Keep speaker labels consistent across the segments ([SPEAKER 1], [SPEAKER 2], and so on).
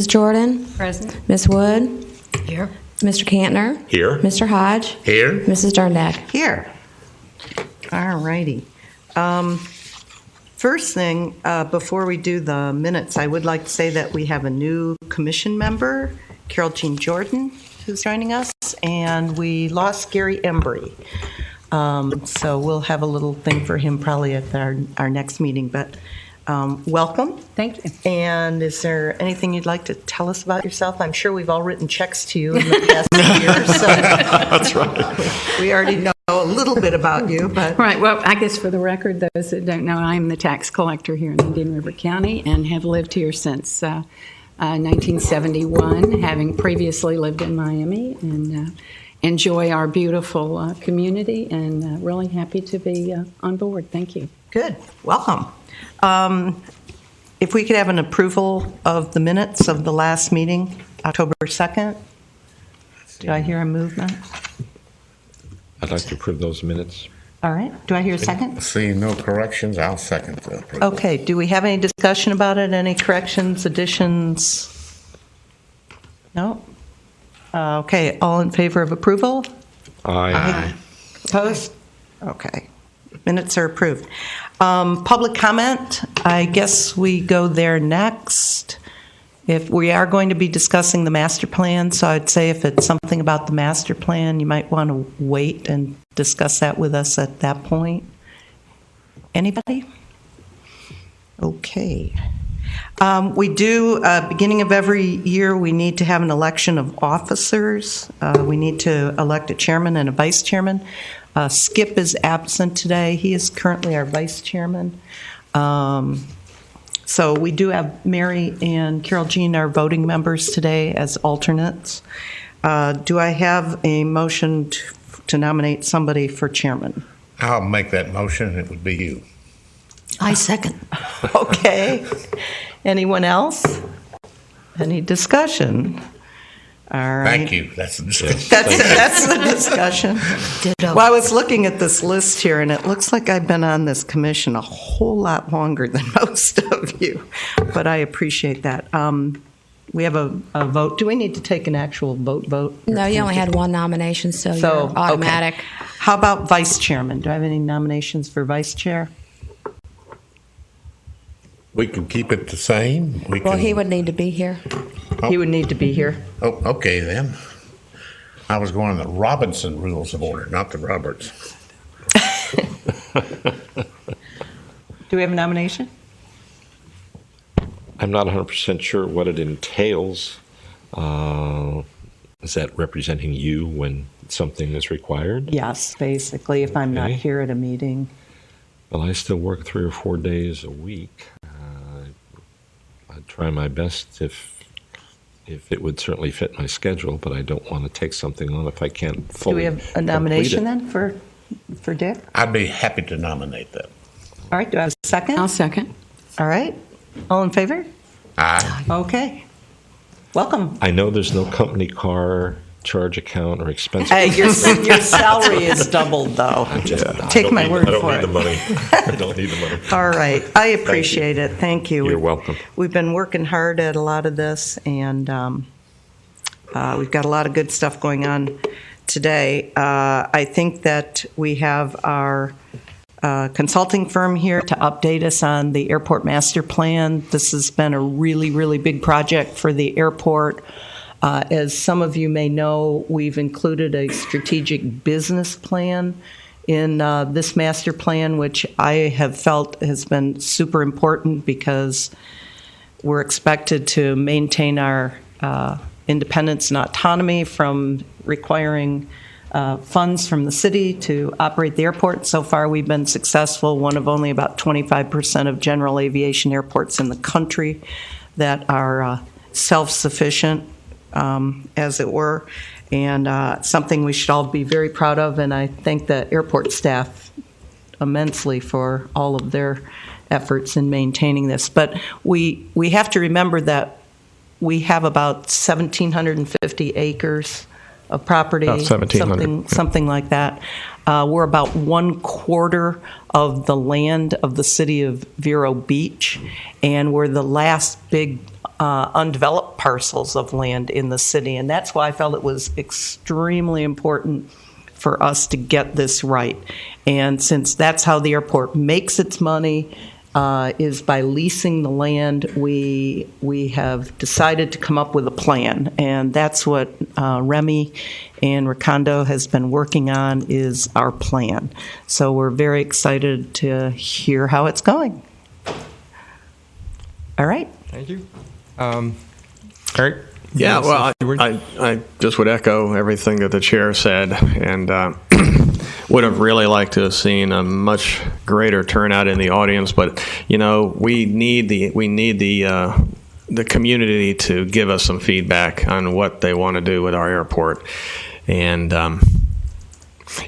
[SPEAKER 1] Jordan?
[SPEAKER 2] Present.
[SPEAKER 1] Ms. Wood?
[SPEAKER 2] Here.
[SPEAKER 1] Mr. Cantner?
[SPEAKER 3] Here.
[SPEAKER 1] Mr. Hodge?
[SPEAKER 3] Here.
[SPEAKER 1] Mrs. Derndak?
[SPEAKER 4] Here. All righty. First thing, before we do the minutes, I would like to say that we have a new commission member, Carol Jean Jordan, who's joining us, and we lost Gary Embry. So we'll have a little thing for him probably at our next meeting, but welcome.
[SPEAKER 2] Thank you.
[SPEAKER 4] And is there anything you'd like to tell us about yourself? I'm sure we've all written checks to you in the past year, so
[SPEAKER 3] That's right.
[SPEAKER 4] we already know a little bit about you, but
[SPEAKER 2] Right. Well, I guess for the record, those that don't know, I'm the tax collector here in Indian River County and have lived here since 1971, having previously lived in Miami, and enjoy our beautiful community, and really happy to be on board. Thank you.
[SPEAKER 4] good. Welcome. If we could have an approval of the minutes of the last meeting, October 2nd. Do I hear a movement?
[SPEAKER 3] I'd like to approve those minutes.
[SPEAKER 4] All right. Do I hear a second?
[SPEAKER 5] Seeing no corrections, I'll second the approval.
[SPEAKER 4] Okay. Do we have any discussion about it? Any corrections, additions? No? Okay. All in favor of approval?
[SPEAKER 3] Aye.
[SPEAKER 4] Opposed? Okay. Minutes are approved. Public comment, I guess we go there next. If we are going to be discussing the master plan, so I'd say if it's something about the master plan, you might want to wait and discuss that with us at that point. Anybody? Okay. We do, beginning of every year, we need to have an election of officers. We need to elect a chairman and a vice chairman. Skip is absent today. He is currently our vice chairman. So we do have Mary and Carol Jean, our voting members today, as alternates. Do I have a motion to nominate somebody for chairman?
[SPEAKER 5] I'll make that motion, and it would be you.
[SPEAKER 4] I second. Okay. Anyone else? Any discussion? All right.
[SPEAKER 5] Thank you. That's the discussion.
[SPEAKER 4] That's the discussion. Well, I was looking at this list here, and it looks like I've been on this commission a whole lot longer than most of you, but I appreciate that. We have a vote. Do we need to take an actual vote?
[SPEAKER 1] No, you only had one nomination, so you're
[SPEAKER 4] okay.
[SPEAKER 1] automatic.
[SPEAKER 4] How about vice chairman? Do I have any nominations for vice chair?
[SPEAKER 5] We can keep it the same.
[SPEAKER 1] Well, he would need to be here.
[SPEAKER 4] He would need to be here.
[SPEAKER 5] Oh, okay, then. I was going on the Robinson Rules of Order, not the Roberts.
[SPEAKER 4] Do we have a nomination?
[SPEAKER 3] I'm not 100% sure what it entails. Is that representing you when something is required?
[SPEAKER 4] Yes, basically, if I'm not
[SPEAKER 3] Okay.
[SPEAKER 4] here at a meeting.
[SPEAKER 3] Well, I still work 3 or 4 days a week. I'd try my best if it would certainly fit my schedule, but I don't want to take something on if I can't fully
[SPEAKER 4] Do we have a nomination
[SPEAKER 3] complete it.
[SPEAKER 4] then for Dick?
[SPEAKER 5] I'd be happy to nominate that.
[SPEAKER 4] All right, do I have a second?
[SPEAKER 2] I'll second.
[SPEAKER 4] All right. All in favor?
[SPEAKER 5] Aye.
[SPEAKER 4] Okay. Welcome.
[SPEAKER 3] I know there's no company car charge account or expense.
[SPEAKER 4] Hey, your salary is doubled, though. Take my word for
[SPEAKER 3] I
[SPEAKER 4] it.
[SPEAKER 3] don't need the money. I don't need the money.
[SPEAKER 4] All right. I appreciate it. Thank you.
[SPEAKER 3] You're welcome.
[SPEAKER 4] We've been working hard at a lot of this, and we've got a lot of good stuff going on today. I think that we have our consulting firm here to update us on the airport master plan. This has been a really, really big project for the airport. As some of you may know, we've included a strategic business plan in this master plan, which I have felt has been super important because we're expected to maintain our independence and autonomy from requiring funds from the city to operate the airport. So far, we've been successful, one of only about 25% of general aviation airports in the country that are self-sufficient, as it were, and something we should all be very proud of. And I thank the airport staff immensely for all of their efforts in maintaining this. But we have to remember that we have about 1,750 acres of property,
[SPEAKER 6] About 1,700,
[SPEAKER 4] something like that. We're about 1/4 of the land of the City of Vero Beach, and we're the last big undeveloped parcels of land in the city. And that's why I felt it was extremely important for us to get this right. And since that's how the airport makes its money, is by leasing the land, we have decided to come up with a plan. And that's what Remy and Ricardo has been working on, is our plan. So we're very excited to hear how it's going. All right.
[SPEAKER 6] Thank you. Eric?
[SPEAKER 7] Yeah, well, I just would echo everything that the chair said, and would have really liked to have seen a much greater turnout in the audience. But we need the community to give us some feedback on what they want to do with our airport, and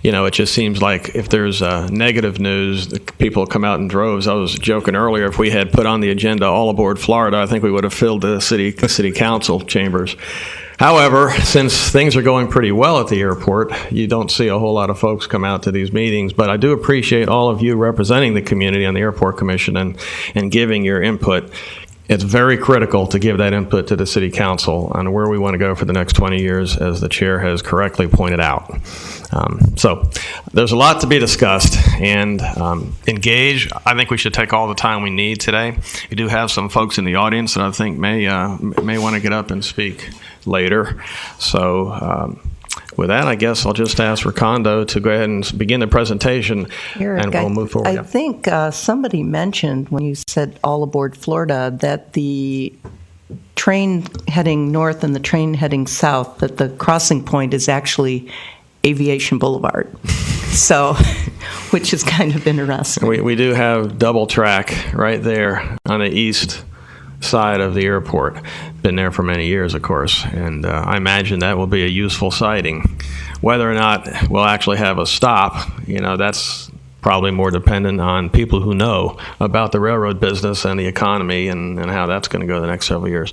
[SPEAKER 7] it just seems like if there's negative news, the people come out in droves. I was joking earlier, if we had put on the agenda All Aboard Florida, I think we would have filled the city council chambers. However, since things are going pretty well at the airport, you don't see a whole lot of folks come out to these meetings. But I do appreciate all of you representing the community on the Airport Commission and giving your input. It's very critical to give that input to the City Council on where we want to go for the next 20 years, as the chair has correctly pointed out. So there's a lot to be discussed and engage. I think we should take all the time we need today. We do have some folks in the audience that I think may want to get up and speak later. So with that, I guess I'll just ask Ricardo to go ahead and begin the presentation,
[SPEAKER 4] Eric,
[SPEAKER 7] and we'll move forward.
[SPEAKER 4] I think somebody mentioned when you said All Aboard Florida that the train heading north and the train heading south, that the crossing point is actually Aviation Boulevard. So, which is kind of interesting.
[SPEAKER 7] We do have double track right there on the east side of the airport. Been there for many years, of course, and I imagine that will be a useful sighting. Whether or not we'll actually have a stop, that's probably more dependent on people who know about the railroad business and the economy and how that's going to go the next several years.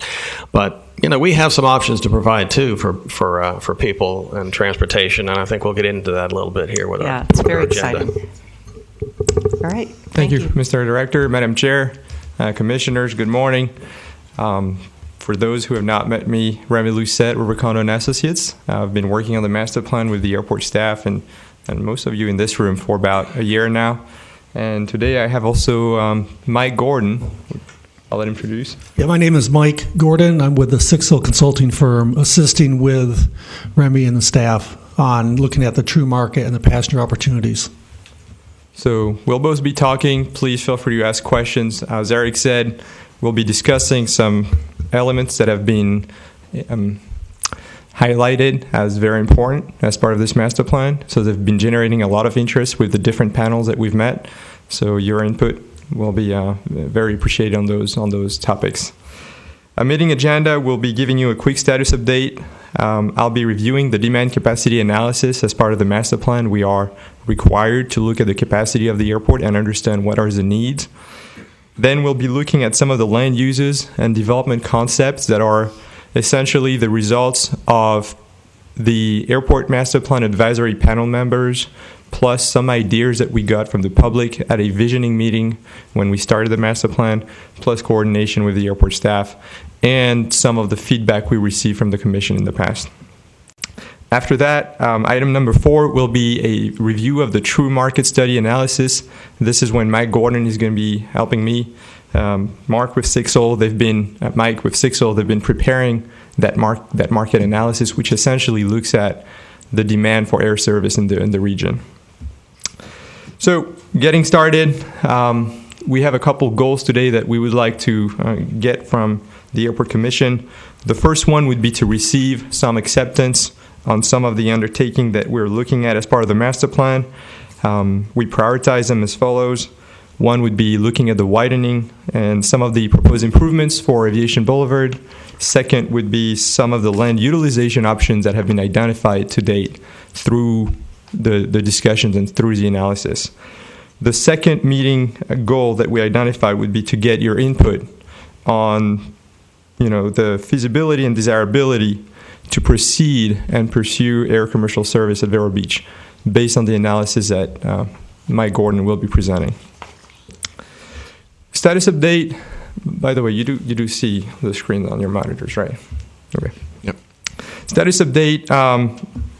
[SPEAKER 7] But we have some options to provide too for people and transportation, and I think we'll get into that a little bit here with our
[SPEAKER 4] it's very
[SPEAKER 7] agenda.
[SPEAKER 4] exciting. All right.
[SPEAKER 6] Thank you, Mr. Director, Madam Chair, Commissioners. Good morning. For those who have not met me, Remy Lucette with Ricardo and Associates. I've been working on the master plan with the airport staff and most of you in this room for about a year now. And today I have also Mike Gordon. I'll let him introduce.
[SPEAKER 8] Yeah, my name is Mike Gordon. I'm with the Sixhill Consulting Firm, assisting with Remy and the staff on looking at the true market and the passenger opportunities.
[SPEAKER 6] So we'll both be talking. Please feel free to ask questions. As Eric said, we'll be discussing some elements that have been highlighted as very important as part of this master plan. So they've been generating a lot of interest with the different panels that we've met. So your input will be very appreciated on those topics. A meeting agenda will be giving you a quick status update. I'll be reviewing the demand capacity analysis as part of the master plan. We are required to look at the capacity of the airport and understand what are the needs. Then we'll be looking at some of the land uses and development concepts that are essentially the results of the Airport Master Plan Advisory Panel members, plus some ideas that we got from the public at a visioning meeting when we started the master plan, plus coordination with the airport staff, and some of the feedback we received from the Commission in the past. After that, item number 4 will be a review of the true market study analysis. This is when Mike Gordon is going to be helping me. Mike with Sixhill, they've been preparing that market analysis, which essentially looks at the demand for air service in the region. So, getting started, we have a couple goals today that we would like to get from the Airport Commission. The first one would be to receive some acceptance on some of the undertaking that we're looking at as part of the master plan. We prioritize them as follows. One would be looking at the widening and some of the proposed improvements for Aviation Boulevard. Second would be some of the land utilization options that have been identified to date through the discussions and through the analysis. The second meeting goal that we identified would be to get your input on the feasibility and desirability to proceed and pursue air commercial service at Vero Beach based on the analysis that Mike Gordon will be presenting. Status update, By the way, you do see the screen on your monitors, right? Okay.
[SPEAKER 7] Yep.
[SPEAKER 6] Status update.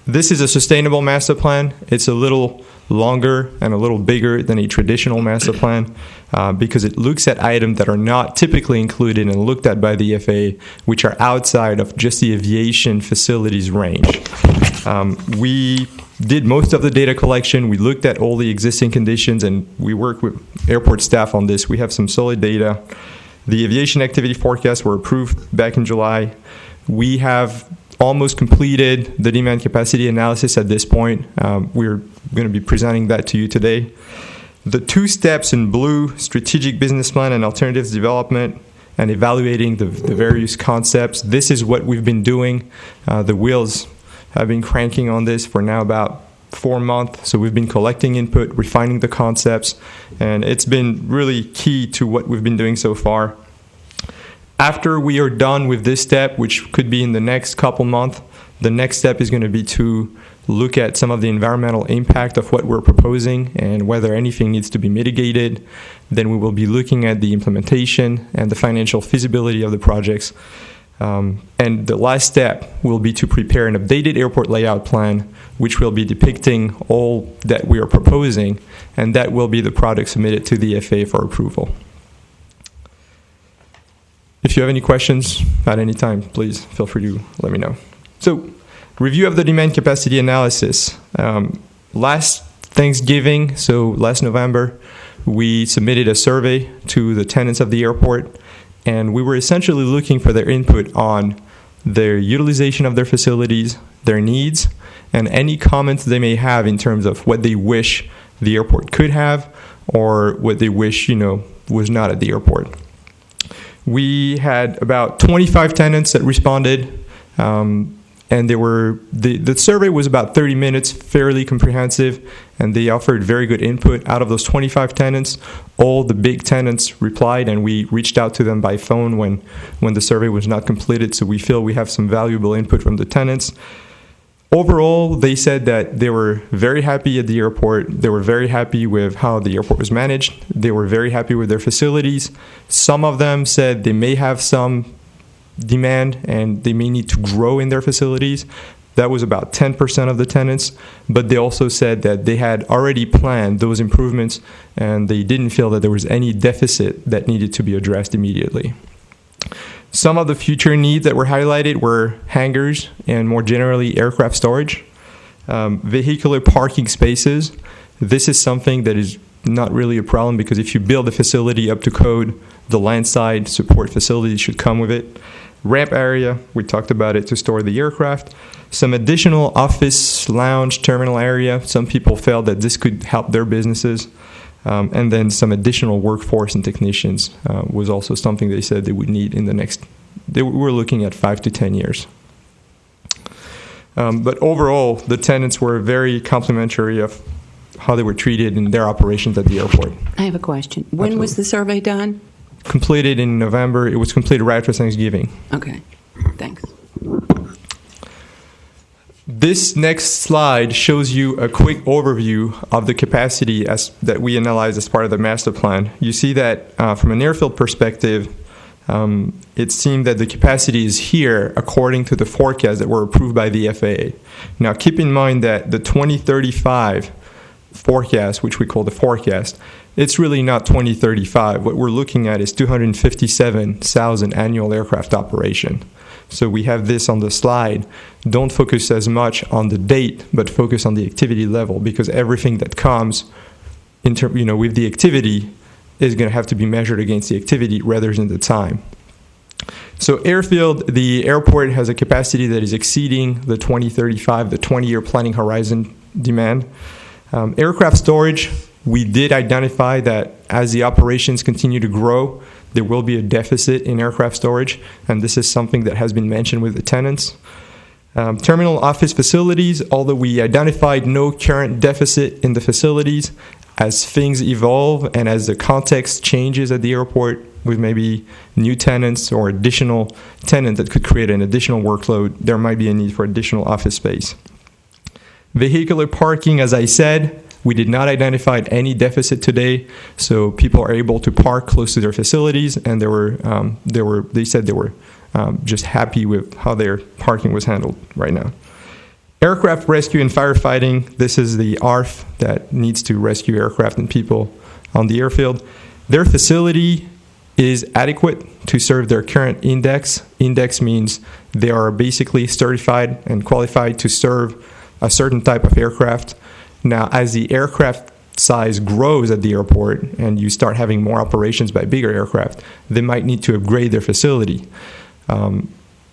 [SPEAKER 6] This is a sustainable master plan. It's a little longer and a little bigger than a traditional master plan because it looks at items that are not typically included and looked at by the FAA, which are outside of just the aviation facilities range. We did most of the data collection. We looked at all the existing conditions, and we worked with airport staff on this. We have some solid data. The aviation activity forecasts were approved back in July. We have almost completed the demand capacity analysis at this point. We're going to be presenting that to you today. The 2 steps in blue, strategic business plan and alternatives development, and evaluating the various concepts. This is what we've been doing. The wheels have been cranking on this for now about 4 months. So we've been collecting input, refining the concepts, and it's been really key to what we've been doing so far. After we are done with this step, which could be in the next couple months, the next step is going to be to look at some of the environmental impact of what we're proposing and whether anything needs to be mitigated. Then we will be looking at the implementation and the financial feasibility of the projects. And the last step will be to prepare an updated airport layout plan, which will be depicting all that we are proposing, and that will be the product submitted to the FAA for approval. If you have any questions at any time, please feel free to let me know. So, review of the demand capacity analysis. Last Thanksgiving, so last November, we submitted a survey to the tenants of the airport, and we were essentially looking for their input on their utilization of their facilities, their needs, and any comments they may have in terms of what they wish the airport could have or what they wish, was not at the airport. We had about 25 tenants that responded, and the survey was about 30 minutes, fairly comprehensive, and they offered very good input. Out of those 25 tenants, all the big tenants replied, and we reached out to them by phone when the survey was not completed, so we feel we have some valuable input from the tenants. Overall, they said that they were very happy at the airport. They were very happy with how the airport was managed. They were very happy with their facilities. Some of them said they may have some demand and they may need to grow in their facilities. That was about 10% of the tenants. But they also said that they had already planned those improvements and they didn't feel that there was any deficit that needed to be addressed immediately. Some of the future needs that were highlighted were hangars and more generally aircraft storage, vehicular parking spaces. This is something that is not really a problem because if you build a facility up to code, the landside support facility should come with it. Ramp area, we talked about it, to store the aircraft. Some additional office, lounge, terminal area. Some people felt that this could help their businesses. And then some additional workforce and technicians was also something they said they would need in the next, they were looking at 5 to 10 years. But overall, the tenants were very complimentary of how they were treated in their operations at the airport.
[SPEAKER 2] I have a question. When was the survey done?
[SPEAKER 6] Completed in November. It was completed right after Thanksgiving.
[SPEAKER 2] Okay, thanks.
[SPEAKER 6] This next slide shows you a quick overview of the capacity that we analyzed as part of the master plan. You see that from an airfield perspective, it seemed that the capacity is here according to the forecasts that were approved by the FAA. Now, keep in mind that the 2035 forecast, which we call the forecast, it's really not 2035. What we're looking at is 257,000 annual aircraft operation. So we have this on the slide. Don't focus as much on the date, but focus on the activity level, because everything that comes with the activity is going to have to be measured against the activity rather than the time. So airfield, the airport has a capacity that is exceeding the 2035, the 20-year planning horizon demand. Aircraft storage, we did identify that as the operations continue to grow, there will be a deficit in aircraft storage, and this is something that has been mentioned with the tenants. Terminal office facilities, although we identified no current deficit in the facilities, as things evolve and as the context changes at the airport with maybe new tenants or additional tenants that could create an additional workload, there might be a need for additional office space. Vehicular parking, as I said, We did not identify any deficit today, so people are able to park close to their facilities, and they said they were just happy with how their parking was handled right now. Aircraft rescue and firefighting, this is the ARF that needs to rescue aircraft and people on the airfield. Their facility is adequate to serve their current index. Index means they are basically certified and qualified to serve a certain type of aircraft. Now, as the aircraft size grows at the airport and you start having more operations by bigger aircraft, they might need to upgrade their facility.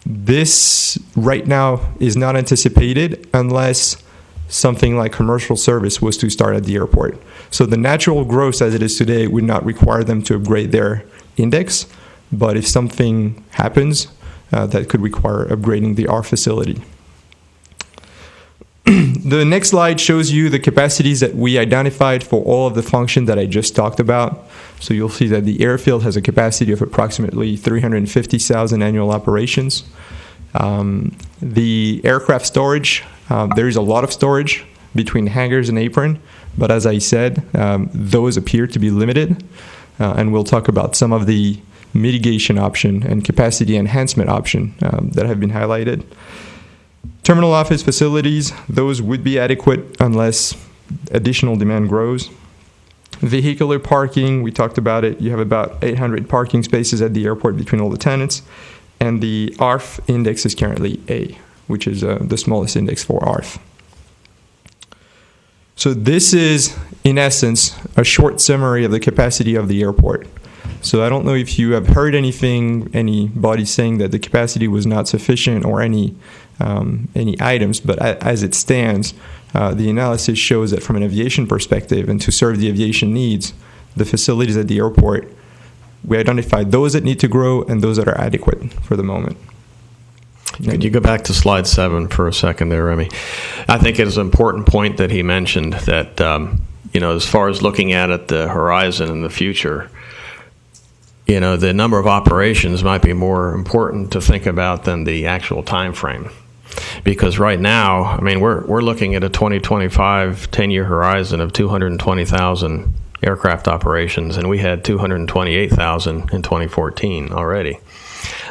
[SPEAKER 6] This right now is not anticipated unless something like commercial service was to start at the airport. So the natural growth as it is today would not require them to upgrade their index, but if something happens, that could require upgrading our facility. The next slide shows you the capacities that we identified for all of the functions that I just talked about. So you'll see that the airfield has a capacity of approximately 350,000 annual operations. The aircraft storage, there is a lot of storage between hangars and apron, but as I said, those appear to be limited, and we'll talk about some of the mitigation option and capacity enhancement option that have been highlighted. Terminal office facilities, those would be adequate unless additional demand grows. Vehicular parking, we talked about it. You have about 800 parking spaces at the airport between all the tenants. And the ARF index is currently A, which is the smallest index for ARF. So this is, in essence, a short summary of the capacity of the airport. So I don't know if you have heard anybody saying that the capacity was not sufficient or any items, but as it stands, the analysis shows that from an aviation perspective and to serve the aviation needs, the facilities at the airport, we identified those that need to grow and those that are adequate for the moment.
[SPEAKER 7] Could you go back to slide 7 for a second there, Remy? I think it is an important point that he mentioned that, as far as looking at the horizon in the future, the number of operations might be more important to think about than the actual time frame. Because right now, we're looking at a 2025 10-year horizon of 220,000 aircraft operations, and we had 228,000 in 2014 already.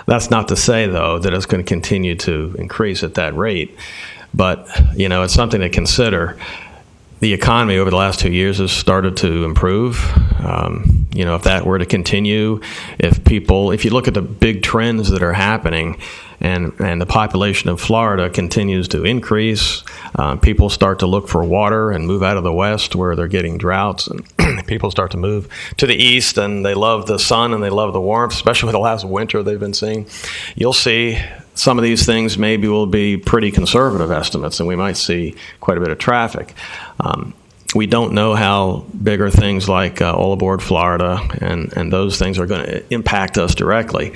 [SPEAKER 7] That's not to say, though, that it's going to continue to increase at that rate, but it's something to consider. The economy over the last 2 years has started to improve. If that were to continue, if you look at the big trends that are happening, and the population of Florida continues to increase, people start to look for water and move out of the west where they're getting droughts, and people start to move to the east, and they love the sun and they love the warmth, especially with the last winter they've been seeing. You'll see some of these things maybe will be pretty conservative estimates, and we might see quite a bit of traffic. We don't know how bigger things like All Aboard Florida and those things are going to impact us directly.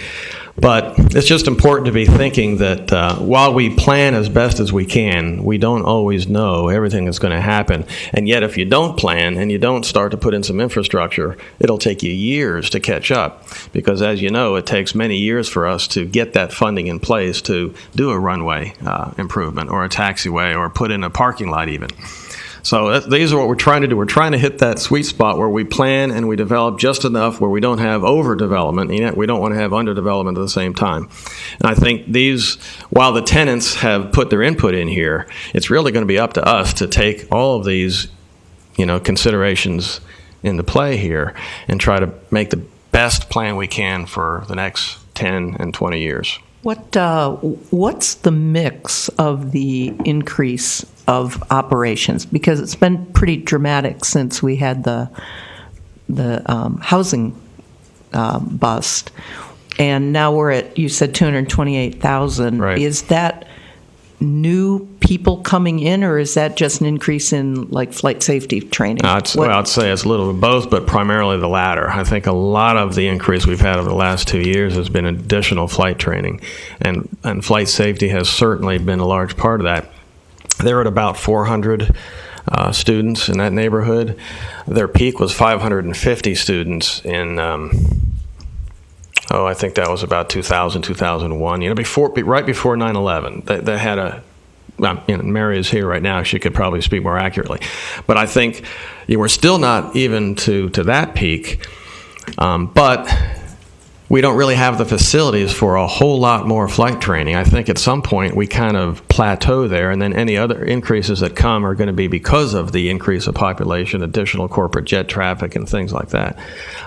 [SPEAKER 7] But it's just important to be thinking that while we plan as best as we can, we don't always know everything that's going to happen. And yet if you don't plan and you don't start to put in some infrastructure, it'll take you years to catch up. Because as you know, it takes many years for us to get that funding in place to do a runway improvement or a taxiway or put in a parking lot even. So these are what we're trying to do. We're trying to hit that sweet spot where we plan and we develop just enough where we don't have overdevelopment, and yet we don't want to have underdevelopment at the same time. And I think while the tenants have put their input in here, it's really going to be up to us to take all of these, considerations into play here and try to make the best plan we can for the next 10 and 20 years.
[SPEAKER 4] What's the mix of the increase of operations? Because it's been pretty dramatic since we had the housing bust, and now we're at, you said 228,000.
[SPEAKER 7] Right.
[SPEAKER 4] Is that new people coming in, or is that just an increase in flight safety training?
[SPEAKER 7] I'd say it's a little of both, but primarily the latter. I think a lot of the increase we've had over the last 2 years has been additional flight training, and flight safety has certainly been a large part of that. They're at about 400 students in that neighborhood. Their peak was 550 students in, I think that was about 2000, 2001. Right before 9/11, they had a Mary is here right now. She could probably speak more accurately. But I think we're still not even to that peak. But we don't really have the facilities for a whole lot more flight training. I think at some point we kind of plateau there, and then any other increases that come are going to be because of the increase of population, additional corporate jet traffic, and things like that.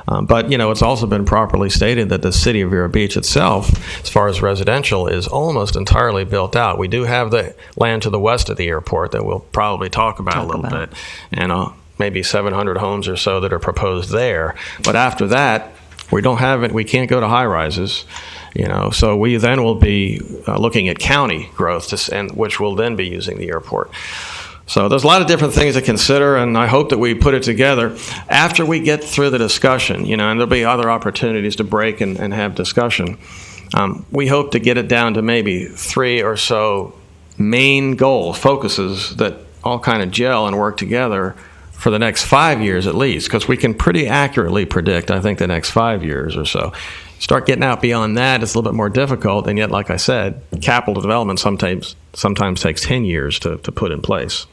[SPEAKER 7] But, it's also been properly stated that the City of Vero Beach itself, as far as residential, is almost entirely built out. We do have the land to the west of the airport that we'll probably talk about a little bit, and maybe 700 homes or so that are proposed there. But after that, we don't have it. We can't go to high rises, So we then will be looking at county growth, which will then be using the airport. So there's a lot of different things to consider, and I hope that we put it together after we get through the discussion. And there'll be other opportunities to break and have discussion. We hope to get it down to maybe 3 or so main goals, focuses that all kind of gel and work together for the next 5 years at least, because we can pretty accurately predict, I think, the next 5 years or so. Start getting out beyond that, it's a little bit more difficult, and yet, like I said, capital development sometimes takes 10 years to put in place.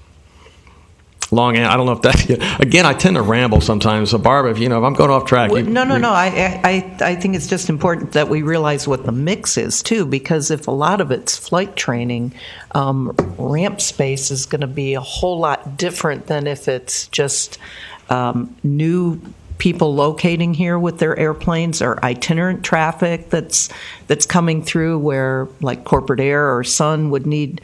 [SPEAKER 7] I don't know if that, again, I tend to ramble sometimes, so Barb, if I'm going off track.
[SPEAKER 4] No. I think it's just important that we realize what the mix is, too, because if a lot of it's flight training, ramp space is going to be a whole lot different than if it's just new people locating here with their airplanes, or itinerant traffic that's coming through where, like, Corporate Air or Sun would need,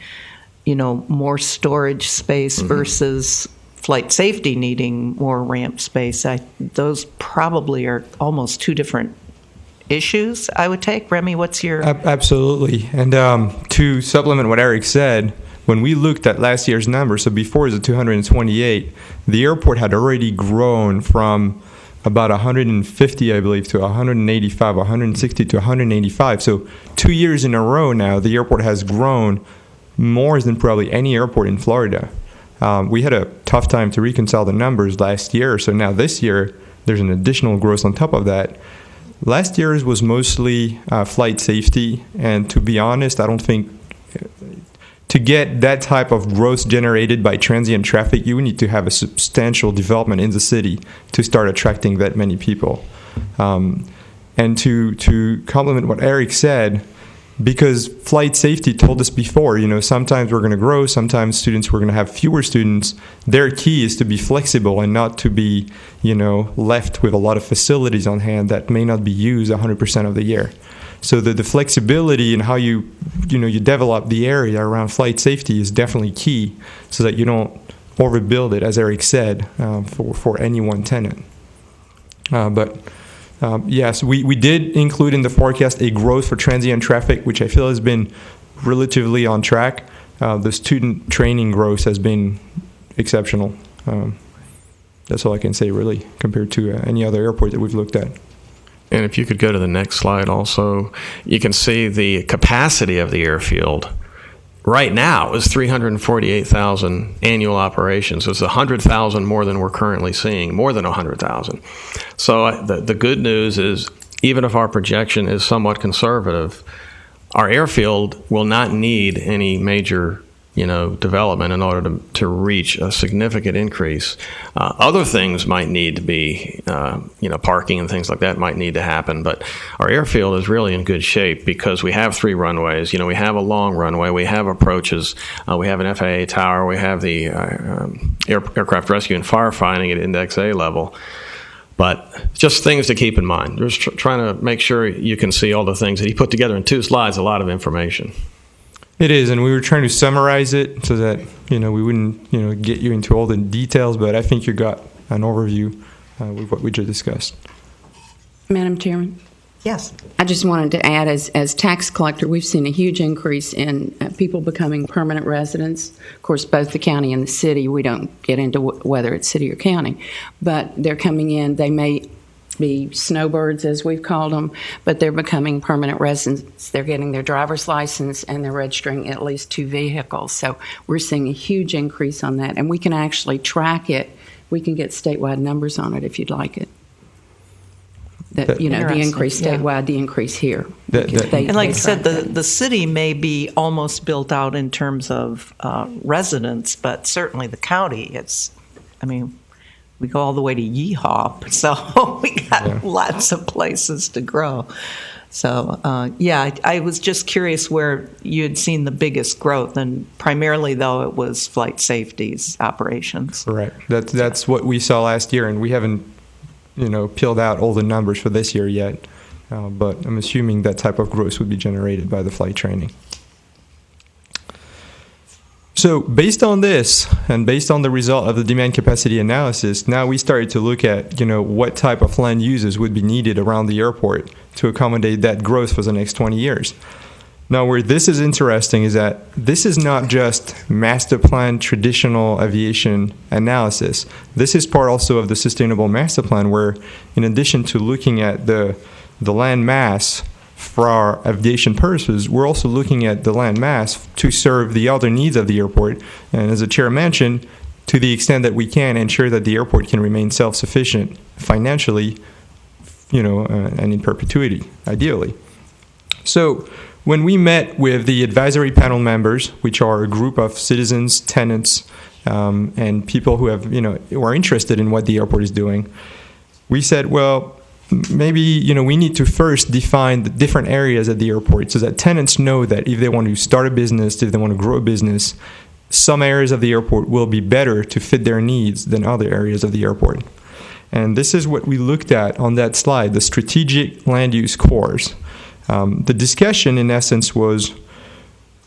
[SPEAKER 4] more storage space versus flight safety needing more ramp space. Those probably are almost two different issues, I would take. Remy, what's your...
[SPEAKER 6] Absolutely. And to supplement what Eric said, when we looked at last year's numbers, so before the 228, the airport had already grown from about 150, I believe, to 185, 160 to 185. So 2 years in a row now, the airport has grown more than probably any airport in Florida. We had a tough time to reconcile the numbers last year, so now this year there's an additional growth on top of that. Last year's was mostly flight safety, and to be honest, I don't think to get that type of growth generated by transient traffic, you need to have a substantial development in the city to start attracting that many people. And to complement what Eric said, because flight safety told us before, sometimes we're going to grow, sometimes we're going to have fewer students. Their key is to be flexible and not to be, left with a lot of facilities on hand that may not be used 100% of the year. So the flexibility in how you develop the area around flight safety is definitely key, so that you don't overbuild it, as Eric said, for any one tenant. Yes, we did include in the forecast a growth for transient traffic, which I feel has been relatively on track. The student training growth has been exceptional. That's all I can say, really, compared to any other airport that we've looked at.
[SPEAKER 7] And if you could go to the next slide also, you can see the capacity of the airfield. Right now is 348,000 annual operations. It's 100,000 more than we're currently seeing, more than 100,000. So the good news is, even if our projection is somewhat conservative, our airfield will not need any major development in order to reach a significant increase. Other things might need to be, parking and things like that might need to happen. But our airfield is really in good shape because we have 3 runways. We have a long runway. We have approaches. We have an FAA tower. We have the aircraft rescue and firefighting at Index A level. But just things to keep in mind. We're just trying to make sure you can see all the things that he put together in 2 slides, a lot of information.
[SPEAKER 6] It is, and we were trying to summarize it so that we wouldn't get you into all the details, but I think you got an overview with what we just discussed.
[SPEAKER 2] Madam Chairman?
[SPEAKER 4] Yes.
[SPEAKER 2] I just wanted to add, as tax collector, we've seen a huge increase in people becoming permanent residents. Of course, both the county and the city, we don't get into whether it's city or county, but they're coming in. They may be snowbirds, as we've called them, but they're becoming permanent residents. They're getting their driver's license and they're registering at least 2 vehicles. So we're seeing a huge increase on that, and we can actually track it. We can get statewide numbers on it if you'd like it. the
[SPEAKER 4] Interesting,
[SPEAKER 2] increase
[SPEAKER 4] yeah.
[SPEAKER 2] statewide, the increase here.
[SPEAKER 6] That-
[SPEAKER 2] Because
[SPEAKER 6] that-
[SPEAKER 4] And like I
[SPEAKER 2] they
[SPEAKER 4] said,
[SPEAKER 2] track that.
[SPEAKER 4] the city may be almost built out in terms of residents, but certainly the county, we go all the way to Yeehaw, so we got lots of places to grow. So, I was just curious where you had seen the biggest growth, and primarily, though, it was flight safety's operations.
[SPEAKER 6] Correct. That's what we saw last year, and we haven't, peeled out all the numbers for this year yet. But I'm assuming that type of growth would be generated by the flight training. So based on this, and based on the result of the demand capacity analysis, now we started to look at, what type of land uses would be needed around the airport to accommodate that growth for the next 20 years. Now, where this is interesting is that this is not just master plan traditional aviation analysis. This is part also of the sustainable master plan, where in addition to looking at the land mass for our aviation purposes, we're also looking at the land mass to serve the other needs of the airport. And as the chair mentioned, to the extent that we can ensure that the airport can remain self-sufficient financially, and in perpetuity, ideally. So when we met with the advisory panel members, which are a group of citizens, tenants, and people who who are interested in what the airport is doing, we said, well, maybe we need to first define the different areas at the airport so that tenants know that if they want to start a business, if they want to grow a business, some areas of the airport will be better to fit their needs than other areas of the airport. And this is what we looked at on that slide, the strategic land use cores. The discussion, in essence, was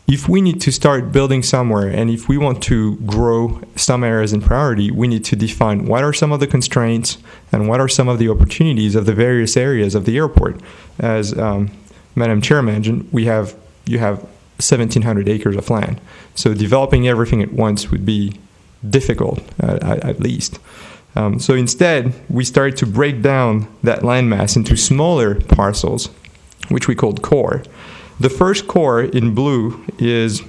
[SPEAKER 6] if we need to start building somewhere and if we want to grow some areas in priority, we need to define what are some of the constraints and what are some of the opportunities of the various areas of the airport. As Madam Chair mentioned, you have 1,700 acres of land. So developing everything at once would be difficult, at least. So instead, we started to break down that landmass into smaller parcels, which we called core. The first core in blue is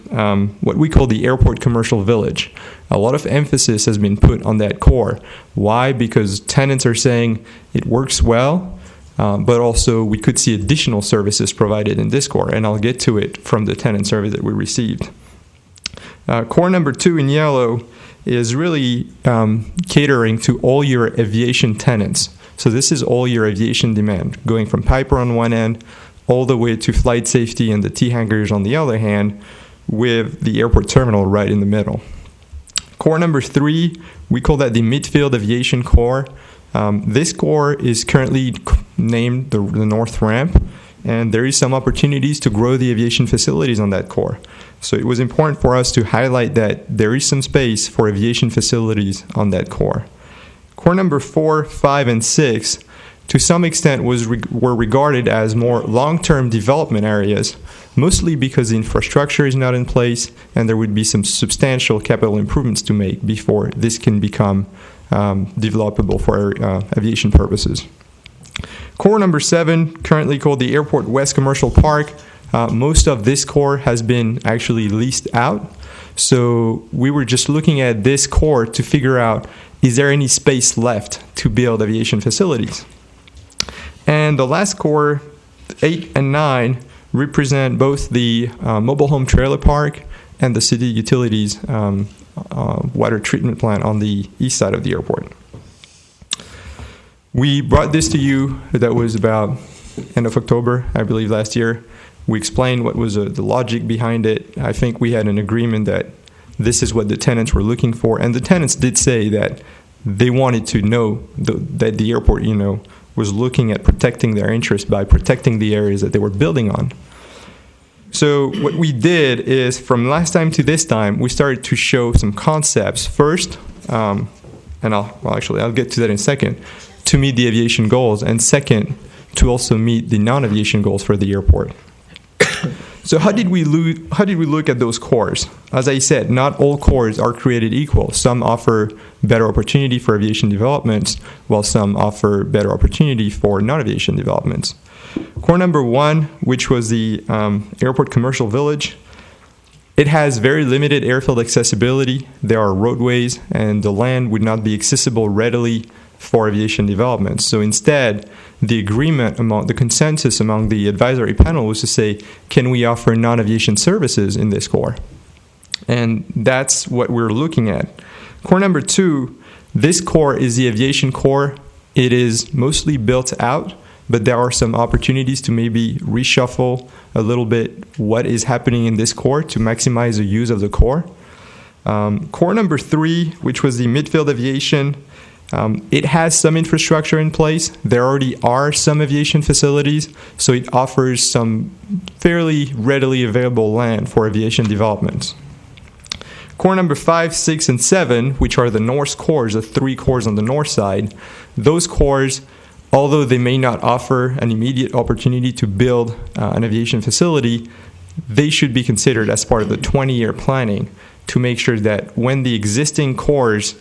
[SPEAKER 6] what we call the airport commercial village. A lot of emphasis has been put on that core. Why? Because tenants are saying it works well, but also we could see additional services provided in this core, and I'll get to it from the tenant survey that we received. Core number 2 in yellow is really catering to all your aviation tenants. So this is all your aviation demand, going from Piper on one end all the way to flight safety and the T-hangars on the other hand, with the airport terminal right in the middle. Core number 3, we call that the midfield aviation core. This core is currently named the North Ramp, and there is some opportunities to grow the aviation facilities on that core. So it was important for us to highlight that there is some space for aviation facilities on that core. Core number 4, 5, and 6, to some extent, were regarded as more long-term development areas, mostly because the infrastructure is not in place and there would be some substantial capital improvements to make before this can become developable for aviation purposes. Core number 7, currently called the Airport West Commercial Park, most of this core has been actually leased out. So we were just looking at this core to figure out, is there any space left to build aviation facilities? And the last core, 8 and 9, represent both the mobile home trailer park and the city utilities water treatment plant on the east side of the airport. We brought this to you, that was about end of October, I believe, last year. We explained what was the logic behind it. I think we had an agreement that this is what the tenants were looking for. And the tenants did say that they wanted to know that the airport, was looking at protecting their interests by protecting the areas that they were building on. So what we did is, from last time to this time, we started to show some concepts. First, and I'll get to that in a second, to meet the aviation goals, and second, to also meet the non-aviation goals for the airport. So how did we look at those cores? As I said, not all cores are created equal. Some offer better opportunity for aviation developments, while some offer better opportunity for non-aviation developments. Core number 1, which was the Airport Commercial Village, it has very limited airfield accessibility. There are roadways, and the land would not be accessible readily for aviation development. So instead, the consensus among the advisory panel was to say, can we offer non-aviation services in this core? And that's what we're looking at. Core number 2, this core is the aviation core. It is mostly built out, but there are some opportunities to maybe reshuffle a little bit what is happening in this core to maximize the use of the core. Core number 3, which was the midfield aviation, it has some infrastructure in place. There already are some aviation facilities, so it offers some fairly readily available land for aviation development. Core number 5, 6, and 7, which are the north cores, the 3 cores on the north side, those cores, although they may not offer an immediate opportunity to build an aviation facility, they should be considered as part of the 20-year planning to make sure that when the existing cores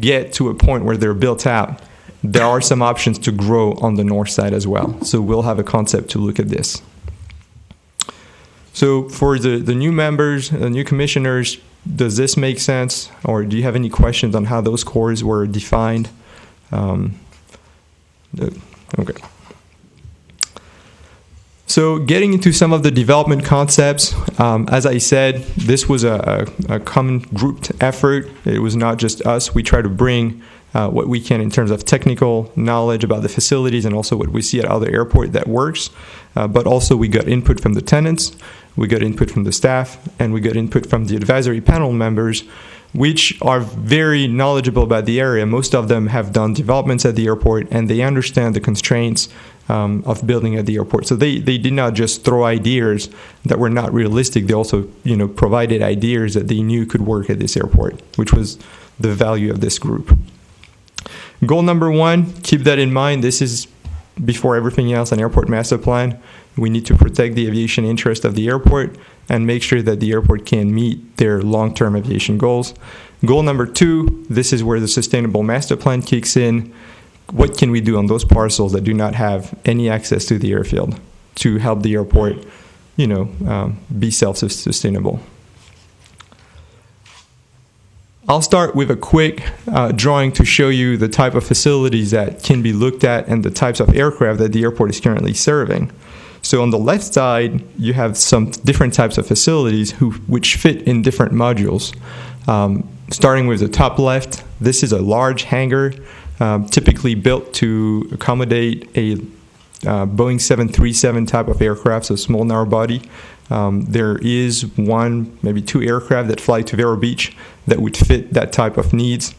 [SPEAKER 6] get to a point where they're built out, there are some options to grow on the north side as well. So we'll have a concept to look at this. So for the new members, the new commissioners, does this make sense? Or do you have any questions on how those cores were defined? Okay. So getting into some of the development concepts, as I said, this was a common grouped effort. It was not just us. We try to bring what we can in terms of technical knowledge about the facilities and also what we see at other airports that works. But also we got input from the tenants, we got input from the staff, and we got input from the advisory panel members, which are very knowledgeable about the area. Most of them have done developments at the airport, and they understand the constraints of building at the airport. So they did not just throw ideas that were not realistic. They also, provided ideas that they knew could work at this airport, which was the value of this group. Goal number 1, keep that in mind. This is, before everything else, an airport master plan. We need to protect the aviation interest of the airport and make sure that the airport can meet their long-term aviation goals. Goal number 2, this is where the sustainable master plan kicks in. What can we do on those parcels that do not have any access to the airfield to help the airport, be self-sustainable? I'll start with a quick drawing to show you the type of facilities that can be looked at and the types of aircraft that the airport is currently serving. So on the left side, you have some different types of facilities which fit in different modules. Starting with the top left, this is a large hangar, typically built to accommodate a Boeing 737 type of aircraft, so small narrow body. There is 1, maybe 2 aircraft that fly to Vero Beach that would fit that type of needs.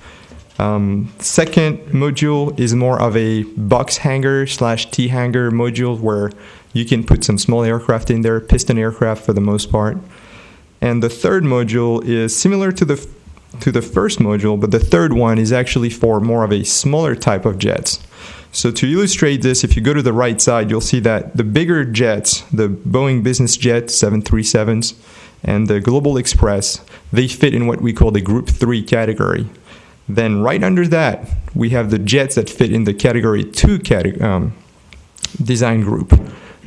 [SPEAKER 6] Second module is more of a box hangar / T hangar module where you can put some small aircraft in there, piston aircraft for the most part. And the third module is similar to the first module, but the third one is actually for more of a smaller type of jets. So to illustrate this, if you go to the right side, you'll see that the bigger jets, the Boeing business jet 737s and the Global Express, they fit in what we call the Group 3 category. Then right under that, we have the jets that fit in the Category 2 design group.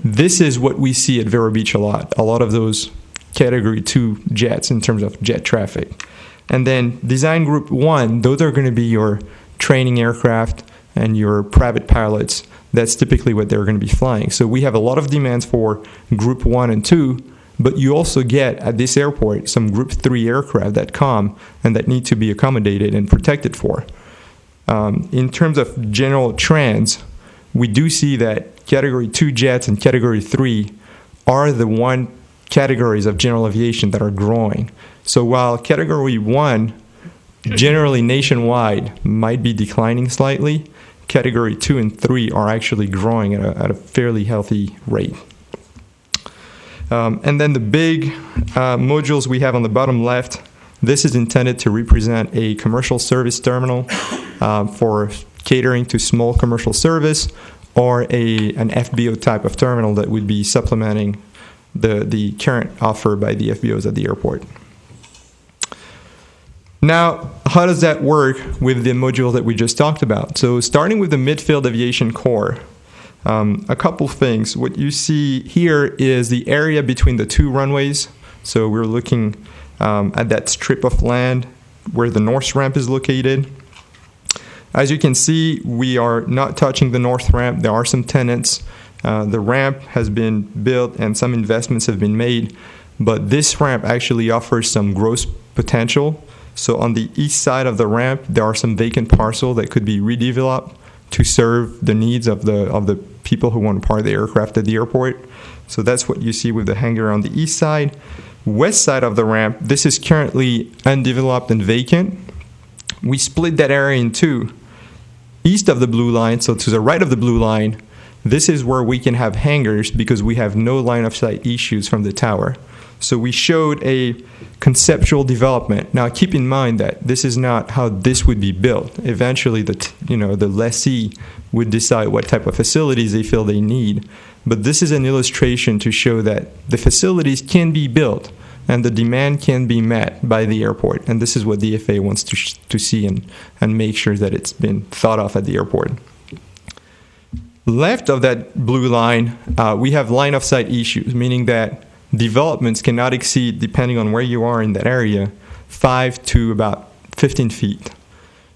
[SPEAKER 6] This is what we see at Vero Beach a lot of those Category 2 jets in terms of jet traffic. And then Design Group 1, those are going to be your training aircraft and your private pilots. That's typically what they're going to be flying. So we have a lot of demands for Group 1 and 2, but you also get at this airport some Group 3 aircraft that come and that need to be accommodated and protected for. In terms of general trends, we do see that Category 2 jets and Category 3 are the 1 categories of general aviation that are growing. So while Category 1 generally nationwide might be declining slightly, Category 2 and 3 are actually growing at a fairly healthy rate. And then the big modules we have on the bottom left, this is intended to represent a commercial service terminal for catering to small commercial service, or an FBO type of terminal that would be supplementing the current offer by the FBOs at the airport. Now, how does that work with the module that we just talked about? So starting with the midfield aviation core, a couple things. What you see here is the area between the 2 runways. So we're looking at that strip of land where the north ramp is located. As you can see, we are not touching the north ramp. There are some tenants. The ramp has been built and some investments have been made, but this ramp actually offers some growth potential. So on the east side of the ramp, there are some vacant parcels that could be redeveloped to serve the needs of the people who want to park the aircraft at the airport. So that's what you see with the hangar on the east side. West side of the ramp, this is currently undeveloped and vacant. We split that area in two. East of the blue line, so to the right of the blue line, this is where we can have hangars because we have no line of sight issues from the tower. So we showed a conceptual development. Now keep in mind that this is not how this would be built. Eventually the lessee would decide what type of facilities they feel they need. But this is an illustration to show that the facilities can be built and the demand can be met by the airport. And this is what the FAA wants to see and make sure that it's been thought of at the airport. Left of that blue line, we have line of sight issues, meaning that developments cannot exceed, depending on where you are in that area, 5 to about 15 feet.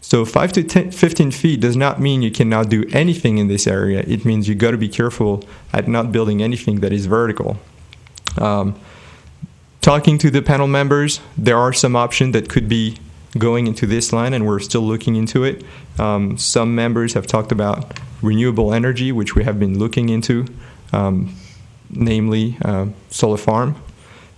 [SPEAKER 6] So 5 to 15 feet does not mean you cannot do anything in this area. It means you got to be careful at not building anything that is vertical. Talking to the panel members, there are some options that could be going into this line, and we're still looking into it. Some members have talked about renewable energy, which we have been looking into, namely solar farm.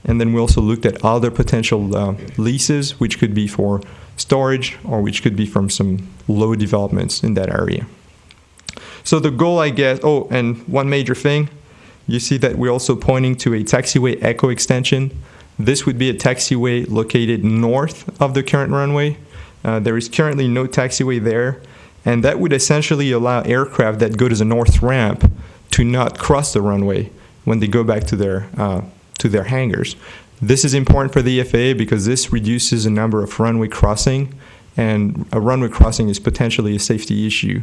[SPEAKER 6] And then we also looked at other potential leases, which could be for storage or which could be from some low developments in that area. So the goal, I guess, and one major thing, you see that we're also pointing to a taxiway echo extension. This would be a taxiway located north of the current runway. There is currently no taxiway there, and that would essentially allow aircraft that go to the north ramp to not cross the runway when they go back to their hangars. This is important for the FAA because this reduces the number of runway crossing, and a runway crossing is potentially a safety issue.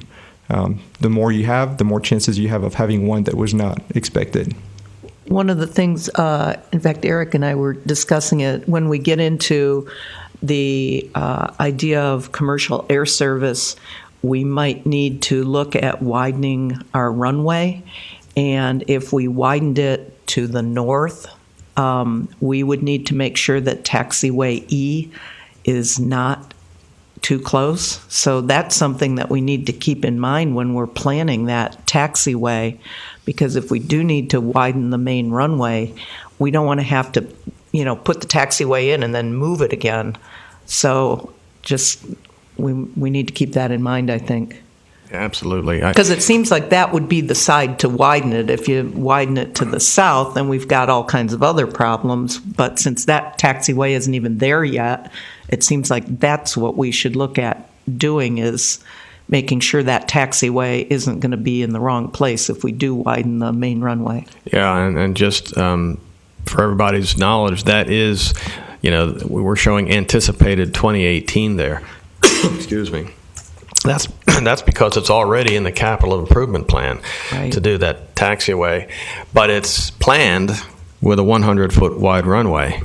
[SPEAKER 6] The more you have, the more chances you have of having one that was not expected.
[SPEAKER 4] One of the things, in fact, Eric and I were discussing it, when we get into the idea of commercial air service, we might need to look at widening our runway. And if we widened it to the north, we would need to make sure that taxiway E is not too close. So that's something that we need to keep in mind when we're planning that taxiway, because if we do need to widen the main runway, we don't want to have to, put the taxiway in and then move it again. So just we need to keep that in mind, I think.
[SPEAKER 7] Absolutely.
[SPEAKER 4] Because it seems like that would be the side to widen it. If you widen it to the south, then we've got all kinds of other problems. But since that taxiway isn't even there yet, it seems like that's what we should look at doing, is making sure that taxiway isn't going to be in the wrong place if we do widen the main runway.
[SPEAKER 7] Yeah, and just for everybody's knowledge, that is, we were showing anticipated 2018 there. Excuse me. That's because it's already in the capital improvement plan to do that taxiway, but it's planned with a 100-foot wide runway.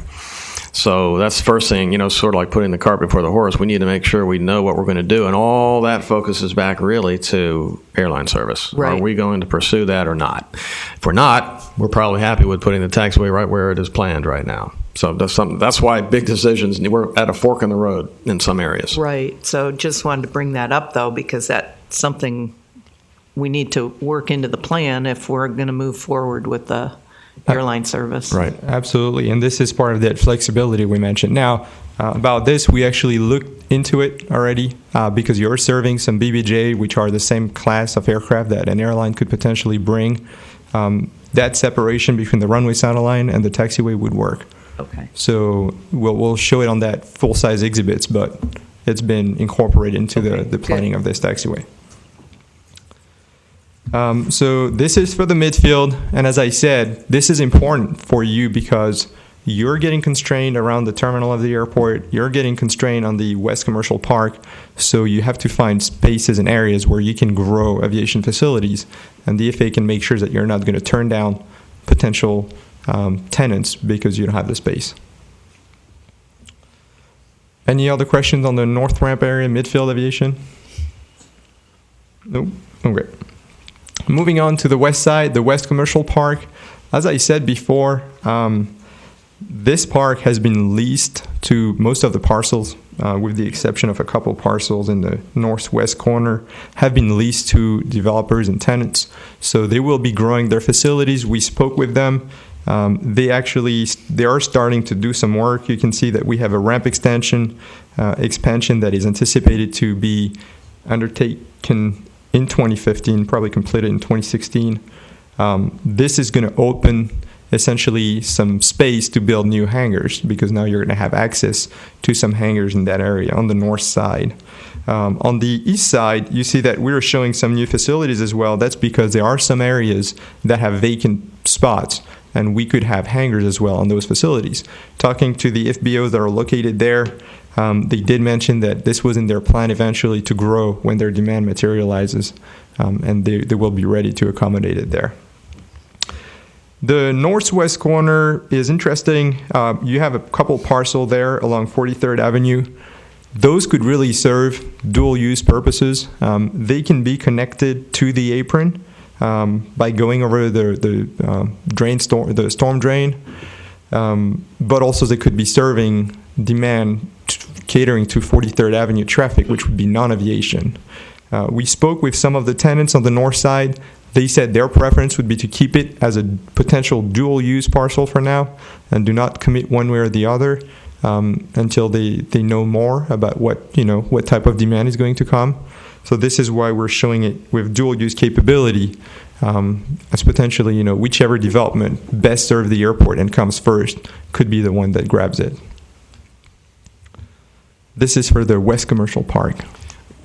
[SPEAKER 7] So that's the first thing, sort of like putting the cart before the horse. We need to make sure we know what we're going to do, and all that focuses back really to airline service.
[SPEAKER 4] Right.
[SPEAKER 7] Are we going to pursue that or not? If we're not, we're probably happy with putting the taxiway right where it is planned right now. So that's why big decisions, we're at a fork in the road in some areas.
[SPEAKER 4] Right. So just wanted to bring that up, though, because that's something we need to work into the plan if we're going to move forward with the airline service.
[SPEAKER 6] Right. Absolutely. And this is part of that flexibility we mentioned. Now, about this, we actually looked into it already because you're serving some BBJ, which are the same class of aircraft that an airline could potentially bring. That separation between the runway center line and the taxiway would work.
[SPEAKER 4] Okay.
[SPEAKER 6] So we'll show it on that full-size exhibits, but it's been incorporated into the planning of this taxiway. So this is for the midfield, and as I said, this is important for you because you're getting constrained around the terminal of the airport, you're getting constrained on the West Commercial Park, so you have to find spaces and areas where you can grow aviation facilities, and the FAA can make sure that you're not going to turn down potential tenants because you don't have the space. Any other questions on the north ramp area, midfield aviation? Nope. Okay. Moving on to the west side, the West Commercial Park. As I said before, this park has been leased to most of the parcels, with the exception of a couple parcels in the northwest corner, have been leased to developers and tenants. So they will be growing their facilities. We spoke with them. They are starting to do some work. You can see that we have a ramp expansion that is anticipated to be undertaken in 2015, probably completed in 2016. This is going to open essentially some space to build new hangars, because now you're going to have access to some hangars in that area on the north side. On the east side, you see that we're showing some new facilities as well. That's because there are some areas that have vacant spots, and we could have hangars as well on those facilities. Talking to the FBOs that are located there, they did mention that this was in their plan eventually to grow when their demand materializes, and they will be ready to accommodate it there. The northwest corner is interesting. You have a couple parcels there along 43rd Avenue. Those could really serve dual-use purposes. They can be connected to the apron by going over the storm drain, but also they could be serving demand catering to 43rd Avenue traffic, which would be non-aviation. We spoke with some of the tenants on the north side. They said their preference would be to keep it as a potential dual-use parcel for now and do not commit one way or the other until they know more about what type of demand is going to come. So this is why we're showing it with dual-use capability as potentially, whichever development best serves the airport and comes first could be the one that grabs it. This is for the West Commercial Park.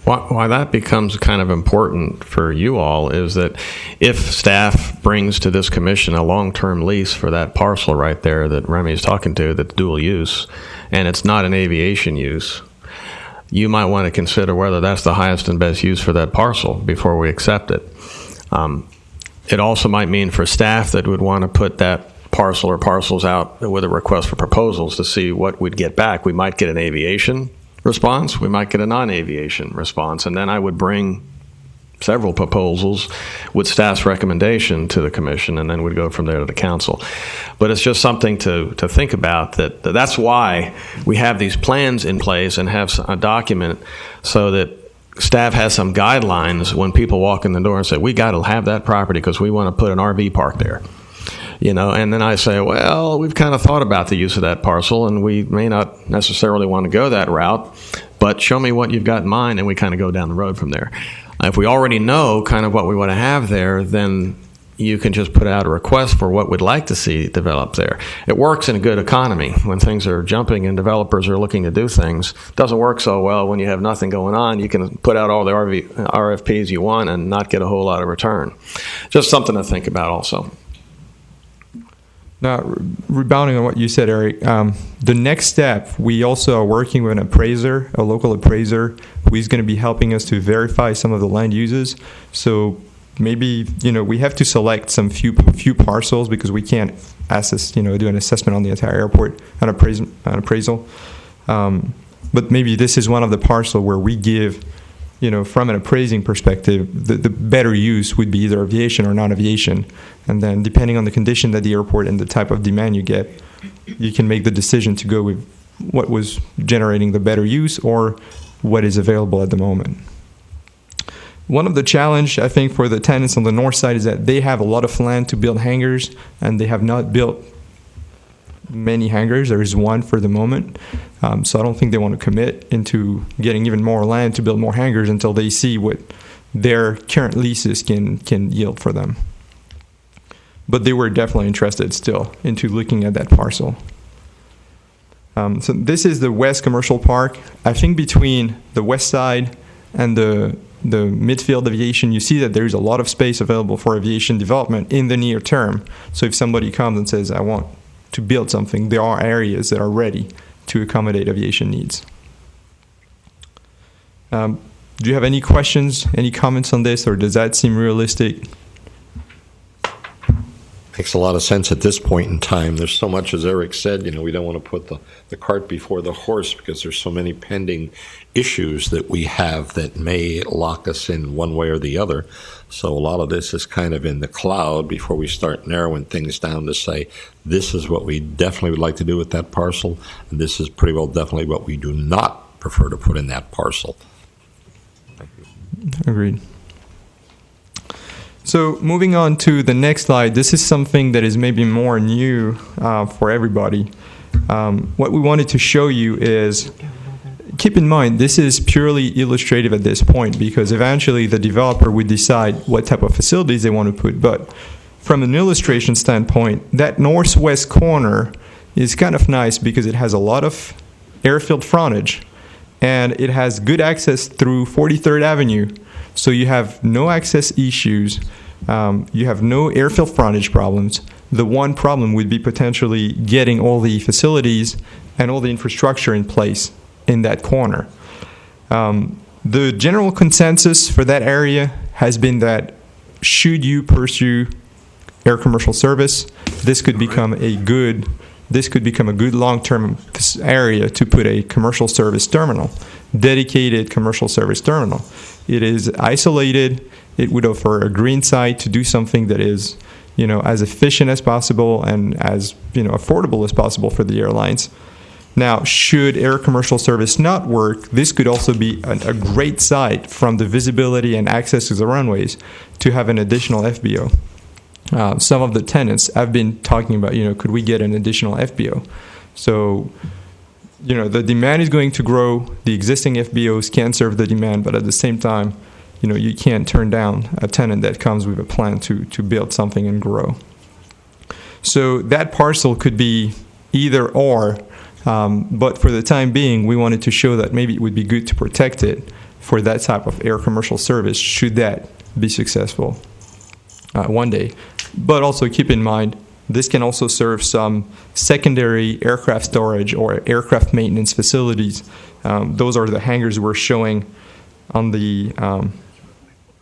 [SPEAKER 7] Why that becomes kind of important for you all is that if staff brings to this commission a long-term lease for that parcel right there that Remy is talking to, that's dual use, and it's not an aviation use, you might want to consider whether that's the highest and best use for that parcel before we accept it. It also might mean for staff that would want to put that parcel or parcels out with a request for proposals to see what we'd get back. We might get an aviation response, we might get a non-aviation response, and then I would bring several proposals with staff's recommendation to the commission, and then we'd go from there to the council. But it's just something to think about. That's why we have these plans in place and have a document so that staff has some guidelines when people walk in the door and say, we got to have that property because we want to put an RV park there. And then I say, well, we've kind of thought about the use of that parcel, and we may not necessarily want to go that route, but show me what you've got in mind, and we kind of go down the road from there. If we already know kind of what we want to have there, then you can just put out a request for what we'd like to see developed there. It works in a good economy when things are jumping and developers are looking to do things. It doesn't work so well when you have nothing going on. You can put out all the RFPs you want and not get a whole lot of return. Just something to think about also.
[SPEAKER 6] Now, rebounding on what you said, Eric, the next step, we also are working with an appraiser, a local appraiser, who is going to be helping us to verify some of the land uses. So maybe, we have to select some few parcels because we can't assess, do an assessment on the entire airport, an appraisal. But maybe this is one of the parcels where we give, from an appraising perspective, the better use would be either aviation or non-aviation. And then depending on the condition at the airport and the type of demand you get, you can make the decision to go with what was generating the better use or what is available at the moment. One of the challenge, I think, for the tenants on the north side is that they have a lot of land to build hangars, and they have not built many hangars. There is one for the moment. So I don't think they want to commit into getting even more land to build more hangars until they see what their current leases can yield for them. But they were definitely interested still into looking at that parcel. So this is the West Commercial Park. I think between the west side and the midfield aviation, you see that there's a lot of space available for aviation development in the near term. So if somebody comes and says, I want to build something, there are areas that are ready to accommodate aviation needs. Do you have any questions, any comments on this, or does that seem realistic?
[SPEAKER 3] Makes a lot of sense at this point in time. There's so much, as Eric said, we don't want to put the cart before the horse because there's so many pending issues that we have that may lock us in one way or the other. So a lot of this is kind of in the cloud before we start narrowing things down to say, this is what we definitely would like to do with that parcel, and this is pretty well definitely what we do not prefer to put in that parcel.
[SPEAKER 6] Agreed. So moving on to the next slide, this is something that is maybe more new for everybody. What we wanted to show you is, keep in mind, this is purely illustrative at this point because eventually the developer would decide what type of facilities they want to put. But from an illustration standpoint, that northwest corner is kind of nice because it has a lot of airfield frontage and it has good access through 43rd Avenue. So you have no access issues. You have no airfield frontage problems. The one problem would be potentially getting all the facilities and all the infrastructure in place in that corner. The general consensus for that area has been that should you pursue air commercial service, this could become a good long-term area to put a commercial service terminal, dedicated commercial service terminal. It is isolated. It would offer a green site to do something that is, as efficient as possible and as, affordable as possible for the airlines. Now, should air commercial service not work, this could also be a great site from the visibility and access to the runways to have an additional FBO. Some of the tenants have been talking about, could we get an additional FBO? So, the demand is going to grow. The existing FBOs can serve the demand, but at the same time, you can't turn down a tenant that comes with a plan to build something and grow. So that parcel could be either or, but for the time being, we wanted to show that maybe it would be good to protect it for that type of air commercial service should that be successful one day. But also keep in mind, this can also serve some secondary aircraft storage or aircraft maintenance facilities. Those are the hangars we're showing on the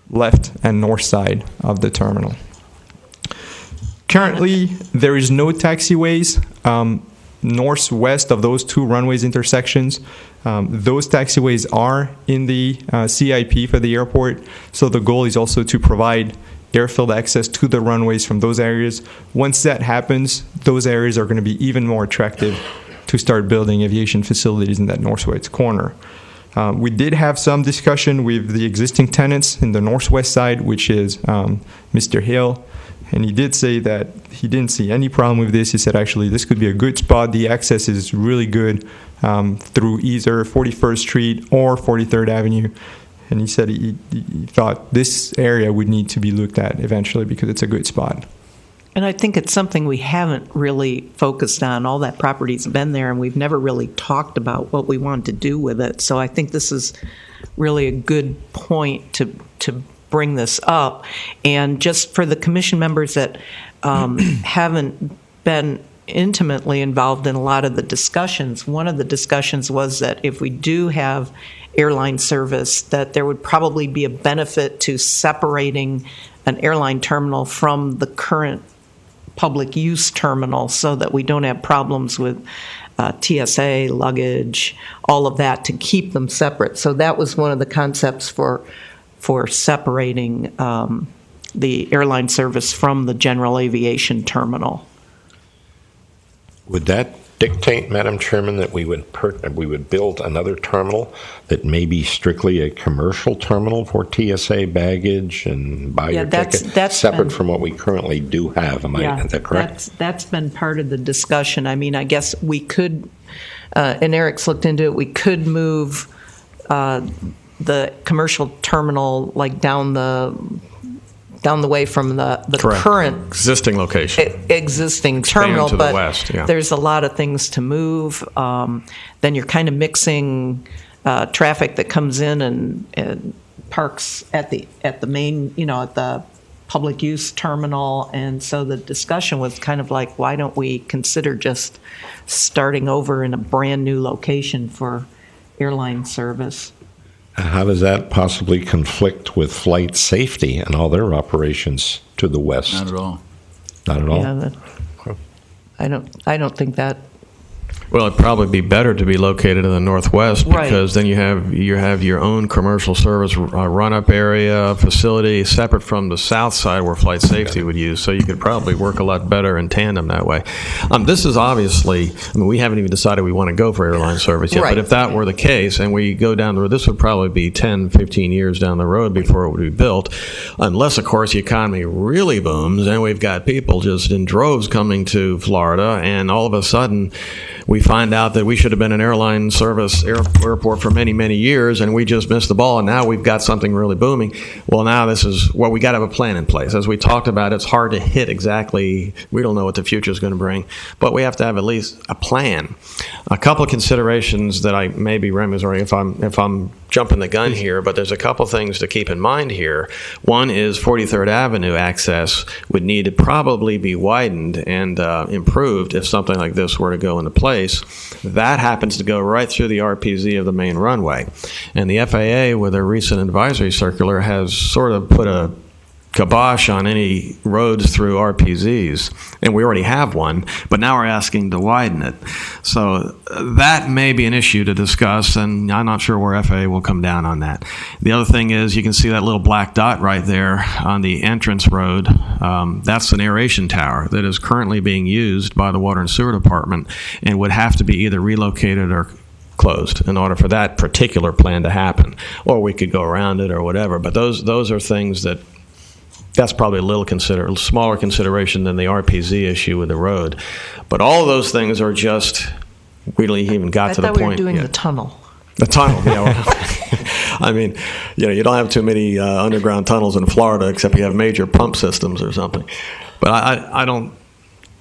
[SPEAKER 6] left and north side of the terminal. Currently, there is no taxiways northwest of those two runways intersections. Those taxiways are in the CIP for the airport, so the goal is also to provide airfield access to the runways from those areas. Once that happens, those areas are going to be even more attractive to start building aviation facilities in that northwest corner. We did have some discussion with the existing tenants in the northwest side, which is Mr. Hill, and he did say that he didn't see any problem with this. He said, actually, this could be a good spot. The access is really good through either 41st Street or 43rd Avenue. And he said he thought this area would need to be looked at eventually because it's a good spot.
[SPEAKER 4] And I think it's something we haven't really focused on. All that property's been there, and we've never really talked about what we want to do with it. So I think this is really a good point to bring this up. And just for the commission members that haven't been intimately involved in a lot of the discussions, one of the discussions was that if we do have airline service, that there would probably be a benefit to separating an airline terminal from the current public use terminal so that we don't have problems with TSA, luggage, all of that, to keep them separate. So that was one of the concepts for separating the airline service from the general aviation terminal.
[SPEAKER 3] Would that dictate, Madam Chairman, that we would build another terminal that may be strictly a commercial terminal for TSA baggage and buy your ticket, separate from what we currently do have? Is that correct?
[SPEAKER 4] That's been part of the discussion. I mean, I guess we could, and Eric's looked into it, we could move the commercial terminal like down the way from the current
[SPEAKER 7] existing location,
[SPEAKER 4] existing terminal,
[SPEAKER 7] to
[SPEAKER 4] but
[SPEAKER 7] the west,
[SPEAKER 4] there's a lot of things to move. Then you're kind of mixing traffic that comes in and parks at the main, at the public use terminal, and so the discussion was kind of like, why don't we consider just starting over in a brand new location for airline service?
[SPEAKER 3] How does that possibly conflict with flight safety and all their operations to the west?
[SPEAKER 9] Not at all.
[SPEAKER 3] Not at all.
[SPEAKER 4] Yeah, I don't think that.
[SPEAKER 7] Well, it'd probably be better to be located in the northwest because then you have your own commercial service run-up area facility separate from the south side where flight safety would use. So you could probably work a lot better in tandem that way. This is obviously, we haven't even decided we want to go for airline service yet.
[SPEAKER 4] Right.
[SPEAKER 7] But if that were the case and we go down the road, this would probably be 10, 15 years down the road before it would be built, unless, of course, the economy really booms and we've got people just in droves coming to Florida, and all of a sudden we find out that we should have been an airline service airport for many, many years, and we just missed the ball, and now we've got something really booming. Well, now we got to have a plan in place. As we talked about, it's hard to hit exactly. We don't know what the future is going to bring, but we have to have at least a plan. A couple of considerations that maybe Remy is already, if I'm jumping the gun here, but there's a couple things to keep in mind here. One is 43rd Avenue access would need to probably be widened and improved if something like this were to go into place. That happens to go right through the RPZ of the main runway. And the FAA, with a recent advisory circular, has sort of put a kibosh on any roads through RPZs, and we already have one, but now we're asking to widen it. So that may be an issue to discuss, and I'm not sure where FAA will come down on that. The other thing is you can see that little black dot right there on the entrance road. That's an aeration tower that is currently being used by the Water and Sewer Department and would have to be either relocated or closed in order for that particular plan to happen. Or we could go around it or whatever, but those are things that's probably a little smaller consideration than the RPZ issue with the road. But all of those things are just, we don't even got to the point
[SPEAKER 4] I thought we were doing
[SPEAKER 7] yet.
[SPEAKER 4] the tunnel.
[SPEAKER 7] The tunnel, yeah. Well, you don't have too many underground tunnels in Florida except you have major pump systems or something. But I don't.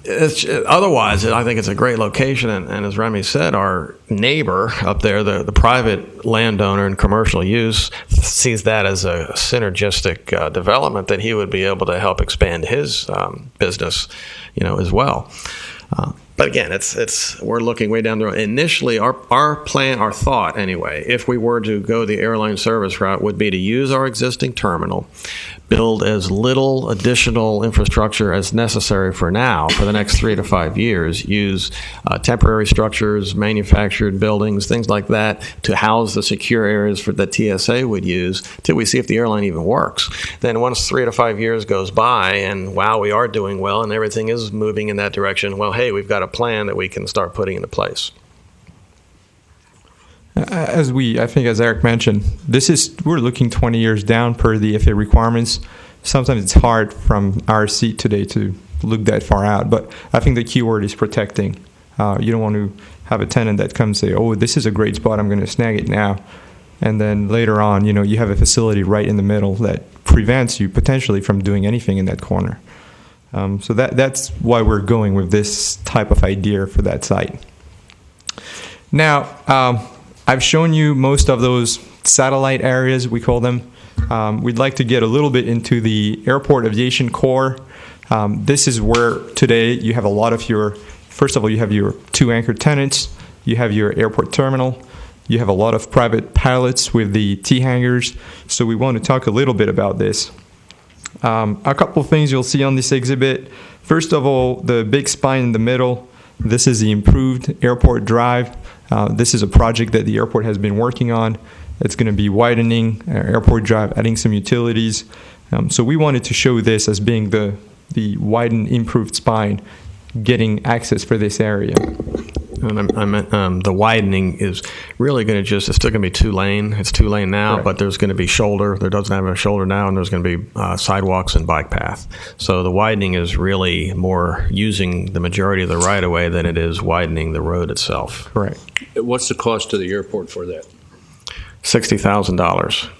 [SPEAKER 7] Otherwise, I think it's a great location, and as Remy said, our neighbor up there, the private landowner in commercial use, sees that as a synergistic development that he would be able to help expand his business, as well. But again, we're looking way down the road. Initially, our plan, our thought anyway, if we were to go the airline service route, would be to use our existing terminal, build as little additional infrastructure as necessary for now, for the next 3 to 5 years, use temporary structures, manufactured buildings, things like that, to house the secure areas that TSA would use, till we see if the airline even works. Then once 3 to 5 years goes by, and wow, we are doing well, and everything is moving in that direction, well, hey, we've got a plan that we can start putting into place.
[SPEAKER 6] I think as Eric mentioned, we're looking 20 years down per the FAA requirements. Sometimes it's hard from our seat today to look that far out, but I think the key word is protecting. You don't want to have a tenant that comes and say, oh, this is a great spot, I'm going to snag it now. And then later on, you have a facility right in the middle that prevents you potentially from doing anything in that corner. So that's why we're going with this type of idea for that site. Now, I've shown you most of those satellite areas, we call them. We'd like to get a little bit into the airport aviation core. This is where today you have a lot of first of all, you have your 2 anchor tenants, you have your airport terminal, you have a lot of private pilots with the T-hangars. So we want to talk a little bit about this. A couple of things you'll see on this exhibit. First of all, the big spine in the middle, this is the improved airport drive. This is a project that the airport has been working on. It's going to be widening airport drive, adding some utilities. So we wanted to show this as being the widened, improved spine, getting access for this area.
[SPEAKER 7] And I meant the widening is really going to it's still going to be 2-lane. It's 2-lane now,
[SPEAKER 6] Correct.
[SPEAKER 7] But there's going to be shoulder. There doesn't have a shoulder now, and there's going to be sidewalks and bike path. So the widening is really more using the majority of the right-of-way than it is widening the road itself.
[SPEAKER 6] Correct.
[SPEAKER 9] What's the cost to the airport for that?
[SPEAKER 7] $60,000.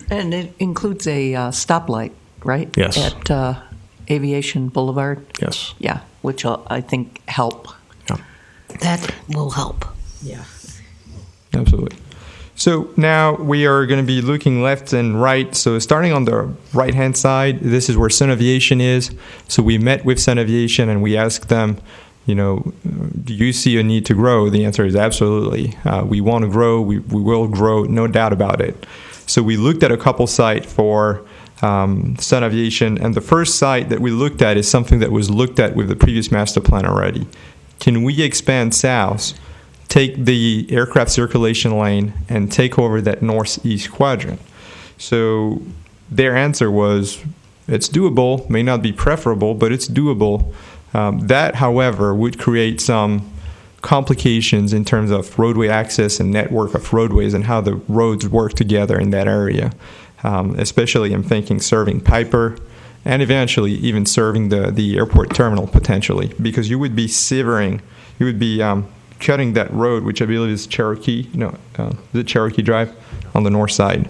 [SPEAKER 4] And it includes a stoplight, right?
[SPEAKER 7] Yes.
[SPEAKER 4] At Aviation Boulevard?
[SPEAKER 7] Yes.
[SPEAKER 4] Yeah, which will, I think, help.
[SPEAKER 1] That will help.
[SPEAKER 4] Yeah.
[SPEAKER 6] Absolutely. So now we are going to be looking left and right. So starting on the right-hand side, this is where Sun Aviation is. So we met with Sun Aviation and we asked them, do you see a need to grow? The answer is absolutely. We want to grow. We will grow, no doubt about it. So we looked at a couple sites for Sun Aviation. And the first site that we looked at is something that was looked at with the previous master plan already. Can we expand south, take the aircraft circulation lane, and take over that northeast quadrant? So their answer was, it's doable, may not be preferable, but it's doable. That, however, would create some complications in terms of roadway access and network of roadways and how the roads work together in that area. Especially, I'm thinking serving Piper and eventually even serving the airport terminal potentially, because you would be severing, you would be cutting that road, which I believe is Cherokee Drive on the north side.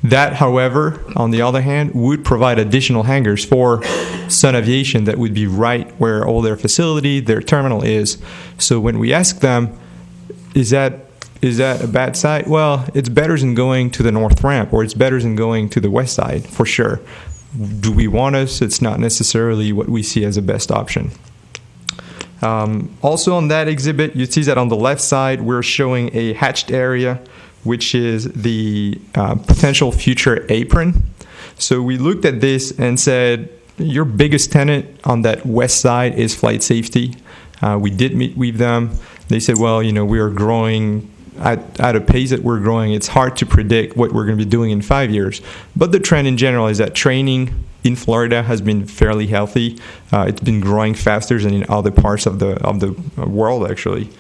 [SPEAKER 6] That, however, on the other hand, would provide additional hangars for Sun Aviation that would be right where all their facility, their terminal is. So when we ask them, is that a bad site? Well, it's better than going to the north ramp, or it's better than going to the west side, for sure. Do we want us? It's not necessarily what we see as the best option. Also on that exhibit, you see that on the left side, we're showing a hatched area, which is the potential future apron. So we looked at this and said, your biggest tenant on that west side is flight safety. We did meet with them. They said, well, we are growing at a pace that we're growing. It's hard to predict what we're going to be doing in 5 years. But the trend in general is that training in Florida has been fairly healthy. It's been growing faster than in other parts of the world, actually.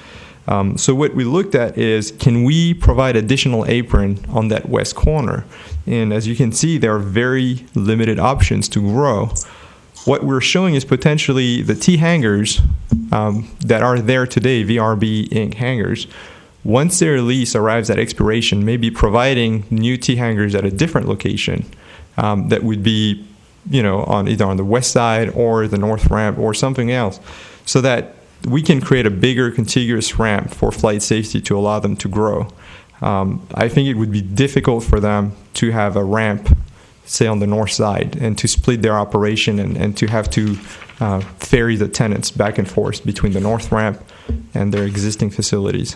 [SPEAKER 6] So what we looked at is, can we provide additional apron on that west corner? And as you can see, there are very limited options to grow. What we're showing is potentially the T hangars that are there today, VRB Inc. hangars. Once their lease arrives at expiration, maybe providing new T hangars at a different location that would be, on either on the west side or the north ramp or something else, so that we can create a bigger contiguous ramp for flight safety to allow them to grow. I think it would be difficult for them to have a ramp, say, on the north side, and to split their operation and to have to ferry the tenants back and forth between the north ramp and their existing facilities.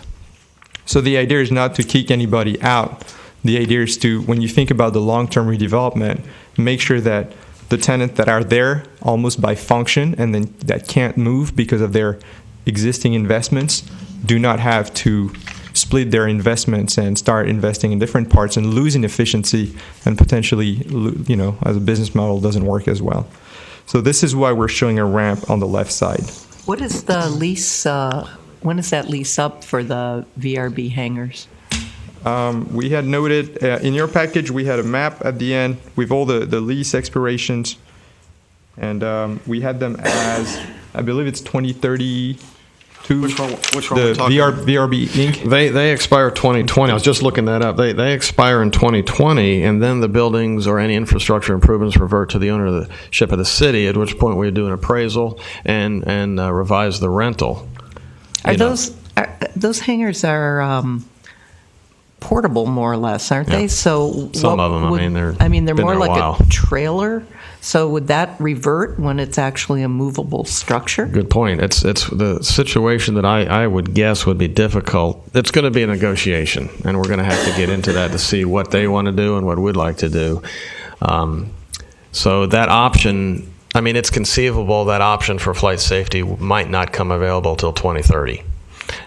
[SPEAKER 6] So the idea is not to kick anybody out. The idea is to, when you think about the long-term redevelopment, make sure that the tenants that are there almost by function and then that can't move because of their existing investments do not have to split their investments and start investing in different parts and losing efficiency and potentially, as a business model doesn't work as well. So this is why we're showing a ramp on the left side.
[SPEAKER 4] What is the lease? When is that lease up for the VRB hangars?
[SPEAKER 6] We had noted in your package, we had a map at the end with all the lease expirations, and we had them as, I believe it's 2032.
[SPEAKER 7] Which one
[SPEAKER 6] the
[SPEAKER 7] we talking
[SPEAKER 6] VRB Inc.
[SPEAKER 7] They expire 2020. I was just looking that up. They expire in 2020, and then the buildings or any infrastructure improvements revert to the ownership of the city, at which point we do an appraisal and revise the rental.
[SPEAKER 4] Those hangars are portable, more or less, aren't they? So
[SPEAKER 7] some of them,
[SPEAKER 4] they're more like a trailer. So would that revert when it's actually a movable structure?
[SPEAKER 7] Good point. It's the situation that I would guess would be difficult. It's going to be a negotiation, and we're going to have to get into that to see what they want to do and what we'd like to do. So that option, it's conceivable that option for flight safety might not come available till 2030.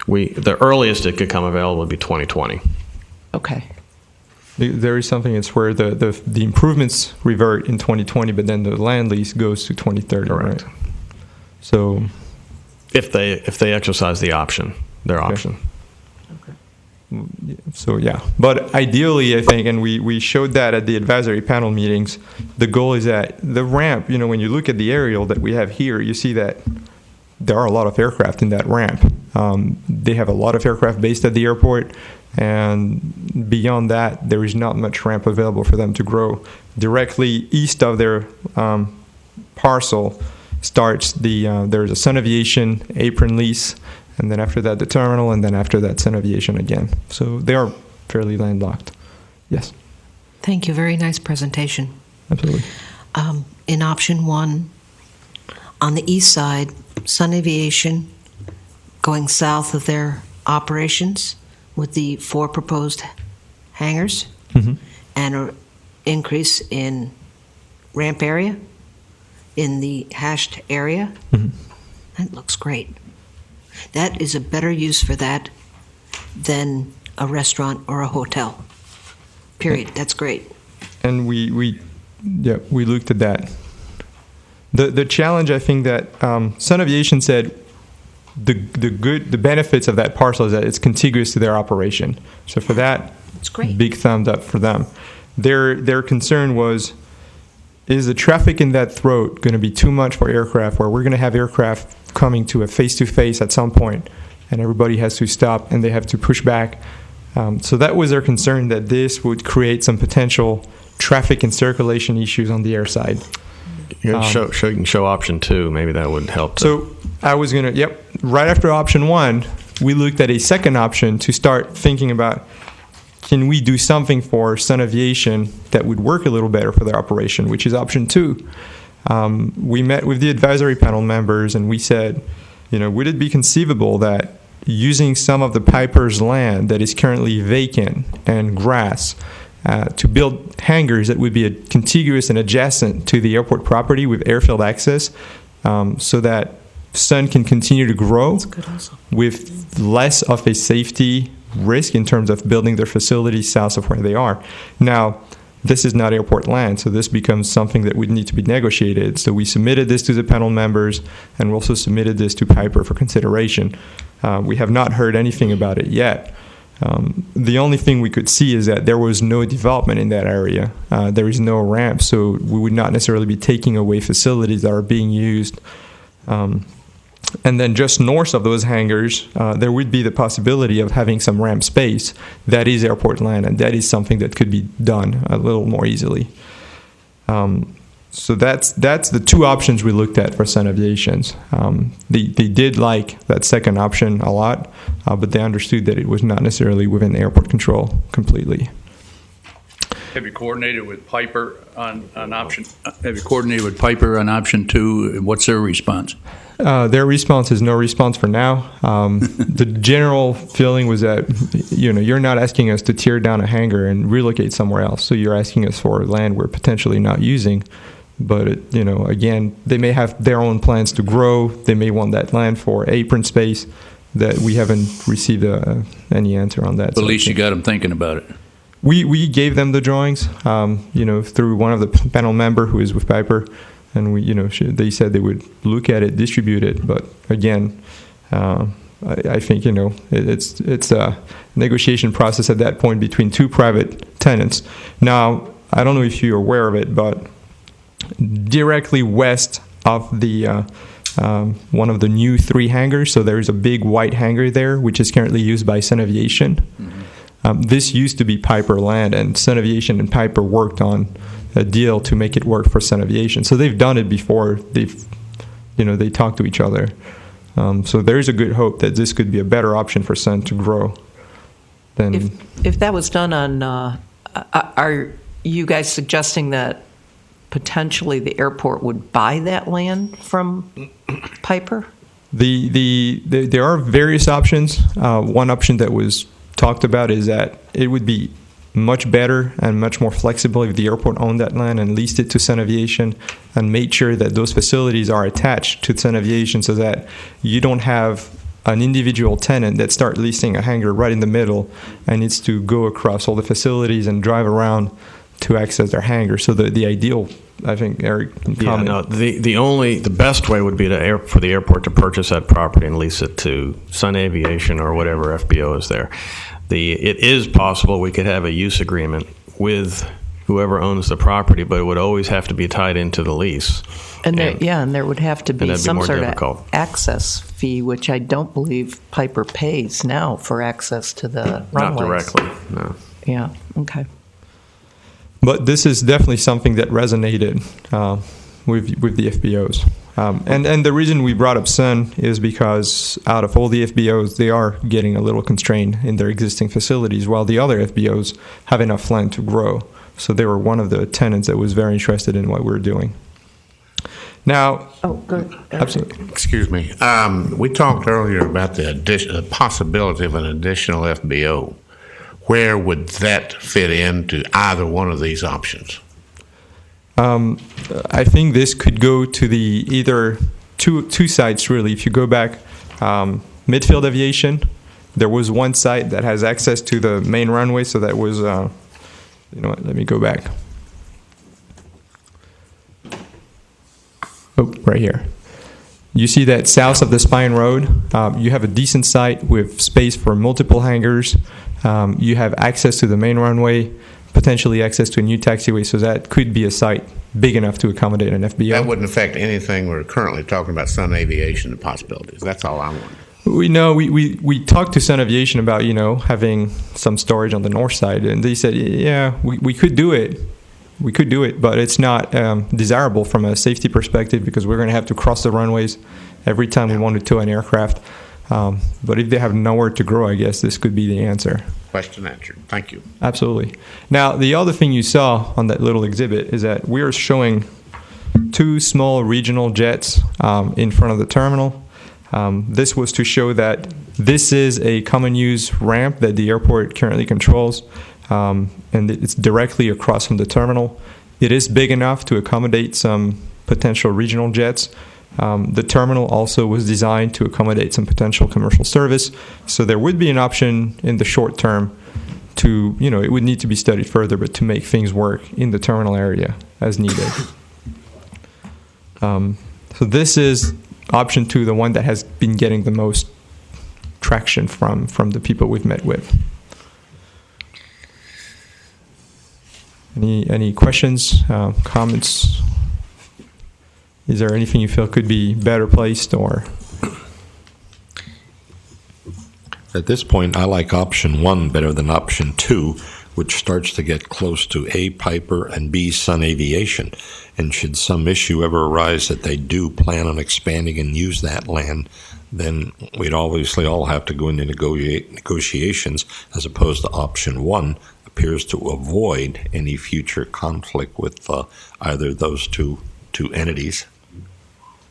[SPEAKER 7] The earliest it could come available would be 2020.
[SPEAKER 4] Okay.
[SPEAKER 6] There is something, it's where the improvements revert in 2020, but then the land lease goes to 2030.
[SPEAKER 7] Correct.
[SPEAKER 6] Right? So,
[SPEAKER 7] if they exercise the option, their option.
[SPEAKER 6] Okay. So yeah, but ideally, I think, and we showed that at the advisory panel meetings, the goal is that the ramp, when you look at the aerial that we have here, you see that there are a lot of aircraft in that ramp. They have a lot of aircraft based at the airport. And beyond that, there is not much ramp available for them to grow. Directly east of their parcel starts there's a Sun Aviation apron lease, and then after that the terminal, and then after that Sun Aviation again. So they are fairly landlocked. Yes.
[SPEAKER 1] Thank you. Very nice presentation.
[SPEAKER 6] Absolutely.
[SPEAKER 1] In option 1, on the east side, Sun Aviation going south of their operations with the 4 proposed hangars,
[SPEAKER 6] Mm-hmm.
[SPEAKER 1] and increase in ramp area, in the hashed area. That looks great. That is a better use for that than a restaurant or a hotel. Period. That's great.
[SPEAKER 6] And we looked at that. The challenge, I think, that Sun Aviation said the benefits of that parcel is that it's contiguous to their operation. So for that,
[SPEAKER 1] it's great.
[SPEAKER 6] Big thumbs up for them. Their concern was, is the traffic in that throat going to be too much for aircraft, where we're going to have aircraft coming to a face-to-face at some point, and everybody has to stop and they have to push back. So that was their concern, that this would create some potential traffic and circulation issues on the air side.
[SPEAKER 7] You can show option 2. Maybe that would help.
[SPEAKER 6] So I was going to, right after option 1, we looked at a second option to start thinking about, can we do something for Sun Aviation that would work a little better for their operation, which is option 2. We met with the advisory panel members and we said, would it be conceivable that using some of the Piper's land that is currently vacant and grass to build hangars that would be contiguous and adjacent to the airport property with airfield access, so that Sun can continue to grow with less of a safety risk in terms of building their facilities south of where they are. Now, this is not airport land, so this becomes something that would need to be negotiated. So we submitted this to the panel members, and we also submitted this to Piper for consideration. We have not heard anything about it yet. The only thing we could see is that there was no development in that area. There is no ramp, so we would not necessarily be taking away facilities that are being used. And then just north of those hangars, there would be the possibility of having some ramp space. That is airport land, and that is something that could be done a little more easily. So that's the 2 options we looked at for Sun Aviations. They did like that second option a lot, but they understood that it was not necessarily within airport control completely.
[SPEAKER 9] Have you coordinated with Piper on option? Have you coordinated with Piper on option 2? What's their response?
[SPEAKER 6] Their response is no response for now. The general feeling was that you're not asking us to tear down a hangar and relocate somewhere else. So you're asking us for land we're potentially not using. But again, they may have their own plans to grow. They may want that land for apron space. That we haven't received any answer on that.
[SPEAKER 9] But at least you got them thinking about it.
[SPEAKER 6] We gave them the drawings, through one of the panel member who is with Piper, and they said they would look at it, distribute it. But again, I think it's a negotiation process at that point between 2 private tenants. Now, I don't know if you're aware of it, but directly west of the one of the new 3 hangars, so there is a big white hangar there, which is currently used by Sun Aviation. This used to be Piper land, and Sun Aviation and Piper worked on a deal to make it work for Sun Aviation. So they've done it before. They talk to each other. So there's a good hope that this could be a better option for Sun to grow.
[SPEAKER 4] If that was done on, are you guys suggesting that potentially the airport would buy that land from Piper?
[SPEAKER 6] There are various options. One option that was talked about is that it would be much better and much more flexible if the airport owned that land and leased it to Sun Aviation and made sure that those facilities are attached to Sun Aviation, so that you don't have an individual tenant that start leasing a hangar right in the middle and needs to go across all the facilities and drive around to access their hangar. So the ideal, I think, Eric can comment.
[SPEAKER 7] The best way would be for the airport to purchase that property and lease it to Sun Aviation or whatever FBO is there. It is possible we could have a use agreement with whoever owns the property, but it would always have to be tied into the lease.
[SPEAKER 4] And there would have to be some sort of access fee, which I don't believe Piper pays now for access to the runways.
[SPEAKER 7] Not directly, no.
[SPEAKER 4] Yeah, okay.
[SPEAKER 6] But this is definitely something that resonated with the FBOs. And the reason we brought up Sun is because out of all the FBOs, they are getting a little constrained in their existing facilities, while the other FBOs have enough land to grow. So they were one of the tenants that was very interested in what we were doing. Now,
[SPEAKER 4] good.
[SPEAKER 6] Absolutely.
[SPEAKER 5] Excuse me. We talked earlier about the possibility of an additional FBO. where would that fit into either one of these options?
[SPEAKER 6] I think this could go to the either two sites really. If you go back, midfield aviation, there was one site that has access to the main runway, so that was, you know what, let me go back. Oh, right here. You see that south of the Spine Road, you have a decent site with space for multiple hangars. You have access to the main runway, potentially access to a new taxiway, so that could be a site big enough to accommodate an FBO.
[SPEAKER 5] That wouldn't affect anything we're currently talking about, Sun Aviation and possibilities. That's all I want.
[SPEAKER 6] We know we talked to Sun Aviation about, you know, having some storage on the north side, and they said, yeah, we could do it. We could do it, but it's not desirable from a safety perspective because we're going to have to cross the runways every time we want to tow an aircraft. But if they have nowhere to grow, I guess this could be the answer.
[SPEAKER 5] Question answered. Thank you.
[SPEAKER 6] Absolutely. Now, the other thing you saw on that little exhibit is that we are showing two small regional jets in front of the terminal. This was to show that this is a common use ramp that the airport currently controls. And it's directly across from the terminal. It is big enough to accommodate some potential regional jets. The terminal also was designed to accommodate some potential commercial service. So there would be an option in the short term to, you know, it would need to be studied further, but to make things work in the terminal area as needed. So this is option 2, the one that has been getting the most traction from the people we've met with. Any questions, comments? Is there anything you feel could be better placed or?
[SPEAKER 3] At this point, I like option 1 better than option 2, which starts to get close to A, Piper, and B, Sun Aviation. And should some issue ever arise that they do plan on expanding and use that land, then we'd obviously all have to go into negotiations, as opposed to option 1 appears to avoid any future conflict with either of those two entities.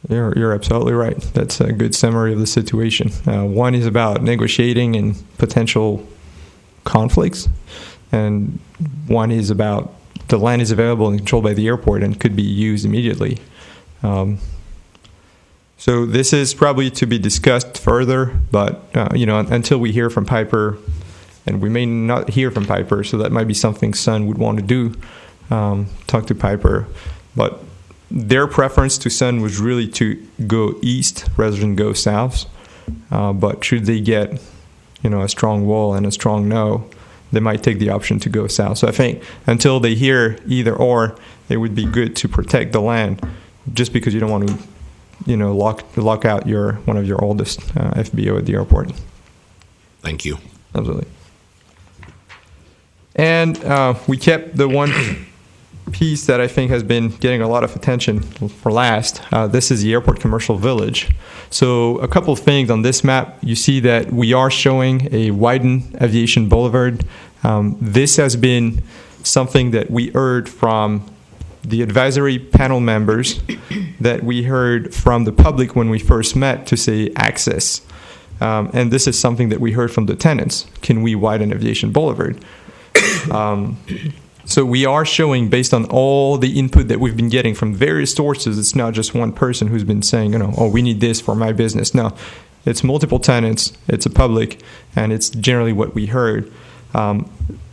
[SPEAKER 6] You're absolutely right. That's a good summary of the situation. One is about negotiating and potential conflicts, and one is about the land is available and controlled by the airport and could be used immediately. So this is probably to be discussed further, but you know, until we hear from Piper, and we may not hear from Piper, so that might be something Sun would want to do, talk to Piper. But their preference to Sun was really to go east rather than go south. But should they get, you know, a strong wall and a strong no, they might take the option to go south. So I think until they hear either or, it would be good to protect the land, just because you don't want to, you know, lock out one of your oldest FBO at the airport.
[SPEAKER 3] Thank you.
[SPEAKER 6] Absolutely. And we kept the one piece that I think has been getting a lot of attention for last. This is the Airport Commercial Village. So a couple of things on this map. You see that we are showing a widened aviation boulevard. This has been something that we heard from the advisory panel members, that we heard from the public when we first met to say access. And this is something that we heard from the tenants. Can we widen aviation boulevard? So we are showing, based on all the input that we've been getting from various sources, it's not just one person who's been saying, you know, oh, we need this for my business. No, it's multiple tenants, it's a public, and it's generally what we heard.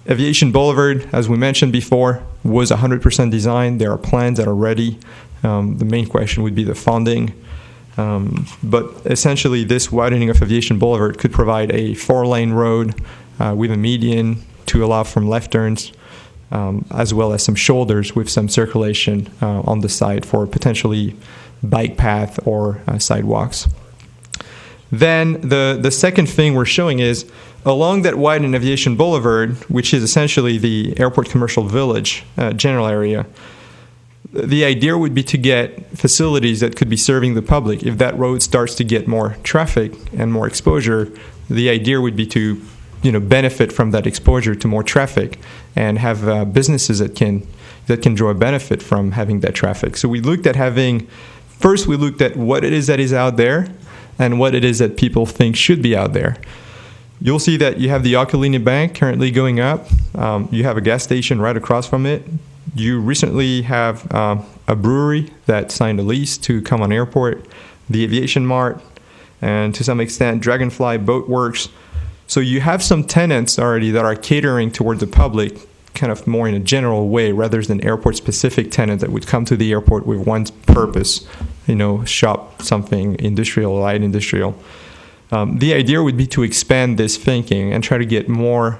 [SPEAKER 6] Aviation Boulevard, as we mentioned before, was 100% designed. There are plans that are ready. The main question would be the funding. But essentially, this widening of Aviation Boulevard could provide a 4-lane road with a median to allow from left turns, as well as some shoulders with some circulation on the side for potentially bike path or sidewalks. Then the second thing we're showing is along that widened Aviation Boulevard, which is essentially the Airport Commercial Village general area, the idea would be to get facilities that could be serving the public. If that road starts to get more traffic and more exposure, the idea would be to, you know, benefit from that exposure to more traffic and have businesses that can draw a benefit from having that traffic. So we looked at first we looked at what it is that is out there and what it is that people think should be out there. You'll see that you have the Ocolini Bank currently going up. You have a gas station right across from it. You recently have a brewery that signed a lease to come on airport, the Aviation Mart, and to some extent Dragonfly Boat Works. So you have some tenants already that are catering toward the public kind of more in a general way rather than airport-specific tenants that would come to the airport with one purpose, shop something industrial, light industrial. The idea would be to expand this thinking and try to get more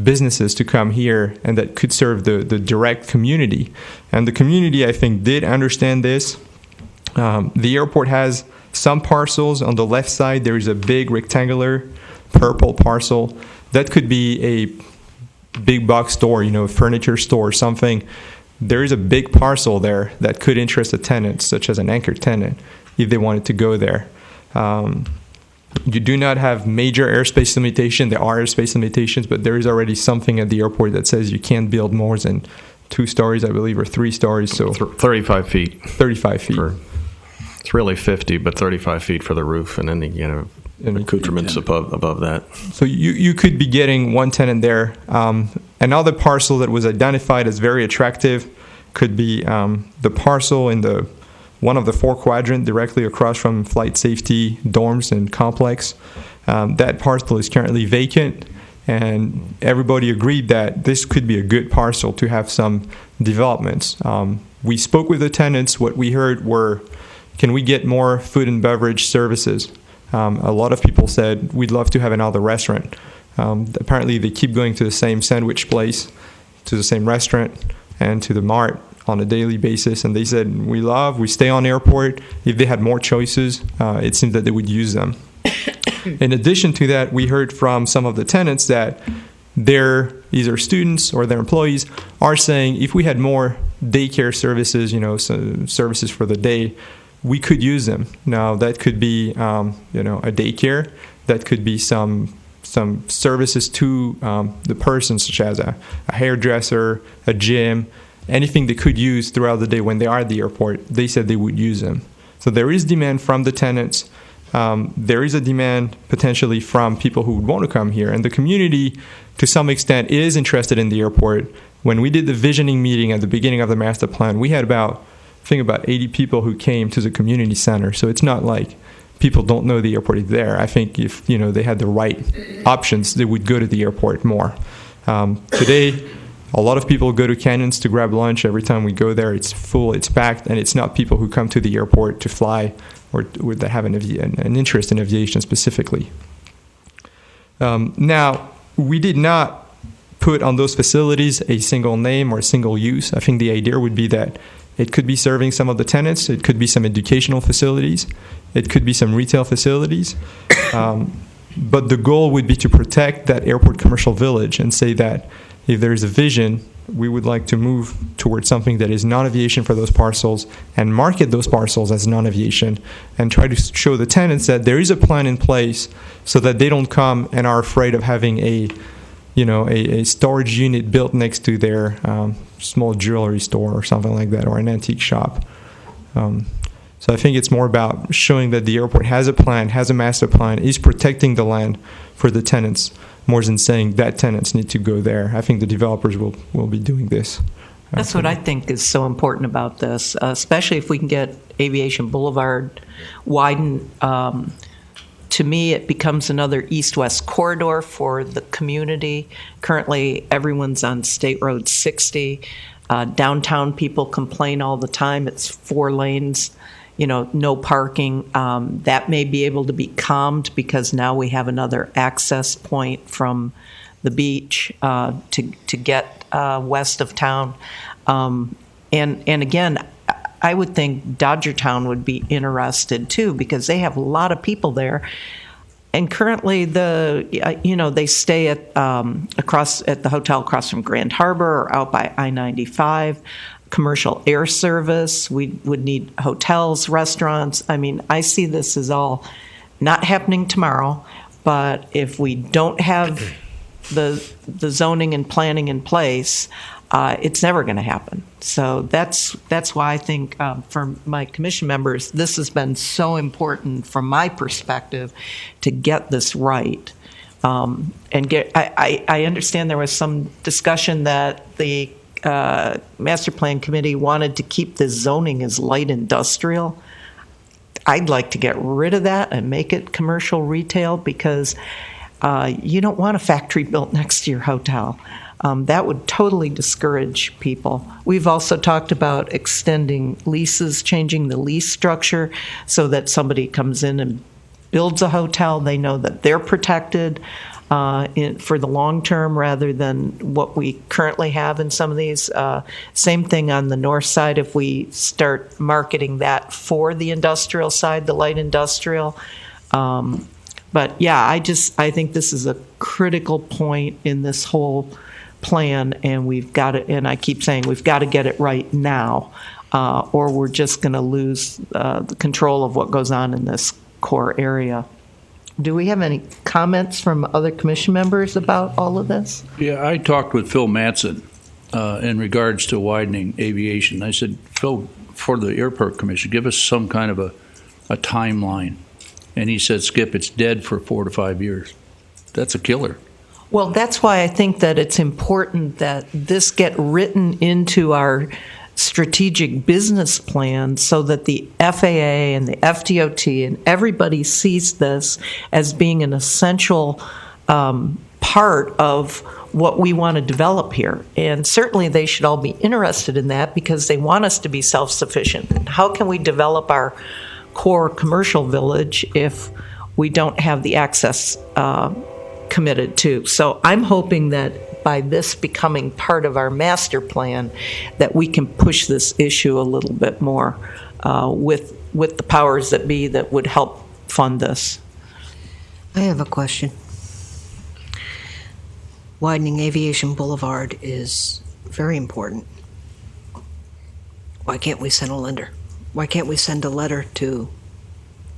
[SPEAKER 6] businesses to come here and that could serve the direct community. And the community, I think, did understand this. The airport has some parcels. On the left side, there is a big rectangular purple parcel. That could be a big box store, a furniture store or something. There is a big parcel there that could interest a tenant, such as an anchor tenant, if they wanted to go there. You do not have major airspace limitation. There are airspace limitations, but there is already something at the airport that says you can't build more than 2 stories, I believe, or 3 stories. So
[SPEAKER 7] 35 feet.
[SPEAKER 6] 35 feet.
[SPEAKER 7] It's really 50, but 35 feet for the roof, and then accoutrements above that.
[SPEAKER 6] So you could be getting one tenant there. Another parcel that was identified as very attractive could be the parcel in the one of the 4 quadrant directly across from flight safety dorms and complex. That parcel is currently vacant, and everybody agreed that this could be a good parcel to have some developments. We spoke with the tenants. What we heard were, can we get more food and beverage services? A lot of people said, we'd love to have another restaurant. Apparently, they keep going to the same sandwich place, to the same restaurant, and to the mart on a daily basis, and they said, we stay on airport. If they had more choices, it seems that they would use them. In addition to that, we heard from some of the tenants that their either students or their employees are saying, if we had more daycare services, services for the day, we could use them. Now, that could be, a daycare. That could be some services to the person, such as a hairdresser, a gym, anything they could use throughout the day when they are at the airport. They said they would use them. So there is demand from the tenants. There is a demand potentially from people who would want to come here. And the community, to some extent, is interested in the airport. When we did the visioning meeting at the beginning of the master plan, we had about 80 people who came to the community center. So it's not like people don't know the airport is there. I think if they had the right options, they would go to the airport more. Today, a lot of people go to Canyons to grab lunch. Every time we go there, it's full, it's packed, and it's not people who come to the airport to fly or that have an interest in aviation specifically. Now, we did not put on those facilities a single name or a single use. I think the idea would be that it could be serving some of the tenants. It could be some educational facilities. It could be some retail facilities. But the goal would be to protect that airport commercial village and say that if there is a vision, we would like to move towards something that is non-aviation for those parcels and market those parcels as non-aviation and try to show the tenants that there is a plan in place so that they don't come and are afraid of having a storage unit built next to their small jewelry store or something like that, or an antique shop. So I think it's more about showing that the airport has a plan, has a master plan, is protecting the land for the tenants, more than saying that tenants need to go there. I think the developers will be doing this.
[SPEAKER 4] That's what I think is so important about this, especially if we can get Aviation Boulevard widened. To me, it becomes another east-west corridor for the community. Currently, everyone's on State Road 60. Downtown people complain all the time. It's 4 lanes, no parking. That may be able to be calmed because now we have another access point from the beach to get west of town. And again, I would think Dodgertown would be interested too because they have a lot of people there. And currently, they stay at the hotel across from Grand Harbor or out by I-95. Commercial air service. We would need hotels, restaurants. I mean, I see this as all not happening tomorrow. But if we don't have the zoning and planning in place, it's never going to happen. So that's why I think for my commission members, this has been so important from my perspective to get this right. and get. I understand there was some discussion that the master plan committee wanted to keep the zoning as light industrial. I'd like to get rid of that and make it commercial retail, because you don't want a factory built next to your hotel. That would totally discourage people. We've also talked about extending leases, changing the lease structure so that somebody comes in and builds a hotel, they know that they're protected for the long term rather than what we currently have in some of these. Same thing on the north side, if we start marketing that for the industrial side, the light industrial. But yeah, I think this is a critical point in this whole plan, and we've got to, and I keep saying we've got to get it right now, or we're just going to lose the control of what goes on in this core area. Do we have any comments from other commission members about all of this?
[SPEAKER 9] Yeah, I talked with Phil Mattson in regards to widening aviation. I said, Phil, for the Airport Commission, give us some kind of a timeline. And he said, Skip, it's dead for 4 to 5 years. That's a killer.
[SPEAKER 4] Well, that's why I think that it's important that this get written into our strategic business plan so that the FAA and the FDOT and everybody sees this as being an essential part of what we want to develop here. And certainly they should all be interested in that because they want us to be self-sufficient. How can we develop our core commercial village if we don't have the access committed to? So I'm hoping that by this becoming part of our master plan, that we can push this issue a little bit more with the powers that be that would help fund this.
[SPEAKER 1] I have a question. Widening Aviation Boulevard is very important. Why can't we send a letter? Why can't we send a letter to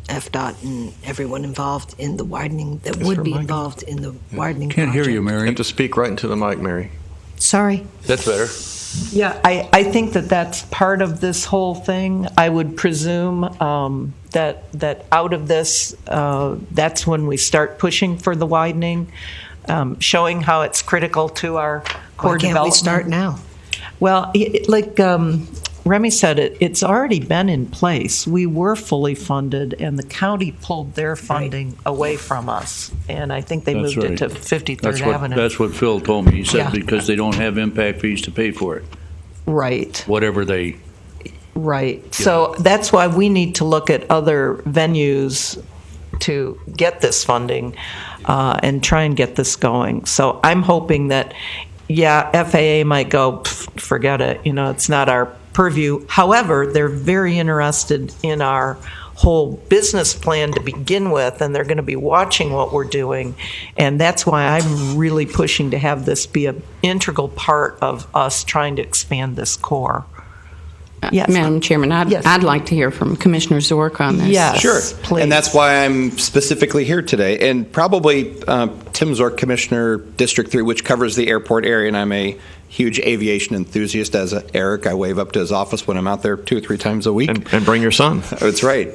[SPEAKER 1] FDOT and everyone involved in the widening that would be involved in the widening
[SPEAKER 9] Can't
[SPEAKER 1] project?
[SPEAKER 9] hear you, Mary.
[SPEAKER 7] You have to speak right into the mic, Mary.
[SPEAKER 1] Sorry.
[SPEAKER 9] That's better.
[SPEAKER 4] Yeah, I think that that's part of this whole thing. I would presume that out of this, that's when we start pushing for the widening, showing how it's critical to our core
[SPEAKER 1] Why can't
[SPEAKER 4] development.
[SPEAKER 1] we start now?
[SPEAKER 4] Well, like Remy said, it's already been in place. We were fully funded, and the county pulled their funding away from us, and I think they
[SPEAKER 9] That's
[SPEAKER 4] moved
[SPEAKER 9] right.
[SPEAKER 4] it to 53rd Avenue.
[SPEAKER 9] That's what Phil told me. He said
[SPEAKER 4] Yeah.
[SPEAKER 9] because they don't have impact fees to pay for it,
[SPEAKER 4] Right.
[SPEAKER 9] whatever they.
[SPEAKER 4] Right. So that's why we need to look at other venues to get this funding and try and get this going. So I'm hoping that, yeah, FAA might go, forget it, it's not our purview. However, they're very interested in our whole business plan to begin with, and they're going to be watching what we're doing. And that's why I'm really pushing to have this be an integral part of us trying to expand this core. Yes.
[SPEAKER 2] Madam Chairman,
[SPEAKER 4] Yes.
[SPEAKER 2] I'd like to hear from Commissioner Zork on this.
[SPEAKER 4] Yes,
[SPEAKER 10] Sure.
[SPEAKER 4] please.
[SPEAKER 10] And that's why I'm specifically here today. And probably Tim Zork, Commissioner, District 3, which covers the airport area, and I'm a huge aviation enthusiast. As Eric, I wave up to his office when I'm out there 2 or 3 times a week.
[SPEAKER 7] And bring your son.
[SPEAKER 10] That's right.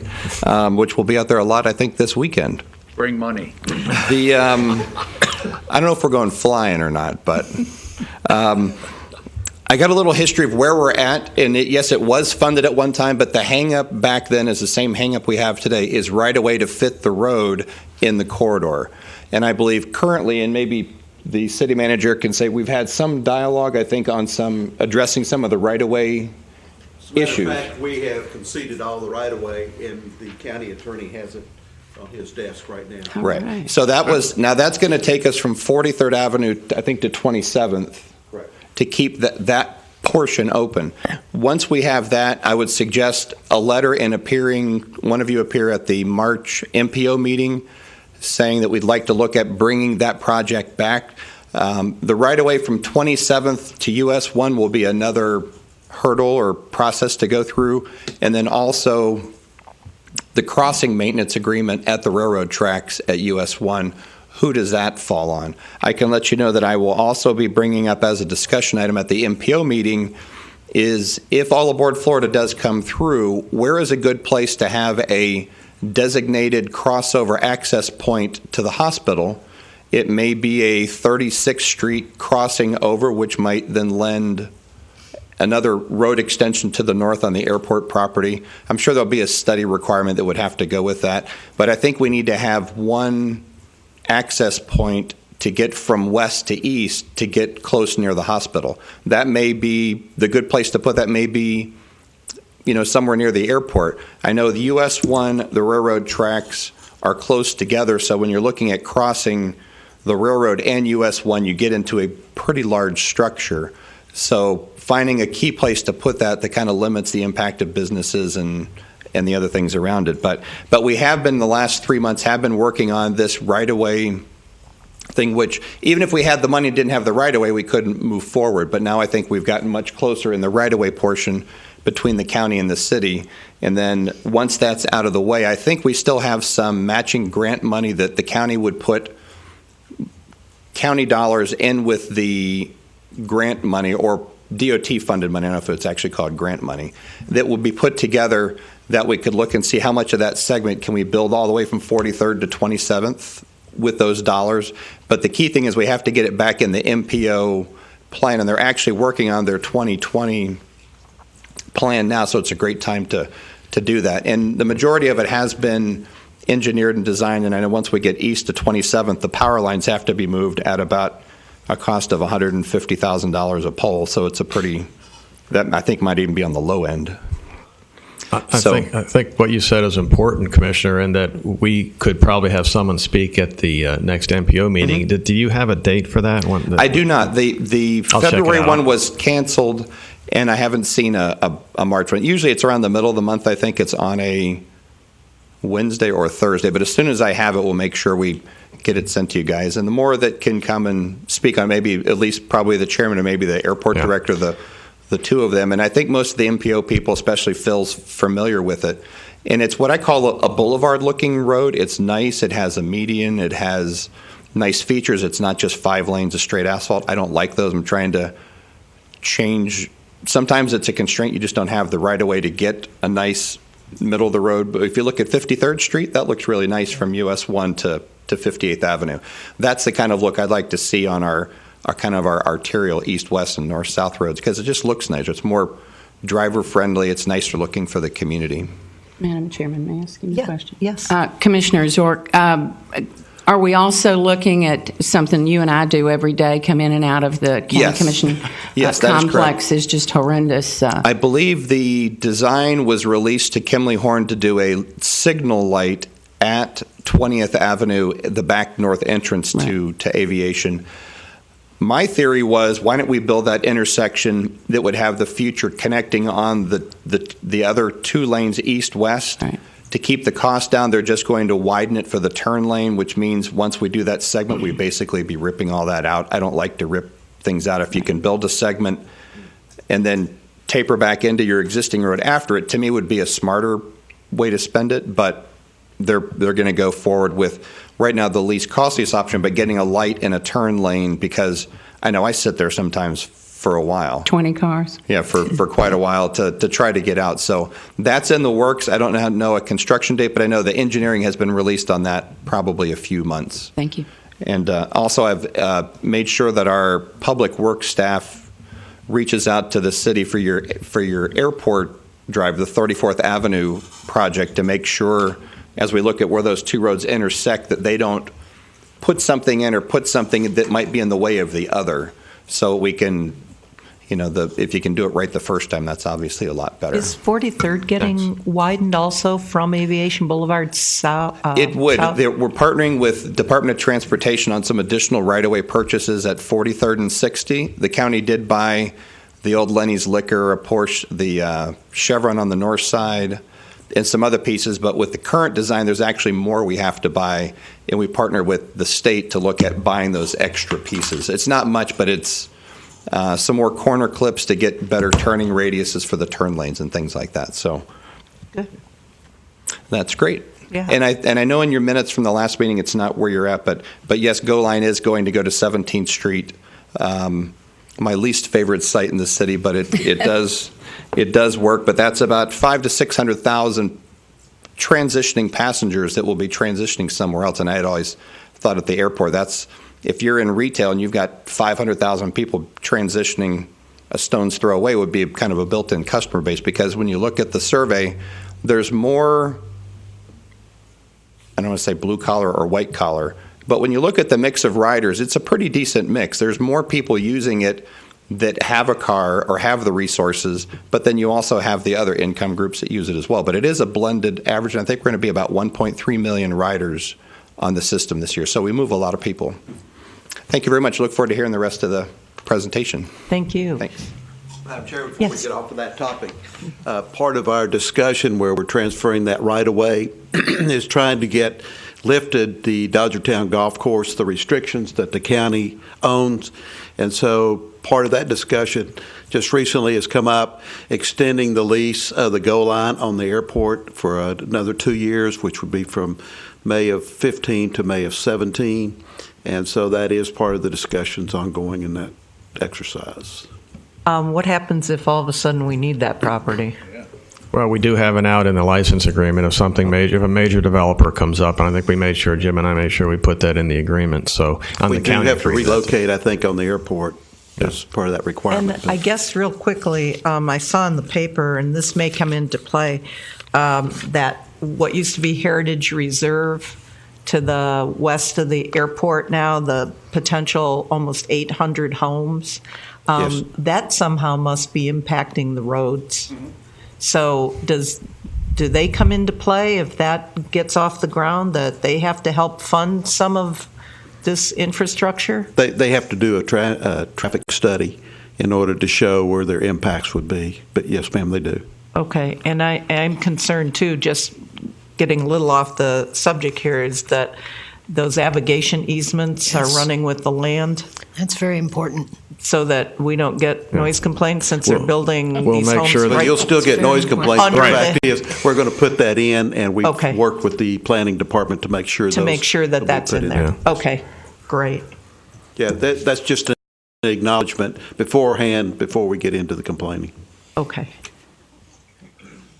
[SPEAKER 10] Which will be out there a lot, I think, this weekend.
[SPEAKER 9] Bring money.
[SPEAKER 10] The I don't know if we're going flying or not, but I got a little history of where we're at, and yes, it was funded at one time, but the hang-up back then is the same hang-up we have today, is right away to fit the road in the corridor. And I believe currently, and maybe the city manager can say, we've had some dialogue, I think, on addressing some of the right-of-way issues.
[SPEAKER 11] As a matter of fact, we have conceded all the right-of-way, and the county attorney has it on his desk right now.
[SPEAKER 2] All
[SPEAKER 10] Right. So now that's going to take us from 43rd Avenue, I think, to 27th.
[SPEAKER 11] Correct.
[SPEAKER 10] To keep that portion open. Once we have that, I would suggest a letter and one of you appear at the March MPO meeting saying that we'd like to look at bringing that project back. The right-of-way from 27th to US 1 will be another hurdle or process to go through. And then also the crossing maintenance agreement at the railroad tracks at US 1. Who does that fall on? I can let you know that I will also be bringing up as a discussion item at the MPO meeting is if All Aboard Florida does come through, where is a good place to have a designated crossover access point to the hospital It may be a 36th Street crossing over, which might then lend another road extension to the north on the airport property. I'm sure there'll be a study requirement that would have to go with that. But I think we need to have one access point to get from west to east to get close near the hospital. That may be the good place to put that, may be, somewhere near the airport. I know the US 1, the railroad tracks are close together, so when you're looking at crossing the railroad and US 1, you get into a pretty large structure. So finding a key place to put that kind of limits the impact of businesses and the other things around it. But we have been, the last 3 months, have been working on this right-of-way thing, which even if we had the money and didn't have the right-of-way, we couldn't move forward. But now I think we've gotten much closer in the right-of-way portion between the county and the city. And then once that's out of the way, I think we still have some matching grant money that the county would put county dollars in with the grant money, or DOT funded money, I don't know if it's actually called grant money, that would be put together that we could look and see how much of that segment can we build all the way from 43rd to 27th with those dollars. But the key thing is we have to get it back in the MPO plan, and they're actually working on their 2020 plan now, so it's a great time to do that. And the majority of it has been engineered and designed, and I know once we get east to 27th, the power lines have to be moved at about a cost of $150,000 a pole, so it's a pretty, that I think might even be on the low end.
[SPEAKER 7] I think what you said is important, Commissioner, and that we could probably have someone speak at the next MPO meeting. Mm-hmm. Do you have a date for that one?
[SPEAKER 10] I do not. The February one was canceled, and I haven't seen a March one. Usually it's around the middle of the month. I think it's on a Wednesday or a Thursday, but as soon as I have it, we'll make sure we get it sent to you guys. And the more that can come and speak on, maybe at least probably the chairman or maybe the airport director, the two of them. And I think most of the MPO people, especially Phil's familiar with it. And it's what I call a boulevard-looking road. It's nice. It has a median. It has nice features. It's not just 5 lanes of straight asphalt. I don't like those. I'm trying to change. Sometimes it's a constraint. You just don't have the right-of-way to get a nice middle of the road. But if you look at 53rd Street, that looks really nice from US 1 to 58th Avenue. That's the kind of look I'd like to see on our arterial east-west and north-south roads, because it just looks nicer. It's more driver-friendly. It's nicer looking for the community.
[SPEAKER 2] Madam Chairman, may I ask you a question?
[SPEAKER 4] Yes.
[SPEAKER 2] Commissioner Zork, are we also looking at something you and I do every day, come in and out of the County Commission complex is just horrendous?
[SPEAKER 10] I believe the design was released to Kimley Horn to do a signal light at 20th Avenue, the back north entrance to aviation. My theory was, why don't we build that intersection that would have the future connecting on the other 2 lanes east-west? Right. To keep the cost down, they're just going to widen it for the turn lane, which means once we do that segment, we basically be ripping all that out. I don't like to rip things out. If you can build a segment and then taper back into your existing road after it, to me would be a smarter way to spend it, but they're going to go forward with, right now, the least costliest option, but getting a light in a turn lane, because I know I sit there sometimes for a while.
[SPEAKER 2] 20 cars?
[SPEAKER 10] Yeah, for quite a while to try to get out. So that's in the works. I don't know a construction date, but I know the engineering has been released on that probably a few months.
[SPEAKER 2] Thank you.
[SPEAKER 10] And also I've made sure that our public works staff reaches out to the city for your airport drive, the 34th Avenue project, to make sure, as we look at where those 2 roads intersect, that they don't put something in or put something that might be in the way of the other. So we can, if you can do it right the first time, that's obviously a lot better.
[SPEAKER 4] Is 43rd getting widened also from Aviation Boulevard south?
[SPEAKER 10] It would. We're partnering with Department of Transportation on some additional right-of-way purchases at 43rd and 60. The county did buy the old Lenny's Liquor, a Porsche, the Chevron on the north side, and some other pieces. But with the current design, there's actually more we have to buy, and we partnered with the state to look at buying those extra pieces. It's not much, but it's some more corner clips to get better turning radiuses for the turn lanes and things like that. So
[SPEAKER 4] good.
[SPEAKER 10] That's great.
[SPEAKER 4] Yeah.
[SPEAKER 10] And I know in your minutes from the last meeting, it's not where you're at, but yes, GO Line is going to go to 17th Street. My least favorite site in the city, but it does work. But that's about 500,000 to 600,000 transitioning passengers that will be transitioning somewhere else. And I had always thought at the airport, that's if you're in retail and you've got 500,000 people transitioning a stone's throw away, would be kind of a built-in customer base, because when you look at the survey, there's more, I don't want to say blue collar or white collar, but when you look at the mix of riders, it's a pretty decent mix. There's more people using it that have a car or have the resources, but then you also have the other income groups that use it as well. But it is a blended average, and I think we're going to be about 1.3 million riders on the system this year. So we move a lot of people. Thank you very much. Look forward to hearing the rest of the presentation.
[SPEAKER 4] Thank you.
[SPEAKER 10] Thanks.
[SPEAKER 11] Madam Chair, before
[SPEAKER 4] Yes.
[SPEAKER 11] we get off of that topic, part of our discussion where we're transferring that right away is trying to get lifted the Dodgertown Golf Course, the restrictions that the county owns. And so part of that discussion just recently has come up, extending the lease of the goal line on the airport for another 2 years, which would be from May of 15 to May of 17. And so that is part of the discussions ongoing in that exercise.
[SPEAKER 4] What happens if all of a sudden we need that property?
[SPEAKER 7] Well, we do have an out in the license agreement if something major, if a major developer comes up, and I think we made sure, Jim and I made sure we put that in the agreement. So on
[SPEAKER 11] We
[SPEAKER 7] the
[SPEAKER 11] do
[SPEAKER 7] county
[SPEAKER 11] have to
[SPEAKER 7] agreement.
[SPEAKER 11] relocate, I think, on the airport as part of that requirement.
[SPEAKER 4] And I guess real quickly, I saw in the paper, and this may come into play, that what used to be Heritage Reserve to the west of the airport now, the potential almost 800 homes,
[SPEAKER 11] Yes.
[SPEAKER 4] that somehow must be impacting the roads. So do they come into play if that gets off the ground, that they have to help fund some of this infrastructure?
[SPEAKER 11] They have to do a traffic study in order to show where their impacts would be. But yes, ma'am, they do.
[SPEAKER 4] Okay, and I'm concerned too, just getting a little off the subject here, is that those navigation easements are
[SPEAKER 1] Yes.
[SPEAKER 4] running with the land
[SPEAKER 1] That's very important.
[SPEAKER 4] so that we don't get noise complaints since they're building
[SPEAKER 7] we'll
[SPEAKER 4] these
[SPEAKER 7] make
[SPEAKER 4] homes
[SPEAKER 7] sure that
[SPEAKER 4] right.
[SPEAKER 11] You'll still get noise complaints. The
[SPEAKER 4] Under
[SPEAKER 11] fact is, we're going to put that in, and we've
[SPEAKER 4] Okay.
[SPEAKER 11] worked with the planning department to make sure
[SPEAKER 4] to make sure that
[SPEAKER 11] will be
[SPEAKER 4] that's
[SPEAKER 11] put
[SPEAKER 4] in there.
[SPEAKER 7] Yeah.
[SPEAKER 4] Okay, great.
[SPEAKER 11] Yeah, that's just an acknowledgement beforehand, before we get into the complaining.
[SPEAKER 4] Okay.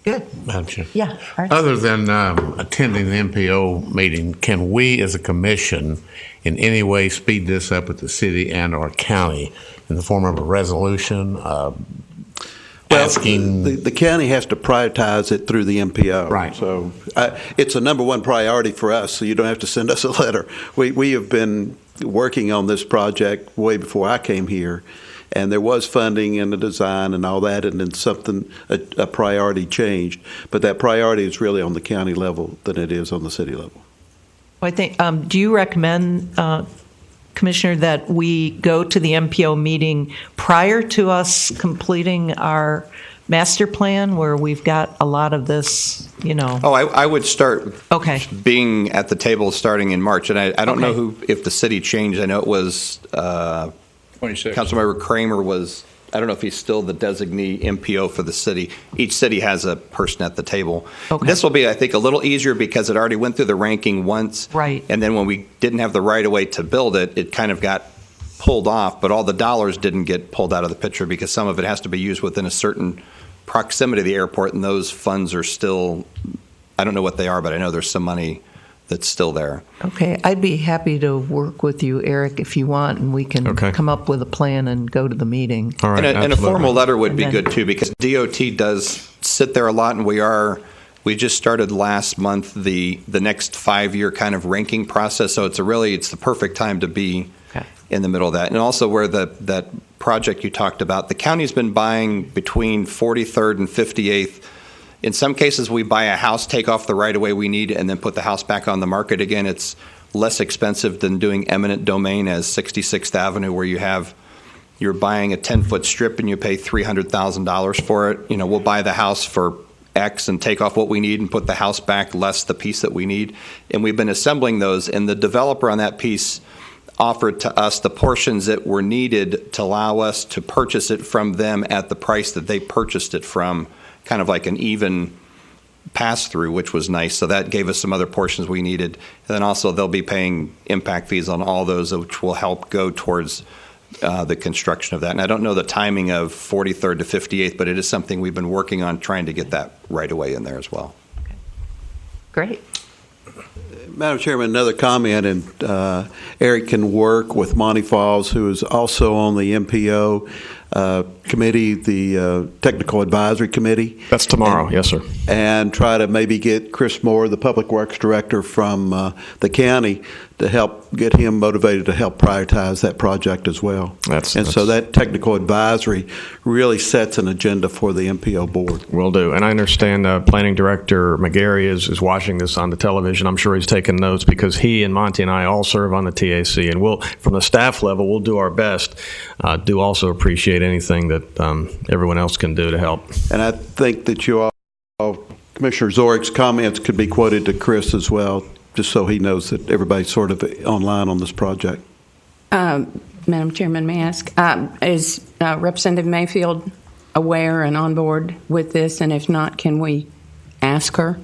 [SPEAKER 4] Good.
[SPEAKER 5] Madam Chair.
[SPEAKER 4] Yeah. all right.
[SPEAKER 5] Other than attending the MPO meeting, can we as a commission in any way speed this up with the city and or county in the form of a resolution asking?
[SPEAKER 11] The county has to prioritize it through the MPO.
[SPEAKER 5] Right.
[SPEAKER 11] So it's a number one priority for us, so you don't have to send us a letter. We have been working on this project way before I came here, and there was funding and the design and all that, and then a priority changed. But that priority is really on the county level than it is on the city level.
[SPEAKER 4] I think, do you recommend, Commissioner, that we go to the MPO meeting prior to us completing our master plan, where we've got a lot of this,
[SPEAKER 10] Oh, I would start
[SPEAKER 4] Okay.
[SPEAKER 10] being at the table starting in March. And I don't
[SPEAKER 4] Okay.
[SPEAKER 10] know if the city changed. I know it was
[SPEAKER 9] 26.
[SPEAKER 10] Councilmember Kramer was, I don't know if he's still the designee MPO for the city. Each city has a person at the table.
[SPEAKER 4] Okay.
[SPEAKER 10] This will be, I think, a little easier because it already went through the ranking once.
[SPEAKER 4] Right.
[SPEAKER 10] And then when we didn't have the right of way to build it, it kind of got pulled off, but all the dollars didn't get pulled out of the picture because some of it has to be used within a certain proximity to the airport, and those funds are still, I don't know what they are, but I know there's some money that's still there.
[SPEAKER 4] Okay, I'd be happy to work with you, Eric, if you want, and we can
[SPEAKER 7] Okay.
[SPEAKER 4] come up with a plan and go to the meeting.
[SPEAKER 7] All right,
[SPEAKER 10] And a
[SPEAKER 7] absolutely.
[SPEAKER 10] formal letter would be
[SPEAKER 4] And then-
[SPEAKER 10] good too, because DOT does sit there a lot, and we just started last month the next 5-year kind of ranking process. So it's the perfect time to be
[SPEAKER 4] Okay.
[SPEAKER 10] in the middle of that. And also where that project you talked about, the county's been buying between 43rd and 58th. In some cases, we buy a house, take off the right of way we need, and then put the house back on the market again. It's less expensive than doing eminent domain as 66th Avenue, where you're buying a 10-foot strip and you pay $300,000 for it. We'll buy the house for X and take off what we need and put the house back less the piece that we need. And we've been assembling those, and the developer on that piece offered to us the portions that were needed to allow us to purchase it from them at the price that they purchased it from, kind of like an even pass-through, which was nice. So that gave us some other portions we needed. And then also they'll be paying impact fees on all those, which will help go towards the construction of that. And I don't know the timing of 43rd to 58th, but it is something we've been working on, trying to get that right away in there as well.
[SPEAKER 4] Great.
[SPEAKER 11] Madam Chairman, another comment, and Eric can work with Monty Falls, who is also on the MPO committee, the Technical Advisory Committee.
[SPEAKER 7] That's tomorrow, yes, sir.
[SPEAKER 11] And try to maybe get Chris Moore, the Public Works Director from the county, to help get him motivated to help prioritize that project as well. So that technical advisory really sets an agenda for the MPO board.
[SPEAKER 7] Will do. And I understand Planning Director McGarry is watching this on the television. I'm sure he's taking notes because he and Monty and I all serve on the TAC. And we'll, from the staff level, we'll do our best. Do also appreciate anything that everyone else can do to help.
[SPEAKER 11] And I think that you all, Commissioner Zorik's comments could be quoted to Chris as well, just so he knows that everybody's sort of online on this project.
[SPEAKER 2] Madam Chairman, may I ask, is Representative Mayfield aware and on board with this? And if not, can we ask her?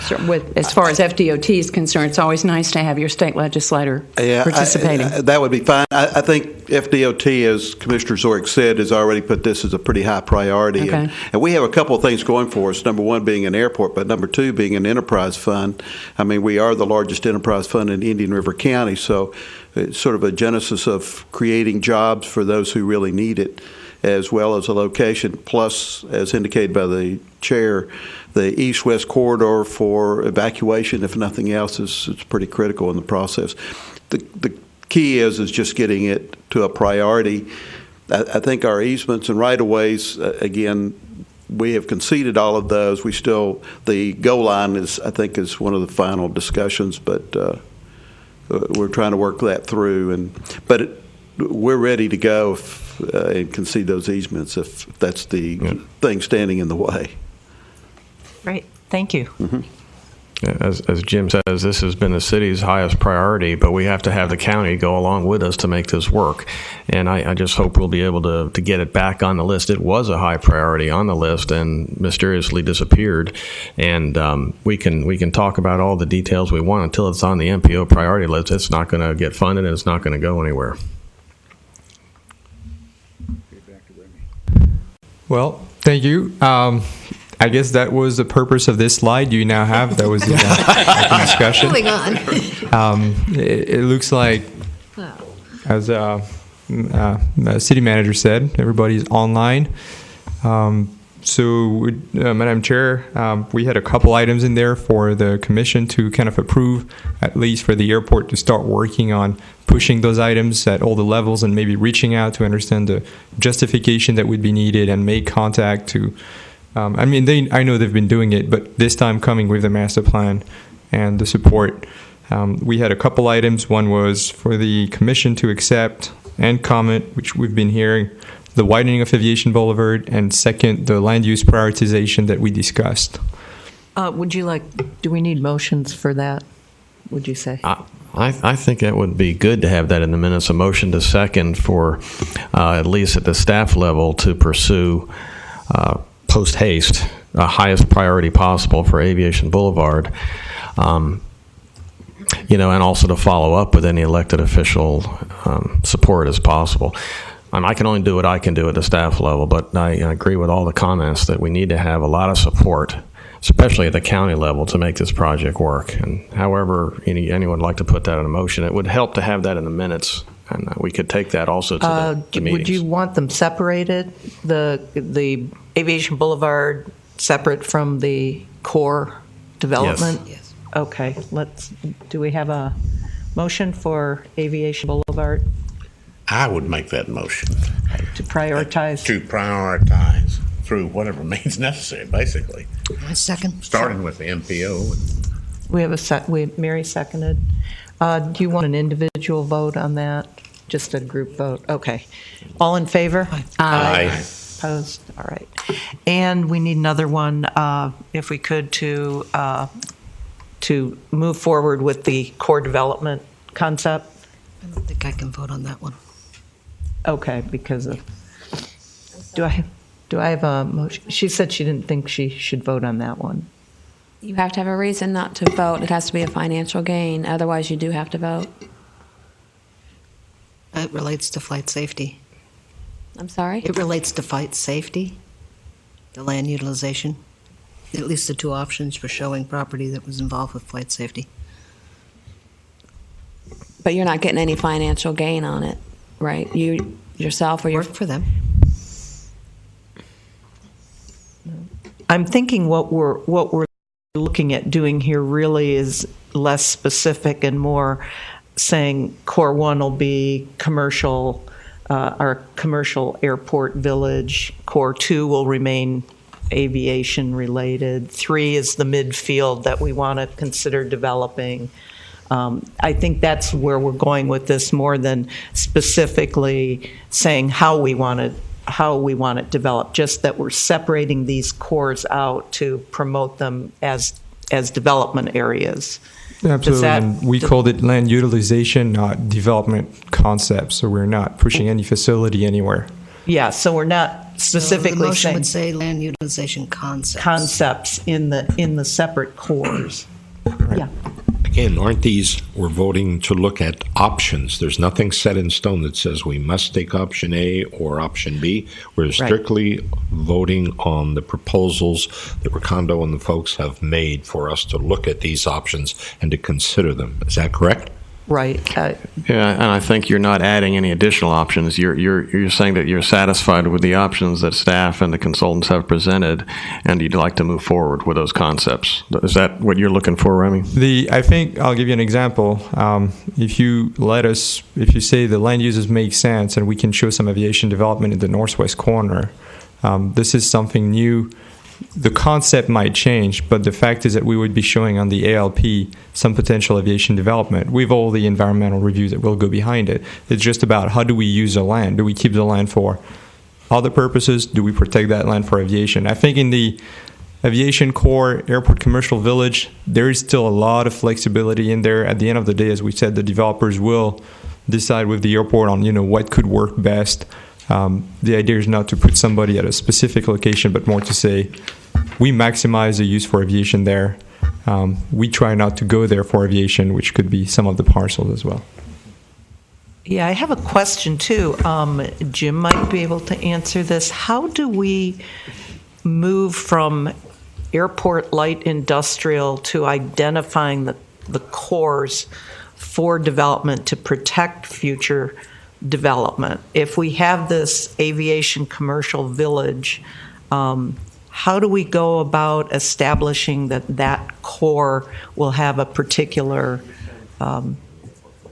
[SPEAKER 2] So as far as FDOT is concerned, it's always nice to have your state legislator participating.
[SPEAKER 11] That would be fine. I think FDOT, as Commissioner Zorik said, has already put this as a pretty high priority.
[SPEAKER 2] Okay.
[SPEAKER 11] And we have a couple of things going for us. Number one being an airport, but number two being an enterprise fund. I mean, we are the largest enterprise fund in Indian River County, so it's sort of a genesis of creating jobs for those who really need it, as well as a location. Plus, as indicated by the chair, the east-west corridor for evacuation, if nothing else, is pretty critical in the process. The key is just getting it to a priority. I think our easements and right-of-ways, again, we have conceded all of those. We still, the goal line is, I think, is one of the final discussions, but we're trying to work that through. But we're ready to go and concede those easements if that's the thing standing in the way.
[SPEAKER 4] Great. Thank you.
[SPEAKER 11] Mm-hmm.
[SPEAKER 7] As Jim says, this has been the city's highest priority, but we have to have the county go along with us to make this work. And I just hope we'll be able to get it back on the list. It was a high priority on the list and mysteriously disappeared. And we can talk about all the details we want until it's on the MPO priority list. It's not going to get funded and it's not going to go anywhere.
[SPEAKER 6] Well, thank you. I guess that was the purpose of this slide you now have. That was the discussion.
[SPEAKER 1] Moving on.
[SPEAKER 6] It looks like, as city manager said, everybody's online. So, Madam Chair, we had a couple items in there for the commission to kind of approve, at least for the airport to start working on pushing those items at all the levels and maybe reaching out to understand the justification that would be needed and make contact to. I mean, I know they've been doing it, but this time coming with the master plan and the support. We had a couple items. One was for the commission to accept and comment, which we've been hearing, the widening of Aviation Boulevard, and second, the land use prioritization that we discussed.
[SPEAKER 4] Do we need motions for that, would you say?
[SPEAKER 7] I think it would be good to have that in the minutes, a motion to second for, at least at the staff level, to pursue post haste, highest priority possible for Aviation Boulevard, and also to follow up with any elected official support as possible. I can only do what I can do at the staff level, but I agree with all the comments that we need to have a lot of support, especially at the county level, to make this project work. And however anyone would like to put that in a motion, it would help to have that in the minutes, and we could take that also to the meetings.
[SPEAKER 4] Would you want them separated, the Aviation Boulevard separate from the core development?
[SPEAKER 1] Yes.
[SPEAKER 4] Okay. Do we have a motion for Aviation Boulevard?
[SPEAKER 5] I would make that motion.
[SPEAKER 4] To prioritize?
[SPEAKER 5] To prioritize through whatever means necessary, basically.
[SPEAKER 1] A second.
[SPEAKER 5] Starting with the MPO.
[SPEAKER 4] We have Mary seconded. Do you want an individual vote on that? Just a group vote? Okay. All in favor?
[SPEAKER 5] Aye.
[SPEAKER 4] Opposed? All right. And we need another one, if we could, to move forward with the core development concept.
[SPEAKER 1] I don't think I can vote on that one.
[SPEAKER 4] Okay, because of, do I have a motion? She said she didn't think she should vote on that one.
[SPEAKER 12] You have to have a reason not to vote. It has to be a financial gain. Otherwise, you do have to vote.
[SPEAKER 1] It relates to flight safety.
[SPEAKER 12] I'm sorry?
[SPEAKER 1] It relates to flight safety, the land utilization, at least the two options for showing property that was involved with flight safety.
[SPEAKER 12] But you're not getting any financial gain on it, right? You yourself or your
[SPEAKER 1] Work for them.
[SPEAKER 4] I'm thinking what we're looking at doing here really is less specific and more saying core 1 will be commercial, our commercial airport village. Core 2 will remain aviation related. 3 is the midfield that we want to consider developing. I think that's where we're going with this more than specifically saying how we want it developed, just that we're separating these cores out to promote them as development areas.
[SPEAKER 6] Absolutely. And we called it land utilization, not development concept. So we're not pushing any facility anywhere.
[SPEAKER 4] Yeah, so we're not specifically
[SPEAKER 1] So the motion
[SPEAKER 4] saying
[SPEAKER 1] would say land utilization
[SPEAKER 4] concepts in the separate cores.
[SPEAKER 6] Right.
[SPEAKER 4] Yeah.
[SPEAKER 3] Again, aren't these, we're voting to look at options. There's nothing set in stone that says we must take option A or option B. We're strictly voting on the proposals that Recondo and the folks have made for us to look at these options and to consider them. Is that correct?
[SPEAKER 4] Right.
[SPEAKER 7] Yeah, and I think you're not adding any additional options. You're saying that you're satisfied with the options that staff and the consultants have presented, and you'd like to move forward with those concepts. Is that what you're looking for, Remy?
[SPEAKER 6] I think I'll give you an example. If you say the land uses make sense and we can show some aviation development in the northwest corner, this is something new. The concept might change, but the fact is that we would be showing on the ALP some potential aviation development with all the environmental reviews that will go behind it. It's just about how do we use the land? Do we keep the land for other purposes? Do we protect that land for aviation? I think in the aviation core, airport commercial village, there is still a lot of flexibility in there. At the end of the day, as we said, the developers will decide with the airport on what could work best. The idea is not to put somebody at a specific location, but more to say, we maximize the use for aviation there. We try not to go there for aviation, which could be some of the parcels as well.
[SPEAKER 4] Yeah, I have a question too. Jim might be able to answer this. How do we move from airport light industrial to identifying the cores for development to protect future development? If we have this aviation commercial village, how do we go about establishing that core will have a particular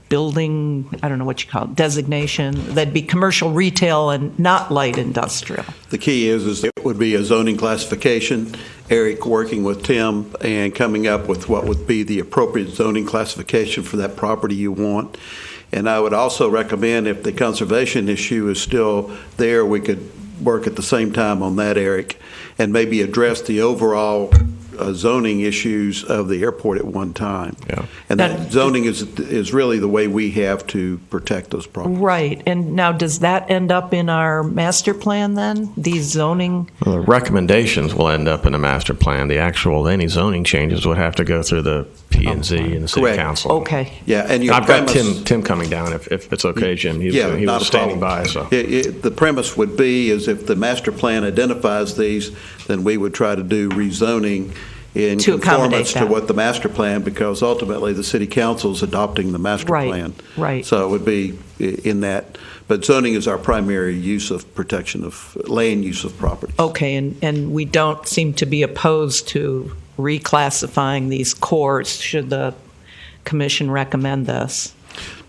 [SPEAKER 4] building, I don't know what you call it, designation, that'd be commercial retail and not light industrial?
[SPEAKER 11] The key is it would be a zoning classification. Eric working with Tim and coming up with what would be the appropriate zoning classification for that property you want. And I would also recommend, if the conservation issue is still there, we could work at the same time on that, Eric, and maybe address the overall zoning issues of the airport at one time.
[SPEAKER 7] Yeah.
[SPEAKER 11] And that zoning is really the way we have to protect those properties.
[SPEAKER 4] Right. And now, does that end up in our master plan then? These zoning?
[SPEAKER 7] Well, the recommendations will end up in a master plan. Any zoning changes would have to go through the P&Z and the city
[SPEAKER 11] Correct.
[SPEAKER 7] council.
[SPEAKER 4] Okay.
[SPEAKER 11] Yeah, and your
[SPEAKER 7] I've got
[SPEAKER 11] premise,
[SPEAKER 7] Tim coming down if it's okay, Jim. He
[SPEAKER 11] not
[SPEAKER 7] was
[SPEAKER 11] a
[SPEAKER 7] standing
[SPEAKER 11] problem.
[SPEAKER 7] by. So
[SPEAKER 11] The premise would be is if the master plan identifies these, then we would try to do rezoning in
[SPEAKER 4] To accommodate
[SPEAKER 11] conformance to
[SPEAKER 4] that.
[SPEAKER 11] what the master plan, because ultimately the city council is adopting the master
[SPEAKER 4] Right,
[SPEAKER 11] plan.
[SPEAKER 4] right.
[SPEAKER 11] So it would be in that. But zoning is our primary use of protection of land use of property.
[SPEAKER 4] Okay, and we don't seem to be opposed to reclassifying these cores should the commission recommend this.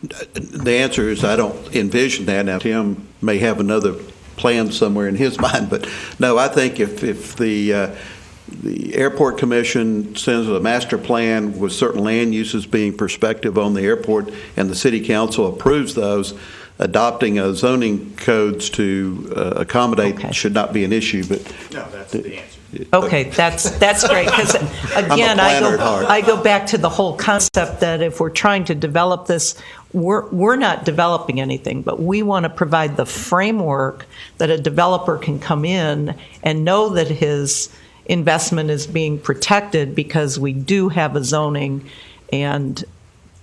[SPEAKER 11] The answer is I don't envision that. Now, Tim may have another plan somewhere in his mind, but no, I think if the Airport Commission sends a master plan with certain land uses being prospective on the airport, and the City Council approves those, adopting a zoning codes to accommodate should not be an issue. But
[SPEAKER 10] No, that's the answer.
[SPEAKER 4] Okay, that's great, because again, I go back to the whole concept that if we're trying to develop this, we're not developing anything, but we want to provide the framework that a developer can come in and know that his investment is being protected because we do have a zoning and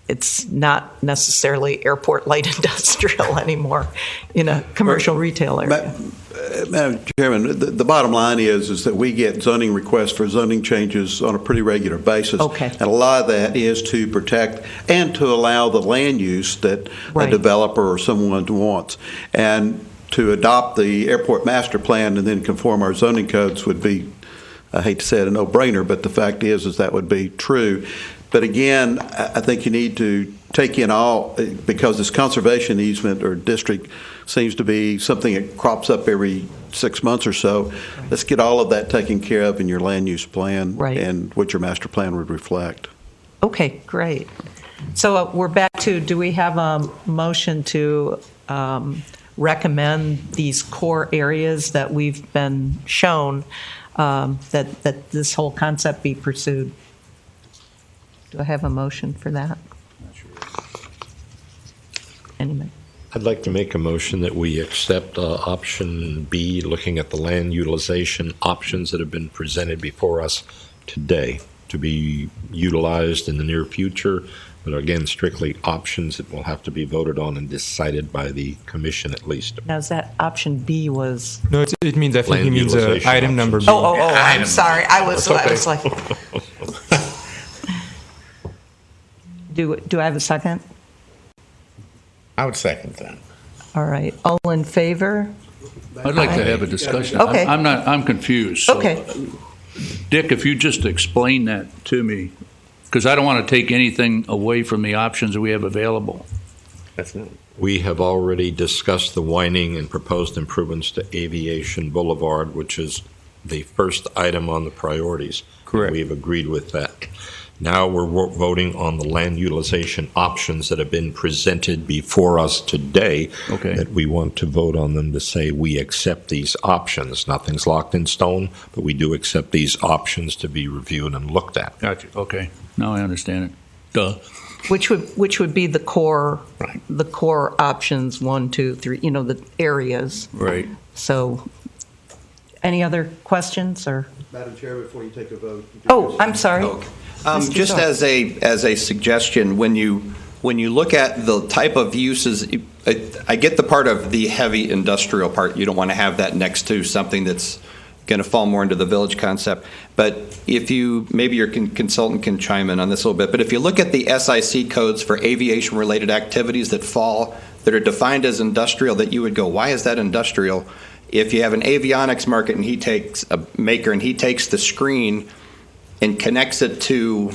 [SPEAKER 4] it's not necessarily airport light industrial anymore in a commercial retail area.
[SPEAKER 11] Madam Chairman, the bottom line is that we get zoning requests for zoning changes on a pretty regular basis.
[SPEAKER 4] Okay.
[SPEAKER 11] And a lot of that is to protect and to allow the land use that
[SPEAKER 4] Right.
[SPEAKER 11] a developer or someone wants. And to adopt the airport master plan and then conform our zoning codes would be, I hate to say it, a no-brainer, but the fact is that would be true. But again, I think you need to take in all, because this conservation easement or district seems to be something that crops up every 6 months or so. Let's get all of that taken care of in your land use plan
[SPEAKER 4] Right.
[SPEAKER 11] and what your master plan would reflect.
[SPEAKER 4] Okay, great. So we're back to, do we have a motion to recommend these core areas that we've been shown, that this whole concept be pursued? Do I have a motion for that? Anybody?
[SPEAKER 3] I'd like to make a motion that we accept option B, looking at the land utilization options that have been presented before us today to be utilized in the near future, but again, strictly options that will have to be voted on and decided by the commission at least.
[SPEAKER 4] Now, is that option B was?
[SPEAKER 6] No, it means, I think
[SPEAKER 3] Land
[SPEAKER 6] he means
[SPEAKER 3] utilization
[SPEAKER 6] item number B.
[SPEAKER 4] Oh, I'm sorry. I was like. Do I have a second?
[SPEAKER 5] I would second that.
[SPEAKER 4] All right. All in favor?
[SPEAKER 9] I'd like to have a discussion.
[SPEAKER 4] Okay.
[SPEAKER 9] I'm confused. So,
[SPEAKER 4] Okay.
[SPEAKER 9] Dick, if you just explain that to me, because I don't want to take anything away from the options that we have available.
[SPEAKER 5] That's not.
[SPEAKER 3] We have already discussed the widening and proposed improvements to Aviation Boulevard, which is the first item on the priorities.
[SPEAKER 9] Correct.
[SPEAKER 3] We've agreed with that. Now we're voting on the land utilization options that have been presented before us today.
[SPEAKER 9] Okay.
[SPEAKER 3] That we want to vote on them to say we accept these options. Nothing's locked in stone, but we do accept these options to be reviewed and looked at.
[SPEAKER 9] Gotcha. Okay. Now I understand it. Duh.
[SPEAKER 4] Which would be the core,
[SPEAKER 5] Right.
[SPEAKER 4] the core options, 1, 2, 3, the areas.
[SPEAKER 9] Right.
[SPEAKER 4] So, any other questions or?
[SPEAKER 11] Madam Chair, before you take a vote.
[SPEAKER 4] Oh, I'm sorry.
[SPEAKER 10] Okay.
[SPEAKER 4] Mr.
[SPEAKER 10] Just
[SPEAKER 4] Shaw.
[SPEAKER 10] as a suggestion, when you look at the type of uses, I get the part of the heavy industrial part. You don't want to have that next to something that's going to fall more into the village concept. But if you, maybe your consultant can chime in on this a little bit, but if you look at the SIC codes for aviation-related activities that are defined as industrial, that you would go, why is that industrial? If you have an avionics market and he takes the screen and connects it to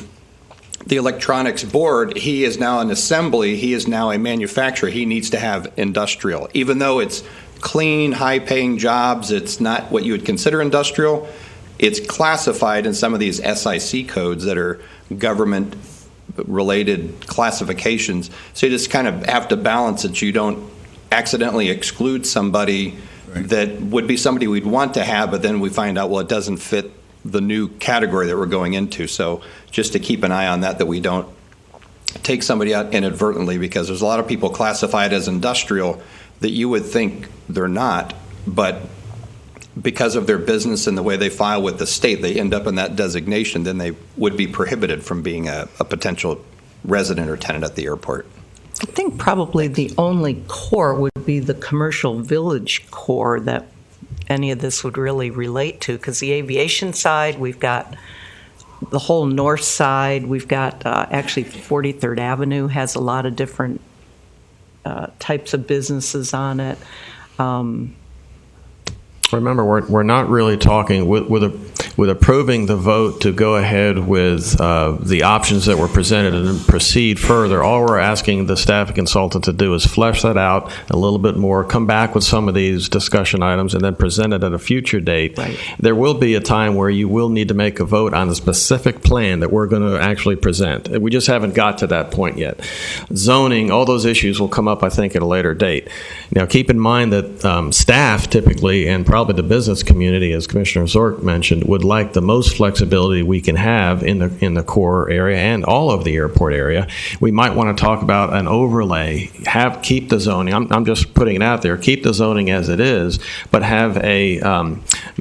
[SPEAKER 10] the electronics board, he is now an assembly, he is now a manufacturer, he needs to have industrial. Even though it's clean, high-paying jobs, it's not what you would consider industrial, it's classified in some of these SIC codes that are government-related classifications. So you just kind of have to balance it. You don't accidentally exclude somebody that would be somebody we'd want to have, but then we find out, well, it doesn't fit the new category that we're going into. So just to keep an eye on that we don't take somebody out inadvertently, because there's a lot of people classified as industrial that you would think they're not, but because of their business and the way they file with the state, they end up in that designation, then they would be prohibited from being a potential resident or tenant at the airport.
[SPEAKER 4] I think probably the only core would be the commercial village core that any of this would really relate to, because the aviation side, we've got the whole north side, we've got actually 43rd Avenue has a lot of different types of businesses on it.
[SPEAKER 7] Remember, we're not really talking with approving the vote to go ahead with the options that were presented and proceed further. All we're asking the staff and consultant to do is flesh that out a little bit more, come back with some of these discussion items, and then present it at a future date.
[SPEAKER 4] Right.
[SPEAKER 7] There will be a time where you will need to make a vote on the specific plan that we're going to actually present. We just haven't got to that point yet. Zoning, all those issues will come up, I think, at a later date. Now, keep in mind that staff typically, and probably the business community, as Commissioner Zork mentioned, would like the most flexibility we can have in the core area and all of the airport area. We might want to talk about an overlay, keep the zoning. I'm just putting it out there. Keep the zoning as it is, but have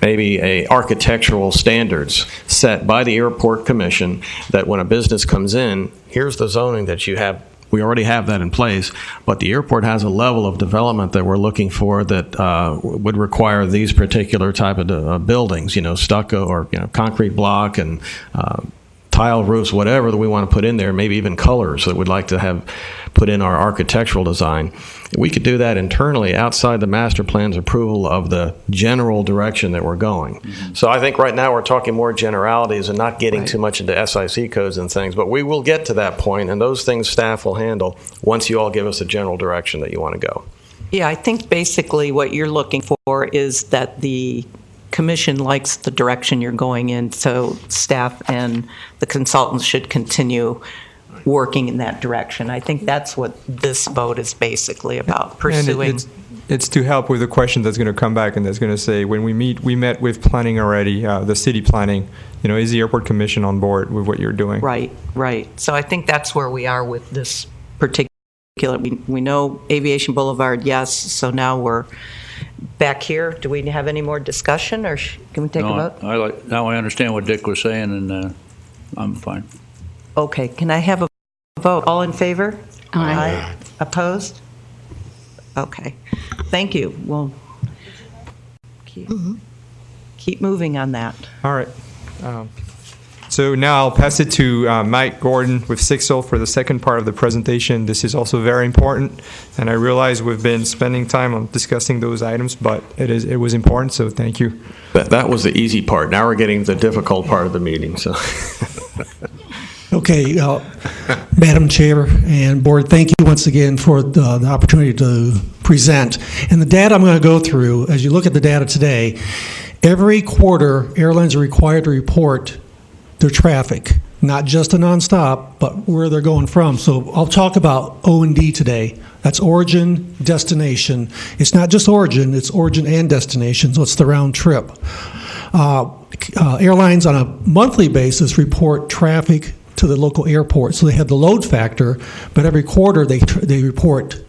[SPEAKER 7] maybe a architectural standards set by the Airport Commission that when a business comes in, here's the zoning that you have We already have that in place, but the airport has a level of development that we're looking for that would require these particular type of buildings, stucco or concrete block and tile roofs, whatever that we want to put in there, maybe even colors that we'd like to have put in our architectural design. We could do that internally outside the master plan's approval of the general direction that we're going. Mm-hmm. So I think right now we're talking more generalities and not getting too much into SIC codes and things, but we will get to that point, and those things staff will handle once you all give us a general direction that you want to go.
[SPEAKER 4] Yeah, I think basically what you're looking for is that the commission likes the direction you're going in, so staff and the consultants should continue working in that direction. I think that's what this vote is basically about, pursuing.
[SPEAKER 6] And it's to help with the question that's going to come back and that's going to say, when we met with planning already, the city planning, is the airport commission on board with what you're doing?
[SPEAKER 4] Right. So I think that's where we are with this particular. We know Aviation Boulevard, yes, so now we're back here. Do we have any more discussion, or can we take a vote?
[SPEAKER 9] Now I understand what Dick was saying, and I'm fine.
[SPEAKER 4] Okay, can I have a vote? All in favor?
[SPEAKER 2] Aye.
[SPEAKER 4] Opposed? Okay. Thank you. We'll keep moving on that.
[SPEAKER 6] All right. So now I'll pass it to Mike Gordon with Sixel for the second part of the presentation. This is also very important, and I realize we've been spending time on discussing those items, but it was important, so thank you.
[SPEAKER 7] That was the easy part. Now we're getting the difficult part of the meeting. So.
[SPEAKER 8] Okay, Madam Chair and Board, thank you once again for the opportunity to present. And the data I'm going to go through, as you look at the data today, every quarter airlines are required to report their traffic, not just a nonstop, but where they're going from. So I'll talk about O&D today. That's origin, destination. It's not just origin, it's origin and destination, so it's the round trip. Airlines on a monthly basis report traffic to the local airport. So they have the load factor, but every quarter they report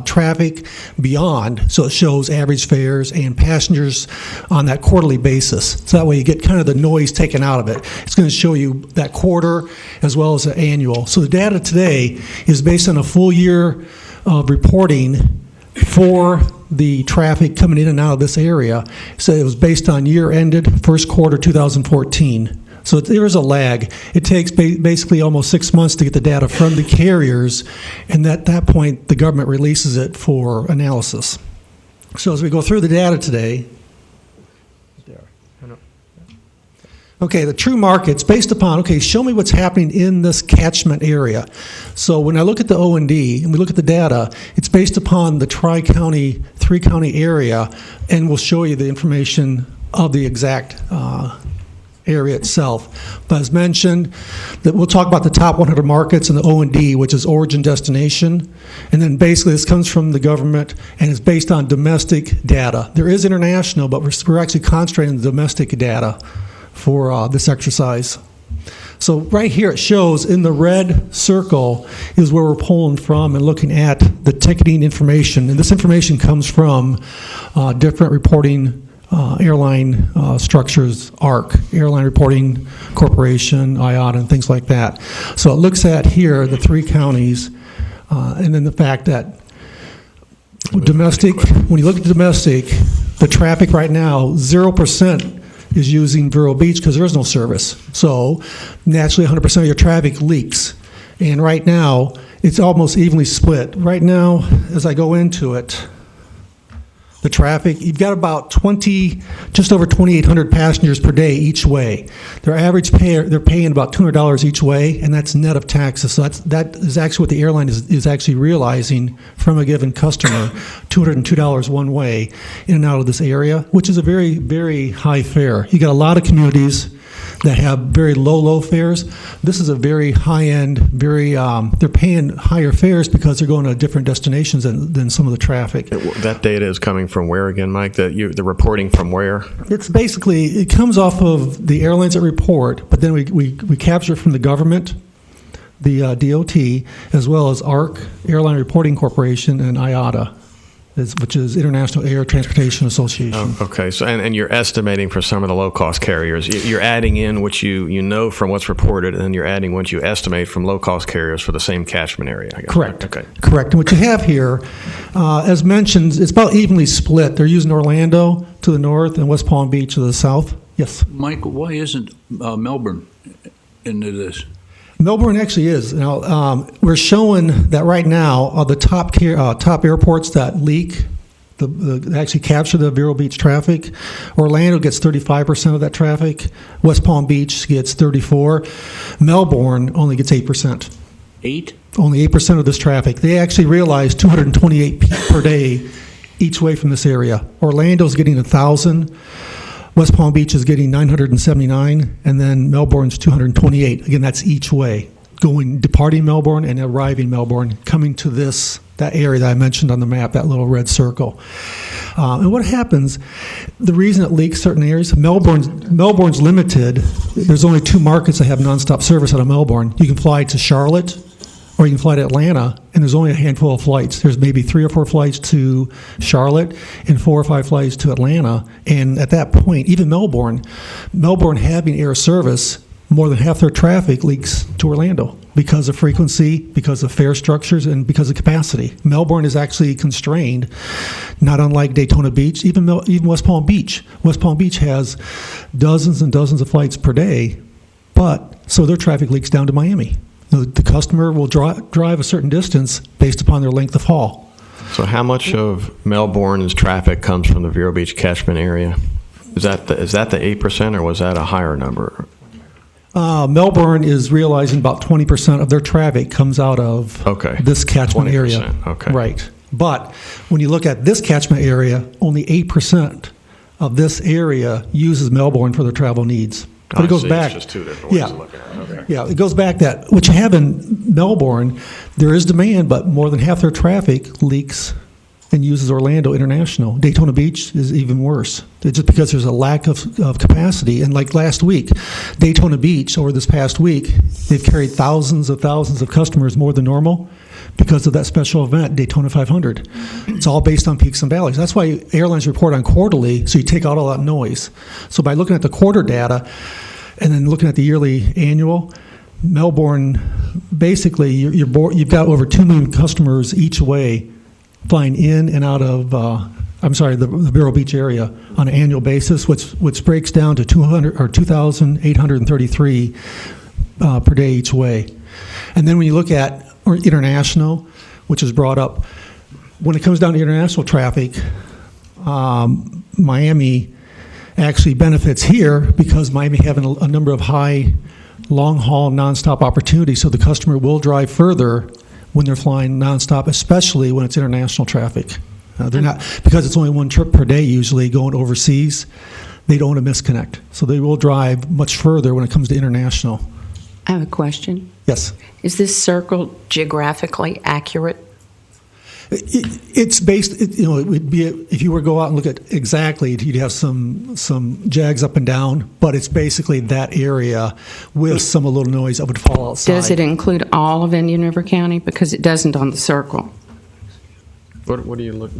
[SPEAKER 8] traffic beyond, so it shows average fares and passengers on that quarterly basis. So that way you get kind of the noise taken out of it. It's going to show you that quarter as well as the annual. So the data today is based on a full year of reporting for the traffic coming in and out of this area. So it was based on year ended first quarter 2014. So there is a lag. It takes basically almost 6 months to get the data from the carriers, and at that point, the government releases it for analysis. So as we go through the data today, okay, the true markets based upon, show me what's happening in this catchment area. So when I look at the O&D and we look at the data, it's based upon the tri-county, three-county area, and we'll show you the information of the exact area itself. But as mentioned, that we'll talk about the top 100 markets in the O&D, which is origin destination, and then basically this comes from the government and is based on domestic data. There is international, but we're actually concentrating on the domestic data for this exercise. So right here it shows in the red circle is where we're pulling from and looking at the ticketing information, and this information comes from different reporting airline structures, ARC, Airline Reporting Corporation, IATA, and things like that. So it looks at here the three counties, and then the fact that domestic, when you look at domestic, the traffic right now, 0% is using Vero Beach because there is no service. So naturally 100% of your traffic leaks. And right now, it's almost evenly split. Right now, as I go into it, the traffic, you've got about just over 2,800 passengers per day each way. Their average they're paying about $200 each way, and that's net of taxes. So that is actually what the airline is actually realizing from a given customer, $202 one way in and out of this area, which is a very, very high fare. You got a lot of communities that have very low fares. This is a very high-end, they're paying higher fares because they're going to different destinations than some of the traffic.
[SPEAKER 7] That data is coming from where again, Mike? The reporting from where?
[SPEAKER 8] It's basically, it comes off of the airlines that report, but then we capture it from the government, the DOT, as well as ARC, Airline Reporting Corporation, and IATA. which is International Air Transportation Association.
[SPEAKER 7] Oh, okay. So, and you're estimating for some of the low-cost carriers. You're adding in what you know from what's reported, and then you're adding what you estimate from low-cost carriers for the same catchment area. I guess.
[SPEAKER 8] Correct.
[SPEAKER 7] Okay.
[SPEAKER 8] Correct. And what you have here, as mentioned, it's about evenly split. They're using Orlando to the north and West Palm Beach to the south. Yes.
[SPEAKER 9] Mike, why isn't Melbourne into this?
[SPEAKER 8] Melbourne actually is. Now, we're showing that right now, the top airports that leak, actually capture the Vero Beach traffic. Orlando gets 35% of that traffic. West Palm Beach gets 34%. Melbourne only gets 8%.
[SPEAKER 9] 8?
[SPEAKER 8] Only 8% of this traffic. They actually realize 228 per day each way from this area. Orlando's getting 1,000. West Palm Beach is getting 979, and then Melbourne's 228. Again, that's each way, departing Melbourne and arriving Melbourne, coming to that area that I mentioned on the map, that little red circle. And what happens, the reason it leaks certain areas, Melbourne's limited. There's only 2 markets that have nonstop service out of Melbourne. You can fly to Charlotte, or you can fly to Atlanta, and there's only a handful of flights. There's maybe 3 or 4 flights to Charlotte and 4 or 5 flights to Atlanta. And at that point, even Melbourne having air service, more than half their traffic leaks to Orlando because of frequency, because of fare structures, and because of capacity. Melbourne is actually constrained, not unlike Daytona Beach, even West Palm Beach. West Palm Beach has dozens and dozens of flights per day, so their traffic leaks down to Miami. The customer will drive a certain distance based upon their length of haul.
[SPEAKER 7] So how much of Melbourne's traffic comes from the Vero Beach catchment area? Is that the 8%, or was that a higher number?
[SPEAKER 8] Melbourne is realizing about 20% of their traffic comes out of this catchment
[SPEAKER 7] 20%,
[SPEAKER 8] area.
[SPEAKER 7] okay.
[SPEAKER 8] Right. But when you look at this catchment area, only 8% of this area uses Melbourne for their travel needs. But it goes back.
[SPEAKER 7] It's just 2 different ways of looking at it. Okay.
[SPEAKER 8] Yeah, it goes back that what you have in Melbourne, there is demand, but more than half their traffic leaks and uses Orlando International. Daytona Beach is even worse. It's just because there's a lack of capacity. And like last week, Daytona Beach, over this past week, they've carried thousands of customers more than normal because of that special event, Daytona 500. It's all based on peaks and valleys. That's why airlines report on quarterly, so you take out all that noise. So by looking at the quarter data and then looking at the yearly annual, Melbourne, basically, you've got over 2 million customers each way flying in and out of, the Vero Beach area on an annual basis, which breaks down to 2,833 per day each way. And then when you look at international, which is brought up, when it comes down to international traffic, Miami actually benefits here because Miami having a number of high long-haul nonstop opportunities, so the customer will drive further when they're flying nonstop, especially when it's international traffic. They're not, because it's only 1 trip per day usually going overseas, they don't want to misconnect. So they will drive much further when it comes to international.
[SPEAKER 2] I have a question.
[SPEAKER 8] Yes.
[SPEAKER 2] Is this circle geographically accurate?
[SPEAKER 8] It's based, it would be, if you were to go out and look at exactly, you'd have some jags up and down, but it's basically that area with some a little noise that would fall outside.
[SPEAKER 2] Does it include all of Indian River County? Because it doesn't on the circle.
[SPEAKER 7] What do you look?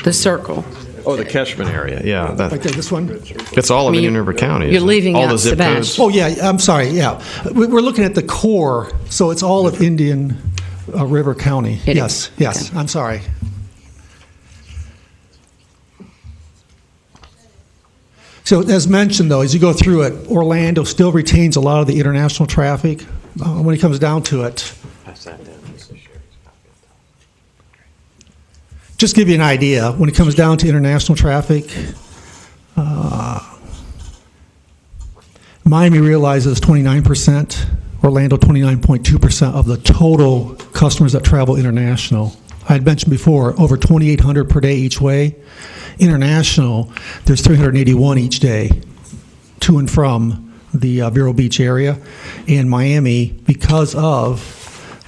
[SPEAKER 2] The circle.
[SPEAKER 7] Oh, the catchment area. Yeah,
[SPEAKER 8] Right there, this one?
[SPEAKER 7] It's all of Indian River County.
[SPEAKER 2] You're
[SPEAKER 7] isn't it?
[SPEAKER 2] leaving
[SPEAKER 7] all
[SPEAKER 2] out
[SPEAKER 7] the zip codes.
[SPEAKER 2] Sebastian.
[SPEAKER 8] Oh, yeah, I'm sorry, yeah. We're looking at the core, so it's all of Indian River County.
[SPEAKER 2] It
[SPEAKER 8] Yes,
[SPEAKER 2] is.
[SPEAKER 8] yes,
[SPEAKER 2] Okay.
[SPEAKER 8] I'm sorry. So as mentioned, though, as you go through it, Orlando still retains a lot of the international traffic when it comes down to it. Just give you an idea, when it comes down to international traffic, Miami realizes 29%, Orlando 29.2% of the total customers that travel international. I had mentioned before, over 2,800 per day each way. International, there's 381 each day to and from the Vero Beach area. And Miami, because of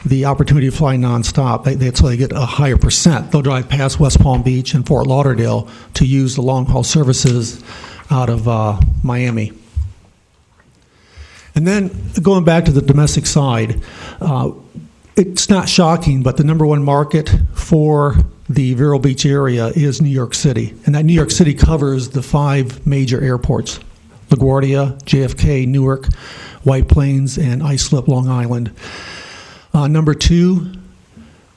[SPEAKER 8] the opportunity to fly nonstop, so they get a higher percent. They'll drive past West Palm Beach and Fort Lauderdale to use the long-haul services out of Miami. And then going back to the domestic side, it's not shocking, but the number 1 market for the Vero Beach area is New York City. And that New York City covers the 5 major airports: LaGuardia, JFK, Newark, White Plains, and Islip, Long Island. Number 2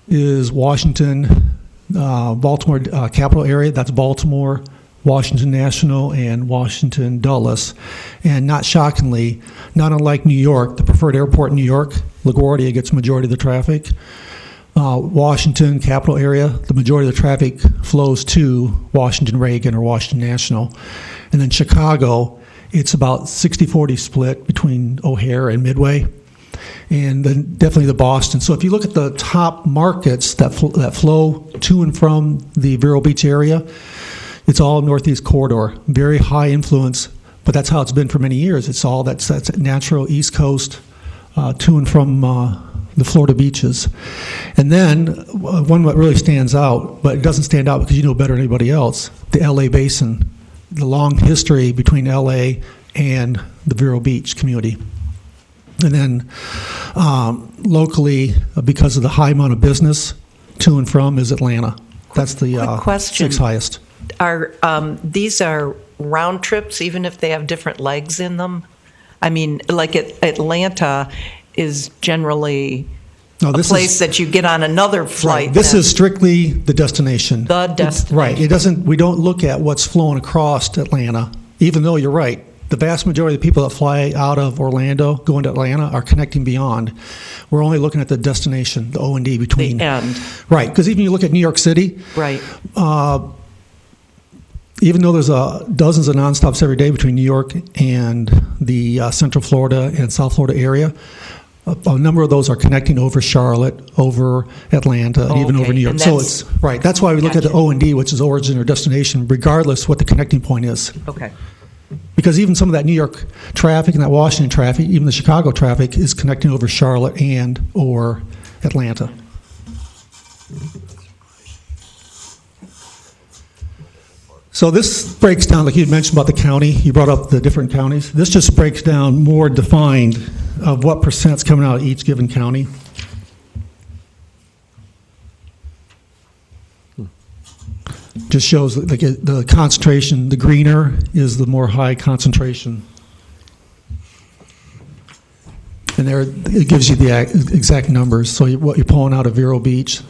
[SPEAKER 8] is Washington, Baltimore capital area. That's Baltimore, Washington National, and Washington Dulles. And not shockingly, not unlike New York, the preferred airport in New York, LaGuardia gets the majority of the traffic. Washington capital area, the majority of the traffic flows to Washington Reagan or Washington National. And then Chicago, it's about 60-40 split between O'Hare and Midway. And then definitely the Boston. So if you look at the top markets that flow to and from the Vero Beach area, it's all Northeast Corridor, very high influence, but that's how it's been for many years. It's all that's natural East Coast to and from the Florida beaches. And then one that really stands out, but it doesn't stand out because you know better than anybody else, the LA Basin, the long history between LA and the Vero Beach community. And then locally, because of the high amount of business to and from, is Atlanta. That's the
[SPEAKER 4] question.
[SPEAKER 8] 6th highest.
[SPEAKER 4] These are round trips, even if they have different legs in them? I mean, like Atlanta is generally a place that you get on another flight.
[SPEAKER 8] Right. This is strictly the destination.
[SPEAKER 4] The destination.
[SPEAKER 8] Right. It doesn't. We don't look at what's flowing across Atlanta, even though you're right. The vast majority of the people that fly out of Orlando going to Atlanta are connecting beyond. We're only looking at the destination, the O&D between.
[SPEAKER 4] The end.
[SPEAKER 8] Right. Because even you look at New York City.
[SPEAKER 4] Right.
[SPEAKER 8] Even though there's dozens of nonstops every day between New York and the Central Florida and South Florida area, a number of those are connecting over Charlotte, over Atlanta, and even over New York. So it's right. That's why we look at the O&D, which is origin or destination, regardless what the connecting point is.
[SPEAKER 4] Okay.
[SPEAKER 8] Because even some of that New York traffic and that Washington traffic, even the Chicago traffic, is connecting over Charlotte and or Atlanta. So this breaks down, like you had mentioned about the county. You brought up the different counties. This just breaks down more defined of what percent's coming out of each given county. Just shows like the concentration. The greener is the more high concentration. And there it gives you the exact numbers. So what you're pulling out of Vero Beach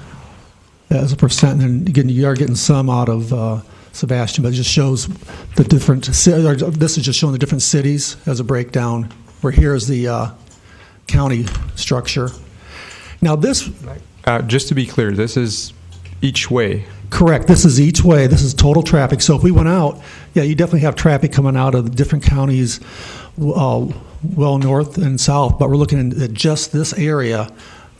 [SPEAKER 8] as a percent, and then again, you are getting some out of Sebastian, but it just shows the different. This is just showing the different cities as a breakdown. Where here is the county structure. Now this,
[SPEAKER 6] just to be clear, this is each way.
[SPEAKER 8] Correct. This is each way. This is total traffic. So if we went out, yeah, you definitely have traffic coming out of the different counties, well north and south. But we're looking at just this area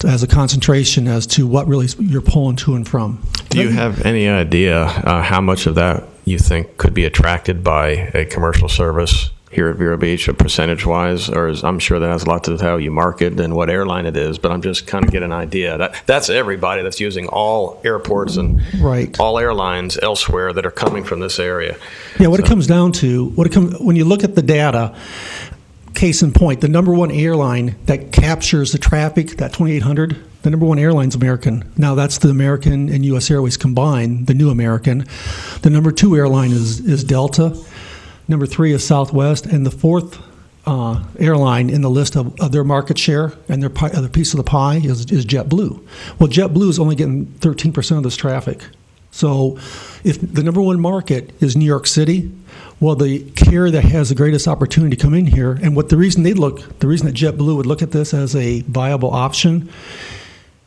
[SPEAKER 8] as a concentration as to what really you're pulling to and from.
[SPEAKER 7] Do you have any idea how much of that you think could be attracted by a commercial service here at Vero Beach, percentage-wise? Or I'm sure that has a lot to do with how you market and what airline it is, but I'm just kind of getting an idea. That's everybody that's using all airports and all airlines elsewhere that are coming from this area.
[SPEAKER 8] Yeah, what it comes down to, when you look at the data, case in point, the number one airline that captures the traffic, that 2,800, the number one airline's American. Now that's the American and U.S. Airways combined, the new American. The number 2 airline is Delta. Number 3 is Southwest, and the 4th airline in the list of their market share and their piece of the pie is JetBlue. Well, JetBlue is only getting 13% of this traffic. So if the number one market is New York City, well, the carrier that has the greatest opportunity to come in here, and the reason that JetBlue would look at this as a viable option,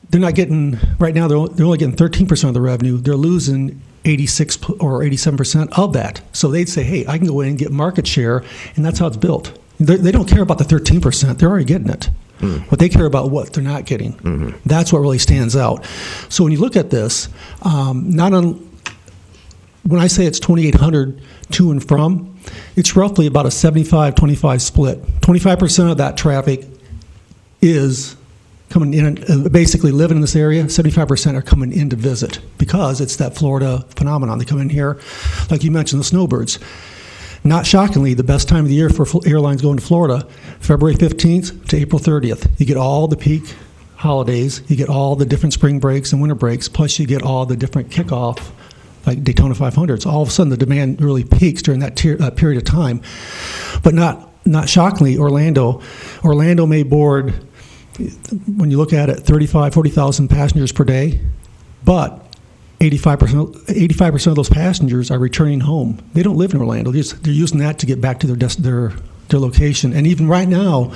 [SPEAKER 8] they're not getting, right now, they're only getting 13% of the revenue. They're losing 86 or 87% of that. So they'd say, hey, I can go in and get market share, and that's how it's built. They don't care about the 13%. They're already getting it. But they care about what they're not getting. Mm-hmm. That's what really stands out. So when you look at this, when I say it's 2,800 to and from, it's roughly about a 75-25 split. 25% of that traffic is coming in, basically living in this area. 75% are coming in to visit because it's that Florida phenomenon. They come in here, like you mentioned, the snowbirds. Not shockingly, the best time of the year for airlines going to Florida, February 15th to April 30th. You get all the peak holidays. You get all the different spring breaks and winter breaks, plus you get all the different kickoff, like Daytona 500s. All of a sudden, the demand really peaks during that period of time. But not shockingly, Orlando may board, when you look at it, 35,000, 40,000 passengers per day, but 85% of those passengers are returning home. They don't live in Orlando. They're using that to get back to their location. And even right now,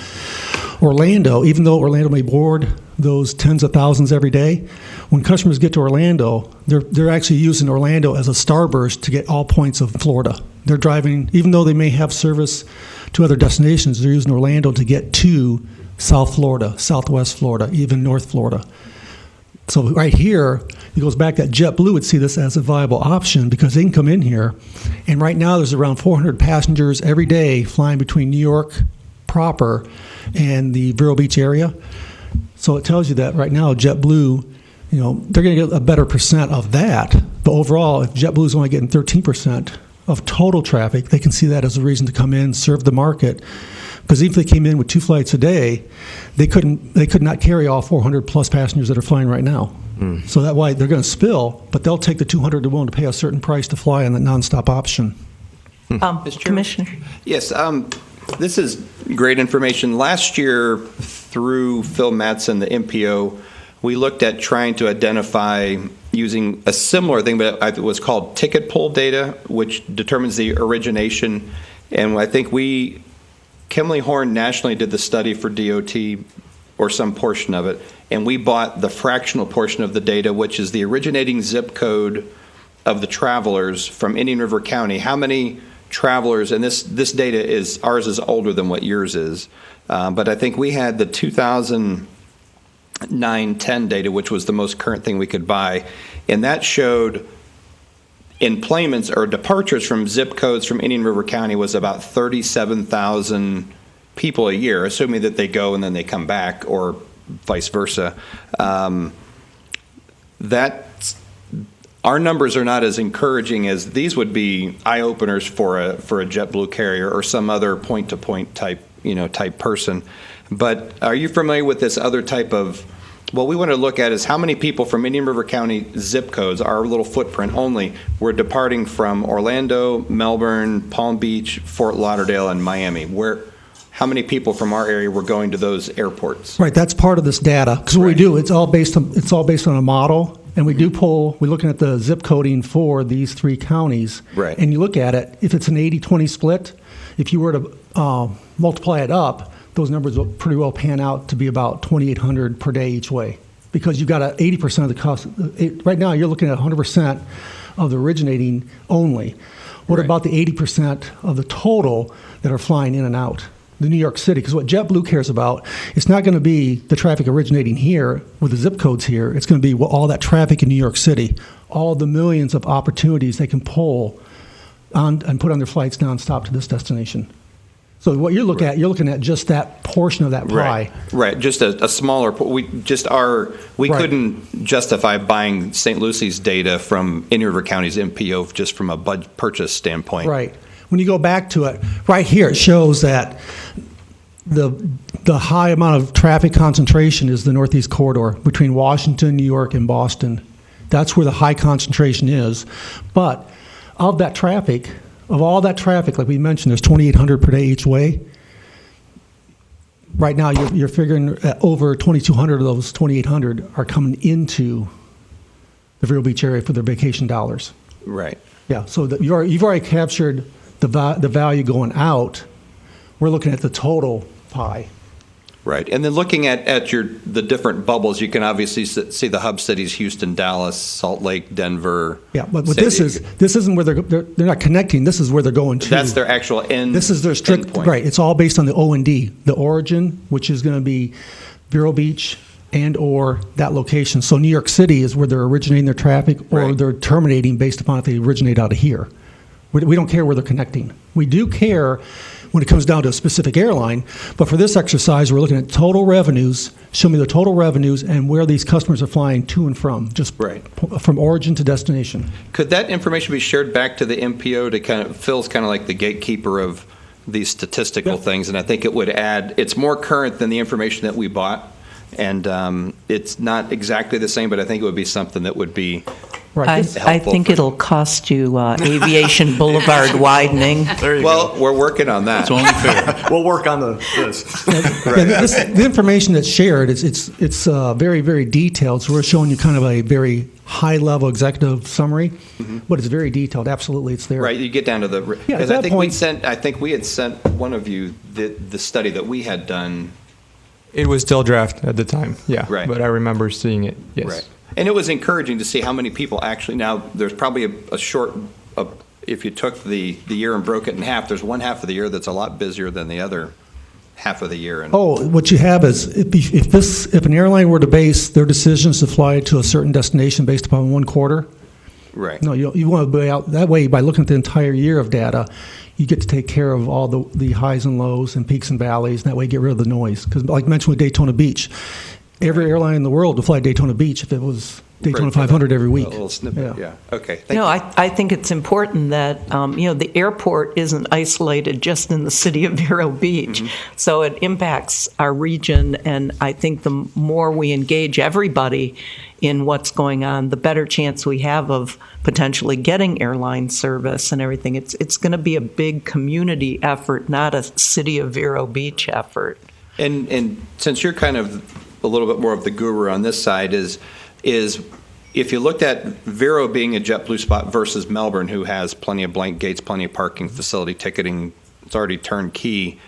[SPEAKER 8] Orlando, even though Orlando may board those tens of thousands every day, when customers get to Orlando, they're actually using Orlando as a starburst to get all points of Florida. They're driving, even though they may have service to other destinations, they're using Orlando to get to South Florida, Southwest Florida, even North Florida. So right here, it goes back that JetBlue would see this as a viable option because they can come in here, and right now there's around 400 passengers every day flying between New York proper and the Vero Beach area. So it tells you that right now JetBlue, they're going to get a better percent of that. But overall, if JetBlue is only getting 13% of total traffic, they can see that as a reason to come in, serve the market. Because even if they came in with 2 flights a day, they could not carry all 400 plus passengers that are flying right now. So that's why they're going to spill, but they'll take the 200 they're willing to pay a certain price to fly on the nonstop option.
[SPEAKER 4] Commissioner?
[SPEAKER 10] Yes, this is great information. Last year, through Phil Mattson, the MPO, we looked at trying to identify using a similar thing, but it was called ticket pull data, which determines the origination. And I think Kimley Horn nationally did the study for DOT, or some portion of it, and we bought the fractional portion of the data, which is the originating zip code of the travelers from Indian River County. How many travelers, and this data ours is older than what yours is, but I think we had the 2009-10 data, which was the most current thing we could buy, and that showed enplanements or departures from zip codes from Indian River County was about 37,000 people a year, assuming that they go and then they come back, or vice versa. Our numbers are not as encouraging as these would be eye openers for a JetBlue carrier or some other point-to-point type person. But are you familiar with this other type of? What we want to look at is how many people from Indian River County zip codes, our little footprint only, were departing from Orlando, Melbourne, Palm Beach, Fort Lauderdale, and Miami. How many people from our area were going to those airports?
[SPEAKER 8] Right, that's part of this data. Because what we do, it's all based on a model, and we're looking at the zip coding for these 3 counties.
[SPEAKER 10] Right.
[SPEAKER 8] And you look at it, if it's an 80-20 split, if you were to multiply it up, those numbers will pretty well pan out to be about 2,800 per day each way, because you've got 80% of the cost. Right now, you're looking at 100% of the originating only. What about the 80% of the total that are flying in and out? The New York City, because what JetBlue cares about, it's not going to be the traffic originating here with the zip codes here. It's going to be all that traffic in New York City, all the millions of opportunities they can pull on and put on their flights nonstop to this destination. So what you're looking at just that portion of that pie.
[SPEAKER 10] Right. Just a smaller. We couldn't justify buying St. Lucie's data from Indian River County's MPO just from a purchase standpoint.
[SPEAKER 8] Right. When you go back to it, right here it shows that the high amount of traffic concentration is the Northeast corridor between Washington, New York, and Boston. That's where the high concentration is. But of that traffic. Of all that traffic, like we mentioned, there's 2,800 per day each way. Right now, you're figuring that over 2,200 of those 2,800 are coming into the Vero Beach area for their vacation dollars.
[SPEAKER 10] Right.
[SPEAKER 8] Yeah, so you've already captured the value going out. We're looking at the total pie.
[SPEAKER 10] Right, and then looking at the different bubbles, you can obviously see the hub cities: Houston, Dallas, Salt Lake, Denver.
[SPEAKER 8] Yeah, but what this isn't where they're not connecting. This is where they're going to.
[SPEAKER 10] That's their actual end.
[SPEAKER 8] This is their strict
[SPEAKER 10] point.
[SPEAKER 8] Right. It's all based on the O&D, the origin, which is going to be Vero Beach and or that location. So New York City is where they're originating their traffic, or they're terminating based upon if they originate out of here. We don't care where they're connecting. We do care when it comes down to a specific airline, but for this exercise, we're looking at total revenues. Show me the total revenues and where these customers are flying to and from, just from origin to destination.
[SPEAKER 10] Could that information be shared back to the MPO to Phil's kind of like the gatekeeper of these statistical things, and I think it would add, it's more current than the information that we bought. And it's not exactly the same, but I think it would be something that would be
[SPEAKER 4] I think it'll cost you Aviation Boulevard widening.
[SPEAKER 7] There you
[SPEAKER 10] well,
[SPEAKER 7] go.
[SPEAKER 10] we're working on that.
[SPEAKER 9] It's only fair.
[SPEAKER 7] We'll work on this.
[SPEAKER 8] The information that's shared, it's very, very detailed. So we're showing you kind of a very high-level executive summary, but it's very detailed. Absolutely, it's there.
[SPEAKER 10] Right, you get down to the
[SPEAKER 8] Yeah,
[SPEAKER 10] because
[SPEAKER 8] at
[SPEAKER 10] I
[SPEAKER 8] that
[SPEAKER 10] think
[SPEAKER 8] point-
[SPEAKER 10] I think we had sent one of you the study that we had done.
[SPEAKER 6] It was still draft at the time, yeah.
[SPEAKER 10] Right.
[SPEAKER 6] But I remember seeing it, yes.
[SPEAKER 10] Right. And it was encouraging to see how many people actually, now there's probably a short, if you took the year and broke it in half, there's one half of the year that's a lot busier than the other half of the year. And
[SPEAKER 8] What you have is if an airline were to base their decisions to fly to a certain destination based upon one quarter,
[SPEAKER 10] right.
[SPEAKER 8] no, you want to be out that way by looking at the entire year of data. You get to take care of all the highs and lows and peaks and valleys, and that way you get rid of the noise. Because like mentioned with Daytona Beach, every airline in the world would fly Daytona Beach if it was Daytona 500 every week.
[SPEAKER 10] A little snippet, yeah. Okay, thank
[SPEAKER 4] You know,
[SPEAKER 10] you.
[SPEAKER 4] I think it's important that, the airport isn't isolated just in the city of Vero Beach. So it impacts our region, and I think the more we engage everybody in what's going on, the better chance we have of potentially getting airline service and everything. It's going to be a big community effort, not a city of Vero Beach effort.
[SPEAKER 10] And since you're kind of a little bit more of the guru on this side, is if you looked at Vero being a JetBlue spot versus Melbourne, who has plenty of blank gates, plenty of parking facility, ticketing, it's already turnkey,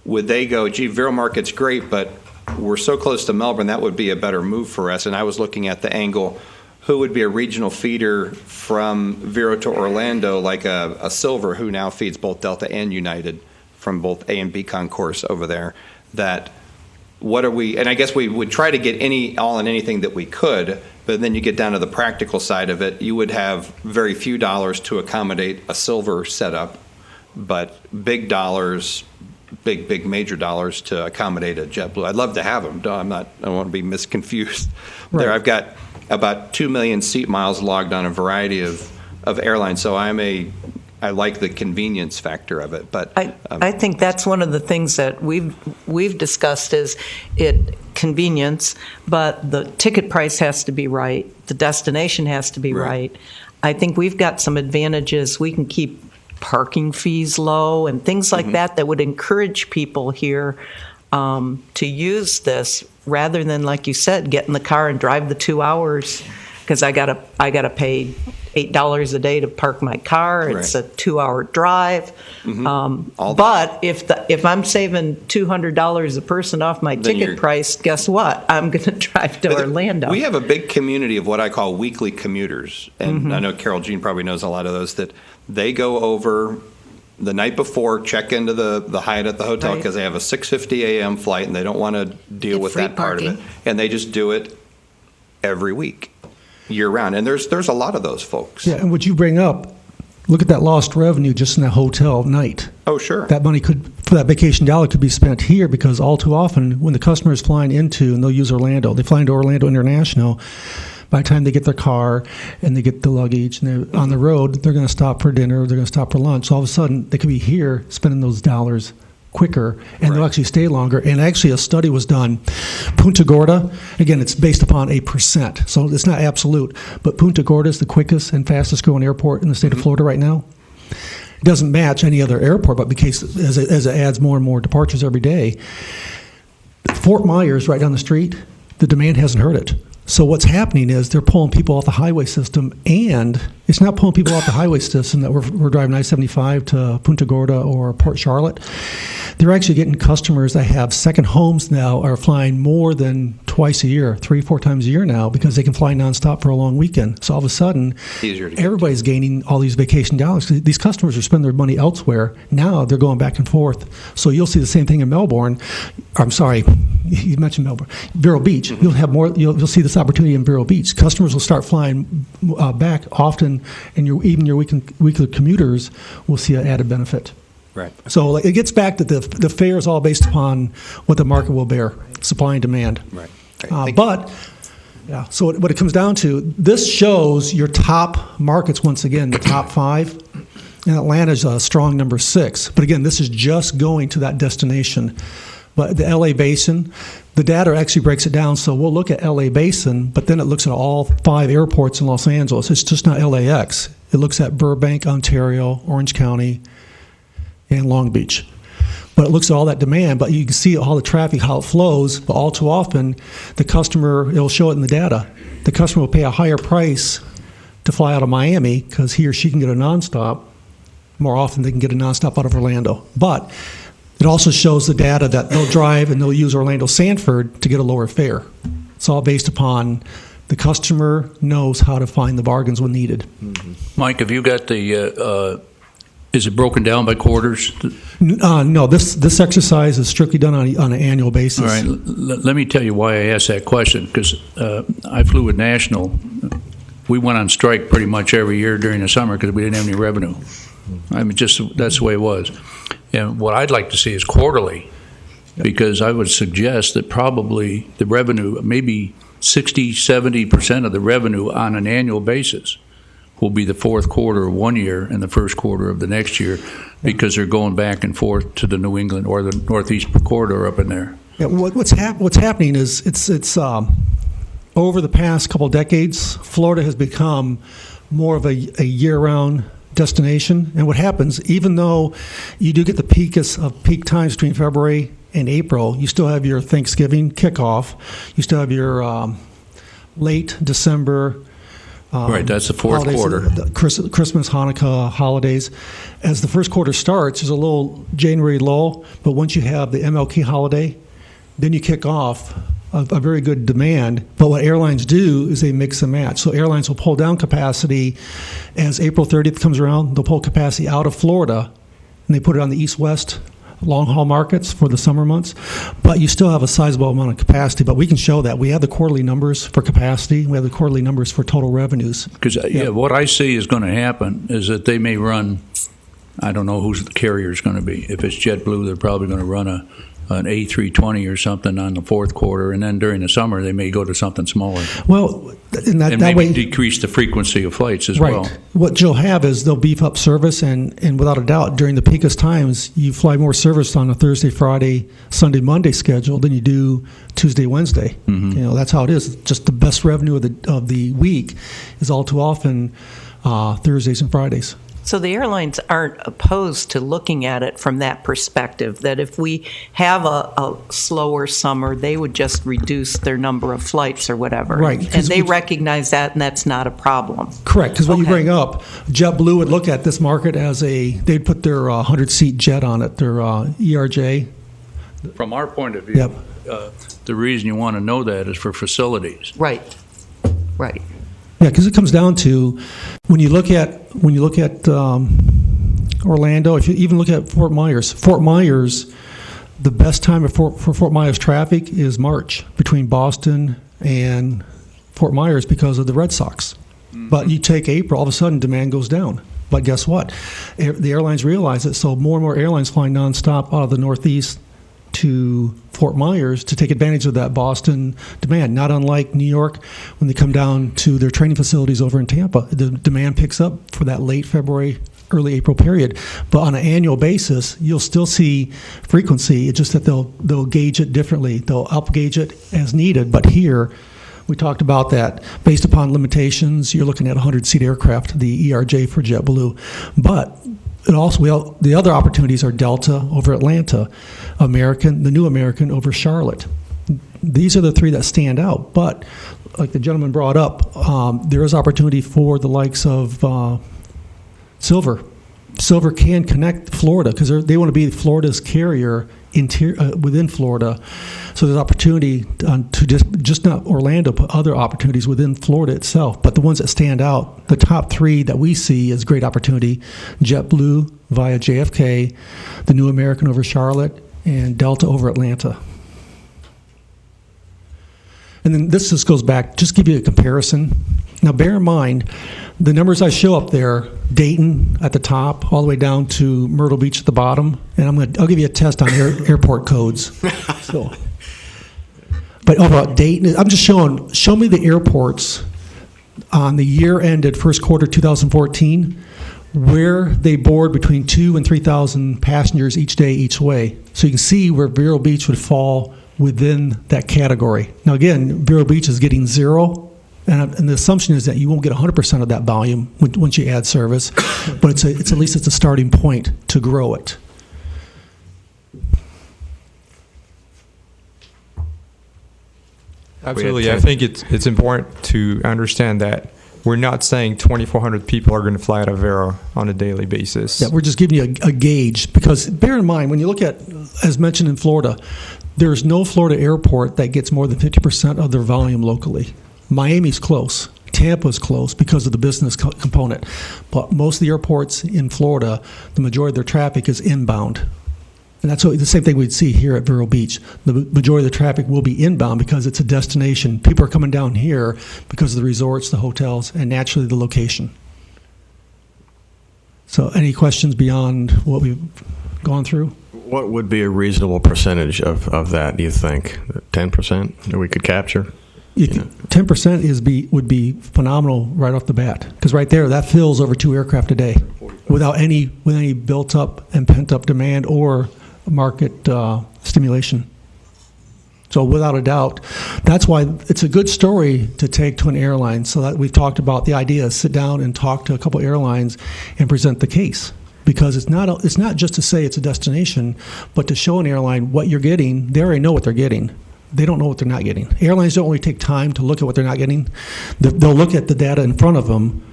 [SPEAKER 10] would they go, gee, Vero market's great, but we're so close to Melbourne, that would be a better move for us? And I was looking at the angle, who would be a regional feeder from Vero to Orlando, like a Silver, who now feeds both Delta and United from both A and B concourse over there, that what are we, and I guess we would try to get all and anything that we could, but then you get down to the practical side of it, you would have very few dollars to accommodate a Silver setup, but big dollars, big major dollars to accommodate a JetBlue. I'd love to have them. I don't want to be misconfused.
[SPEAKER 8] Right.
[SPEAKER 10] There, I've got about 2 million seat miles logged on a variety of airlines, so I like the convenience factor of it. But
[SPEAKER 4] I think that's one of the things that we've discussed is convenience, but the ticket price has to be right, the destination has to be right. I think we've got some advantages. We can keep parking fees low and things like that would encourage people here to use this rather than, like you said, get in the car and drive the 2 hours because I gotta pay $8 a day to park my car. It's a 2-hour drive. But if I'm saving $200 a person off my ticket price, guess what? I'm going to drive to Orlando.
[SPEAKER 10] We have a big community of what I call weekly commuters, and I know Carol Jean probably knows a lot of those, that they go over the night before, check into the Hyatt at the hotel because they have a 6:50 a.m. flight and they don't want to deal with that part of it, and they just do it every week, year round. And there's a lot of those folks.
[SPEAKER 8] Yeah, and what you bring up, look at that lost revenue just in that hotel night.
[SPEAKER 10] Oh, sure.
[SPEAKER 8] That money for that vacation dollar could be spent here because all too often when the customer is flying into, and they'll use Orlando, they fly into Orlando International, by the time they get their car and they get the luggage and they're on the road, they're going to stop for dinner, they're going to stop for lunch. So all of a sudden, they could be here spending those dollars quicker, and they'll actually stay longer. And actually, a study was done. Punta Gorda, again, it's based upon a percent, so it's not absolute, but Punta Gorda is the quickest and fastest growing airport in the state of Florida right now. It doesn't match any other airport, but because as it adds more and more departures every day, Fort Myers, right down the street, the demand hasn't hurt it. So what's happening is they're pulling people off the highway system, and it's not pulling people off the highway system that we're driving I-75 to Punta Gorda or Port Charlotte. They're actually getting customers that have second homes now are flying more than twice a year, 3-4 times a year now, because they can fly nonstop for a long weekend. So all of a sudden, everybody's gaining all these vacation dollars. These customers are spending their money elsewhere. Now they're going back and forth. So you'll see the same thing in Melbourne. I'm sorry, you mentioned Melbourne. Vero Beach. You'll have more. You'll see this opportunity in Vero Beach. Customers will start flying back often, and even your weekly commuters will see an added benefit.
[SPEAKER 10] Right.
[SPEAKER 8] So it gets back that the fare is all based upon what the market will bear, supply and demand.
[SPEAKER 10] Right.
[SPEAKER 8] So what it comes down to, this shows your top markets once again, the top 5. And Atlanta's a strong number 6. But again, this is just going to that destination. But the LA Basin, the data actually breaks it down. So we'll look at LA Basin, but then it looks at all 5 airports in Los Angeles. It's just not LAX. It looks at Burbank, Ontario, Orange County, and Long Beach. But it looks at all that demand, but you can see all the traffic, how it flows, but all too often, the customer, it'll show it in the data. The customer will pay a higher price to fly out of Miami because he or she can get a nonstop. More often, they can get a nonstop out of Orlando. But it also shows the data that they'll drive and they'll use Orlando Sanford to get a lower fare. It's all based upon the customer knows how to find the bargains when needed.
[SPEAKER 9] Mike, have you got the, is it broken down by quarters?
[SPEAKER 8] No, this exercise is strictly done on an annual basis.
[SPEAKER 9] All right, let me tell you why I asked that question, because I flew with National. We went on strike pretty much every year during the summer because we didn't have any revenue. I mean, just that's the way it was. And what I'd like to see is quarterly, because I would suggest that probably the revenue, maybe 60-70% of the revenue on an annual basis will be the fourth quarter of one year and the first quarter of the next year, because they're going back and forth to the New England or the Northeast corridor up in there.
[SPEAKER 8] Yeah, what's happening is it's over the past couple of decades, Florida has become more of a year-round destination. And what happens, even though you do get the peak times between February and April, you still have your Thanksgiving kickoff, you still have your late December.
[SPEAKER 9] Right, that's the fourth quarter.
[SPEAKER 8] Christmas, Hanukkah, holidays. As the first quarter starts, there's a little January lull, but once you have the MLK holiday, then you kick off a very good demand. But what airlines do is they mix and match. So airlines will pull down capacity as April 30th comes around. They'll pull capacity out of Florida, and they put it on the east-west long-haul markets for the summer months. But you still have a sizable amount of capacity. But we can show that. We have the quarterly numbers for capacity. We have the quarterly numbers for total revenues.
[SPEAKER 9] Because what I see is going to happen is that they may run, I don't know who the carrier is going to be. If it's JetBlue, they're probably going to run an A320 or something on the fourth quarter, and then during the summer they may go to something smaller.
[SPEAKER 8] Well, and that
[SPEAKER 9] maybe
[SPEAKER 8] way
[SPEAKER 9] decrease the frequency of flights as
[SPEAKER 8] right.
[SPEAKER 9] well.
[SPEAKER 8] What you'll have is they'll beef up service, and without a doubt, during the peakest times, you fly more service on a Thursday, Friday, Sunday, Monday schedule than you do Tuesday, Wednesday.
[SPEAKER 9] Mm-hmm.
[SPEAKER 8] You know, that's how it is. Just the best revenue of the week is all too often Thursdays and Fridays.
[SPEAKER 4] So the airlines aren't opposed to looking at it from that perspective, that if we have a slower summer, they would just reduce their number of flights or whatever.
[SPEAKER 8] Right.
[SPEAKER 4] And they recognize that, and that's not a problem.
[SPEAKER 8] Correct, because what you bring up, JetBlue would look at this market as they'd put their 100-seat jet on it, their ERJ.
[SPEAKER 9] From our point of view, the reason you want to know that is for facilities.
[SPEAKER 4] Right.
[SPEAKER 8] Yeah, because it comes down to when you look at Orlando, if you even look at Fort Myers, the best time for Fort Myers traffic is March between Boston and Fort Myers because of the Red Sox. Mm-hmm. But you take April, all of a sudden demand goes down. But guess what? The airlines realize it, so more and more airlines flying nonstop out of the Northeast to Fort Myers to take advantage of that Boston demand. Not unlike New York, when they come down to their training facilities over in Tampa, the demand picks up for that late February, early April period. But on an annual basis, you'll still see frequency. It's just that they'll gauge it differently. They'll up-gauge it as needed. But here, we talked about that. Based upon limitations, you're looking at 100-seat aircraft, the ERJ for JetBlue. But it also, the other opportunities are Delta over Atlanta, the new American over Charlotte. These are the three that stand out. But like the gentleman brought up, there is opportunity for the likes of Silver. Silver can connect Florida because they want to be Florida's carrier within Florida. So there's opportunity to just not Orlando, but other opportunities within Florida itself. But the ones that stand out, the top three that we see as great opportunity, JetBlue via JFK, the new American over Charlotte, and Delta over Atlanta. And then this just goes back, just give you a comparison. Now bear in mind, the numbers I show up there, Dayton at the top, all the way down to Myrtle Beach at the bottom, and I'll give you a test on airport codes. But about Dayton, I'm just show me the airports on the year ended first quarter 2014 where they board between 2,000 and 3,000 passengers each day, each way. So you can see where Vero Beach would fall within that category. Now again, Vero Beach is getting 0, and the assumption is that you won't get 100% of that volume once you add service, but it's at least it's a starting point to grow it.
[SPEAKER 6] Absolutely. I think it's important to understand that we're not saying 2,400 people are going to fly out of Vero on a daily basis.
[SPEAKER 8] Yeah, we're just giving you a gauge, because bear in mind, when you look at, as mentioned in Florida, there's no Florida airport that gets more than 50% of their volume locally. Miami's close. Tampa's close because of the business component. But most of the airports in Florida, the majority of their traffic is inbound. And that's the same thing we'd see here at Vero Beach. The majority of the traffic will be inbound because it's a destination. People are coming down here because of the resorts, the hotels, and naturally the location. So any questions beyond what we've gone through?
[SPEAKER 7] What would be a reasonable percentage of that, do you think? 10% that we could capture?
[SPEAKER 8] 10% would be phenomenal right off the bat, because right there, that fills over 2 aircraft a day without any built up and pent up demand or market stimulation. So without a doubt, that's why it's a good story to take to an airline. So that we've talked about the idea is sit down and talk to a couple airlines and present the case, because it's not just to say it's a destination, but to show an airline what you're getting. They already know what they're getting. They don't know what they're not getting. Airlines don't really take time to look at what they're not getting. They'll look at the data in front of them,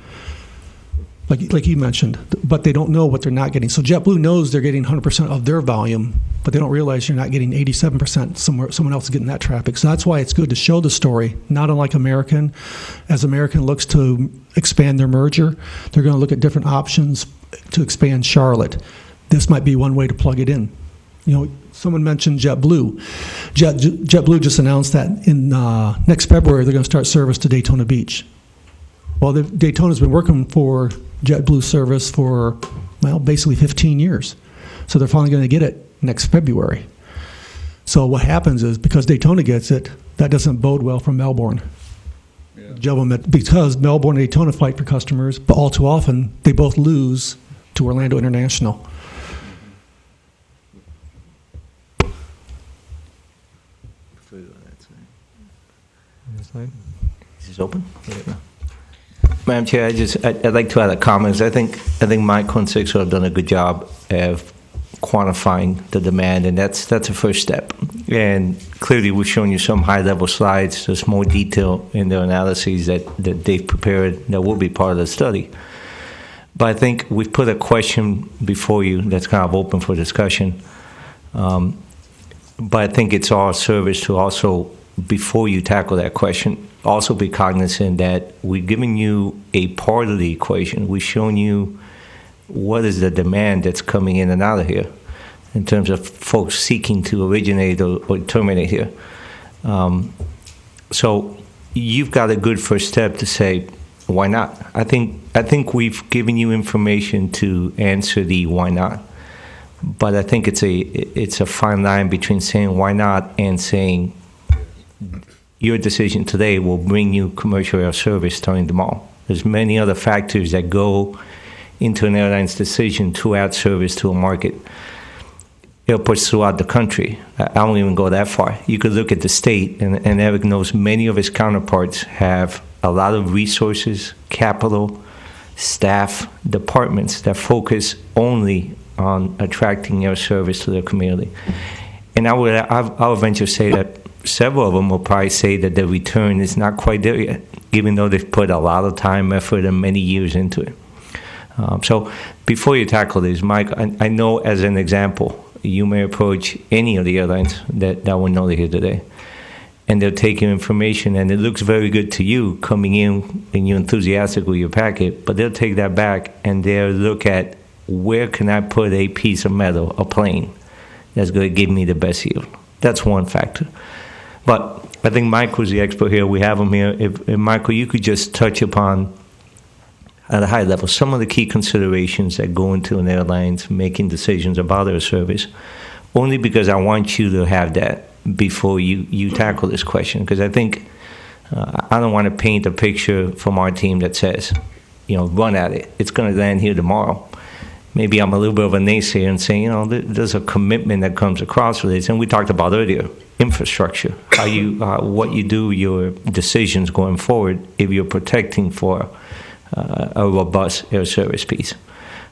[SPEAKER 8] like you mentioned, but they don't know what they're not getting. So JetBlue knows they're getting 100% of their volume, but they don't realize you're not getting 87% somewhere. Someone else is getting that traffic. So that's why it's good to show the story, not unlike American. As American looks to expand their merger, they're going to look at different options to expand Charlotte. This might be one way to plug it in. Someone mentioned JetBlue. JetBlue just announced that in next February they're going to start service to Daytona Beach. Well, Daytona's been working for JetBlue service for, basically 15 years. So they're finally going to get it next February. So what happens is, because Daytona gets it, that doesn't bode well for Melbourne. Yeah. Because Melbourne and Daytona fight for customers, but all too often they both lose to Orlando International.
[SPEAKER 13] Is this open? Yeah. Madam Chair, I'd like to add a comment. I think Michael and Sixo have done a good job of quantifying the demand, and that's a first step. And clearly, we've shown you some high-level slides. There's more detail in the analyses that they've prepared that will be part of the study. But I think we've put a question before you that's kind of open for discussion. But I think it's our service to also, before you tackle that question, also be cognizant that we've given you a part of the equation. We've shown you what is the demand that's coming in and out of here in terms of folks seeking to originate or terminate here. So you've got a good first step to say, why not? I think we've given you information to answer the why not. But I think it's a fine line between saying why not and saying your decision today will bring you commercial air service starting tomorrow. There's many other factors that go into an airline's decision to add service to a market. Airports throughout the country, I don't even go that far. You could look at the state, and Eric knows many of his counterparts have a lot of resources, capital, staff, departments that focus only on attracting air service to their community. And I'll venture to say that several of them will probably say that the return is not quite there yet, even though they've put a lot of time, effort, and many years into it. So before you tackle this, Mike, I know as an example, you may approach any of the airlines that will know they're here today, and they'll take your information, and it looks very good to you coming in, and you're enthusiastic with your packet, but they'll take that back, and they'll look at where can I put a piece of metal, a plane, that's going to give me the best yield. That's one factor. But I think Michael's the expert here. We have him here. If Michael, you could just touch upon, at a high level, some of the key considerations that go into an airline's making decisions about their service, only because I want you to have that before you tackle this question. Because I think I don't want to paint a picture from our team that says, run at it. It's going to land here tomorrow. Maybe I'm a little bit of a naysayer and saying, there's a commitment that comes across with this. And we talked about earlier, infrastructure, what you do, your decisions going forward if you're protecting for a robust air service piece.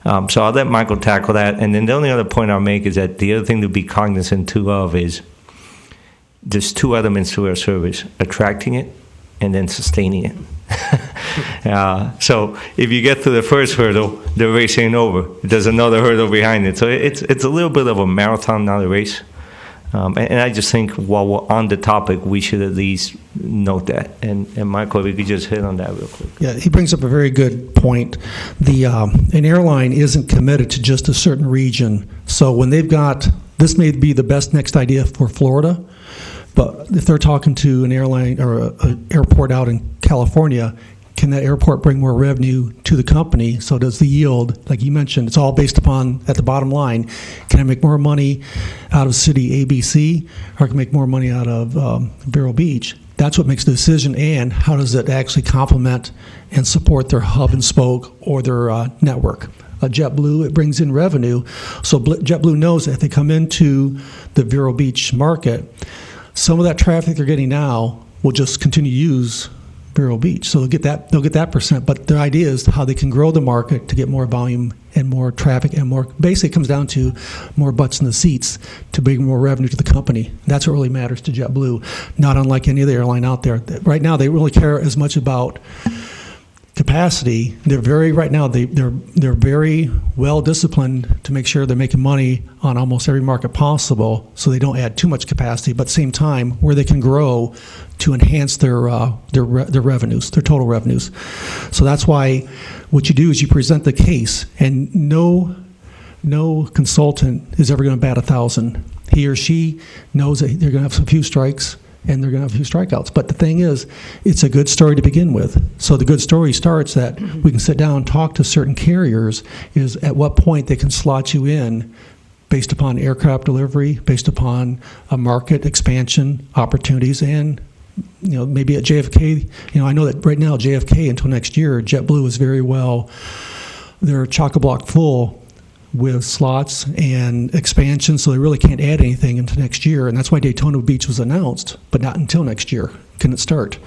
[SPEAKER 13] So I'll let Michael tackle that. And then the only other point I'll make is that the other thing to be cognizant too of is there's two elements to air service: attracting it and then sustaining it. So if you get to the first hurdle, the race ain't over. There's another hurdle behind it. So it's a little bit of a marathon, not a race. And I just think while we're on the topic, we should at least note that. And Michael, if you could just hit on that real quick.
[SPEAKER 8] Yeah, he brings up a very good point. An airline isn't committed to just a certain region. So when they've got, this may be the best next idea for Florida, but if they're talking to an airline or an airport out in California, can that airport bring more revenue to the company? So does the yield, like you mentioned, it's all based upon, at the bottom line, can I make more money out of city ABC, or can I make more money out of Vero Beach? That's what makes the decision, and how does it actually complement and support their hub and spoke or their network? JetBlue, it brings in revenue. So JetBlue knows that if they come into the Vero Beach market, some of that traffic they're getting now will just continue to use Vero Beach. So they'll get that percent. But the idea is how they can grow the market to get more volume and more traffic and more. Basically, it comes down to more butts in the seats to bring more revenue to the company. That's what really matters to JetBlue. Not unlike any other airline out there. Right now, they really care as much about capacity. They're very very well disciplined to make sure they're making money on almost every market possible, so they don't add too much capacity. But at the same time, where they can grow to enhance their revenues, their total revenues. So that's why what you do is you present the case, and no consultant is ever going to bat 1,000. He or she knows that they're going to have some few strikes, and they're going to have a few strikeouts. But the thing is, it's a good story to begin with. So the good story starts that we can sit down and talk to certain carriers, is at what point they can slot you in based upon aircraft delivery, based upon a market expansion opportunities, and maybe at JFK. I know that right now JFK until next year, JetBlue is very well, they're chock-a-block full with slots and expansion, so they really can't add anything into next year, and that's why Daytona Beach was announced, but not until next year can it start.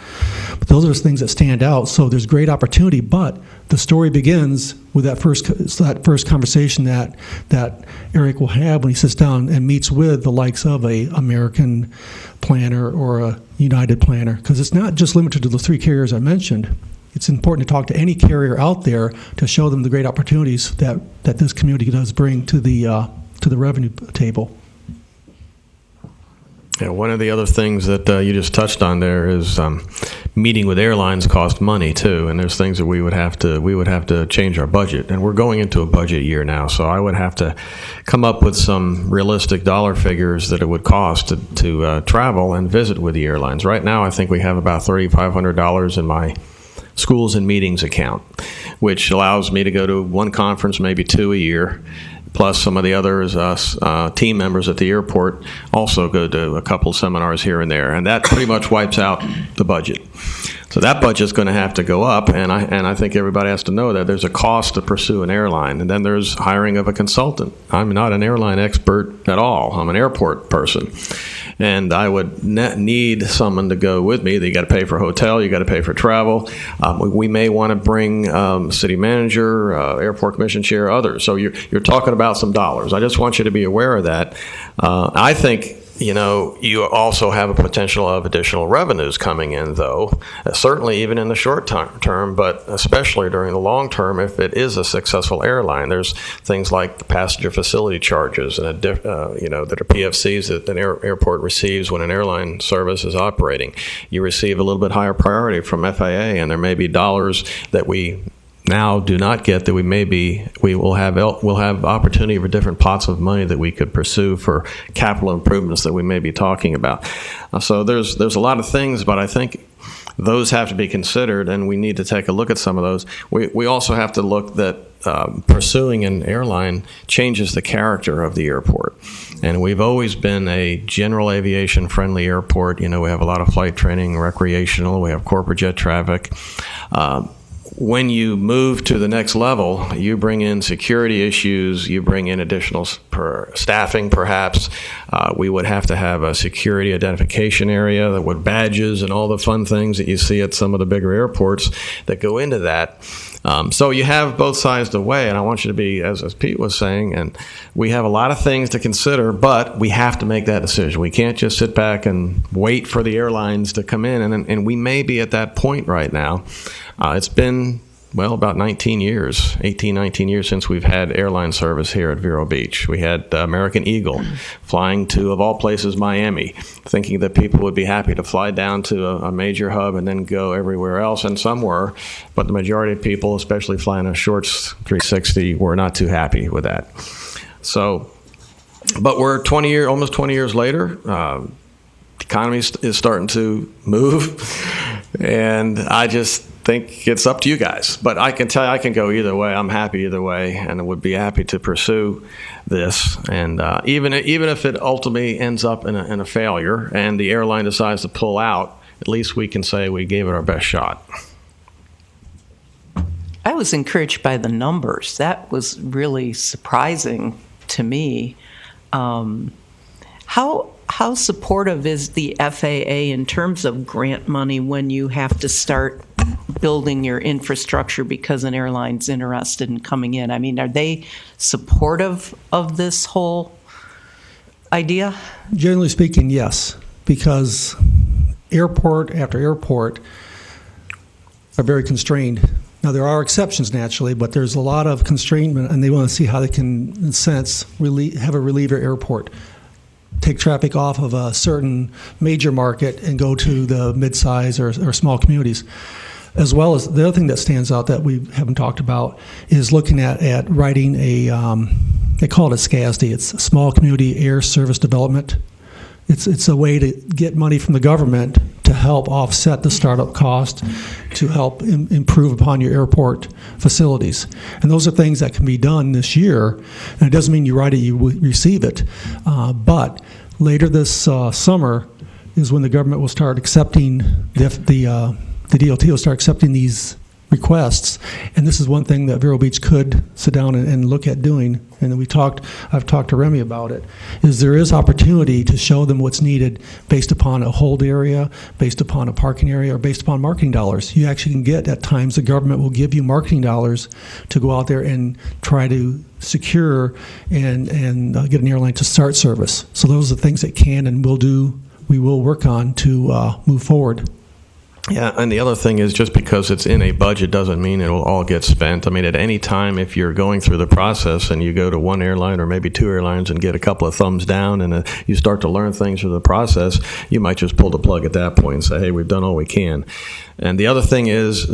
[SPEAKER 8] But those are the things that stand out, so there's great opportunity, but the story begins with that first conversation that Eric will have when he sits down and meets with the likes of a American planner or a United planner, because it's not just limited to the three carriers I mentioned. It's important to talk to any carrier out there to show them the great opportunities that this community does bring to the revenue table.
[SPEAKER 7] Yeah, one of the other things that you just touched on there is meeting with airlines cost money too, and there's things that we would have to change our budget, and we're going into a budget year now, so I would have to come up with some realistic dollar figures that it would cost to travel and visit with the airlines. Right now, I think we have about $3,500 in my schools and meetings account, which allows me to go to one conference, maybe two a year, plus some of the others, team members at the airport also go to a couple seminars here and there, and that pretty much wipes out the budget. So that budget's going to have to go up, and I think everybody has to know that there's a cost to pursue an airline, and then there's hiring of a consultant. I'm not an airline expert at all. I'm an airport person, and I would need someone to go with me. You got to pay for hotel, you got to pay for travel. We may want to bring city manager, airport commission chair, others. So you're talking about some dollars. I just want you to be aware of that. I think you also have a potential of additional revenues coming in, though, certainly even in the short term, but especially during the long term, if it is a successful airline. There's things like passenger facility charges and that are PFCs that an airport receives when an airline service is operating. You receive a little bit higher priority from FAA, and there may be dollars that we now do not get that we'll have opportunity for different pots of money that we could pursue for capital improvements that we may be talking about. So there's a lot of things, but I think those have to be considered, and we need to take a look at some of those. We also have to look that pursuing an airline changes the character of the airport. And we've always been a general aviation friendly airport. We have a lot of flight training, recreational, we have corporate jet traffic. when you move to the next level, you bring in security issues, you bring in additional staffing perhaps. We would have to have a security identification area with badges and all the fun things that you see at some of the bigger airports that go into that. So you have both sides to weigh, and I want you to be, as Pete was saying, and we have a lot of things to consider, but we have to make that decision. We can't just sit back and wait for the airlines to come in, and we may be at that point right now. It's been, about 19 years since we've had airline service here at Vero Beach. We had American Eagle flying to, of all places, Miami, thinking that people would be happy to fly down to a major hub and then go everywhere else, and some were, but the majority of people, especially flying a shorts 360, were not too happy with that. So, but we're almost 20 years later. The economy is starting to move, and I just think it's up to you guys. But I can tell you, I can go either way. I'm happy either way, and I would be happy to pursue this. And even if it ultimately ends up in a failure and the airline decides to pull out, at least we can say we gave it our best shot.
[SPEAKER 14] I was encouraged by the numbers. That was really surprising to me. How supportive is the FAA in terms of grant money when you have to start building your infrastructure because an airline's interested in coming in? I mean, are they supportive of this whole idea?
[SPEAKER 8] Generally speaking, yes, because airport after airport are very constrained. Now, there are exceptions, naturally, but there's a lot of constraint, and they want to see how they can, in a sense, have a reliever airport. Take traffic off of a certain major market and go to the mid-size or small communities. As well as the other thing that stands out that we haven't talked about is looking at writing they call it a SCASD. It's a Small Community Air Service Development. It's a way to get money from the government to help offset the startup cost, to help improve upon your airport facilities. And those are things that can be done this year. And it doesn't mean you write it, you receive it. But later this summer is when the government will start accepting, the DOT will start accepting these requests. And this is one thing that Vero Beach could sit down and look at doing. And then I've talked to Remy about it, is there is opportunity to show them what's needed based upon a hold area, based upon a parking area, or based upon marketing dollars. You actually can get, at times, the government will give you marketing dollars to go out there and try to secure and get an airline to start service. So those are the things that can and we will work on to move forward.
[SPEAKER 7] Yeah, and the other thing is, just because it's in a budget doesn't mean it will all get spent. I mean, at any time, if you're going through the process and you go to one airline or maybe two airlines and get a couple of thumbs down and you start to learn things through the process, you might just pull the plug at that point and say, hey, we've done all we can. And the other thing is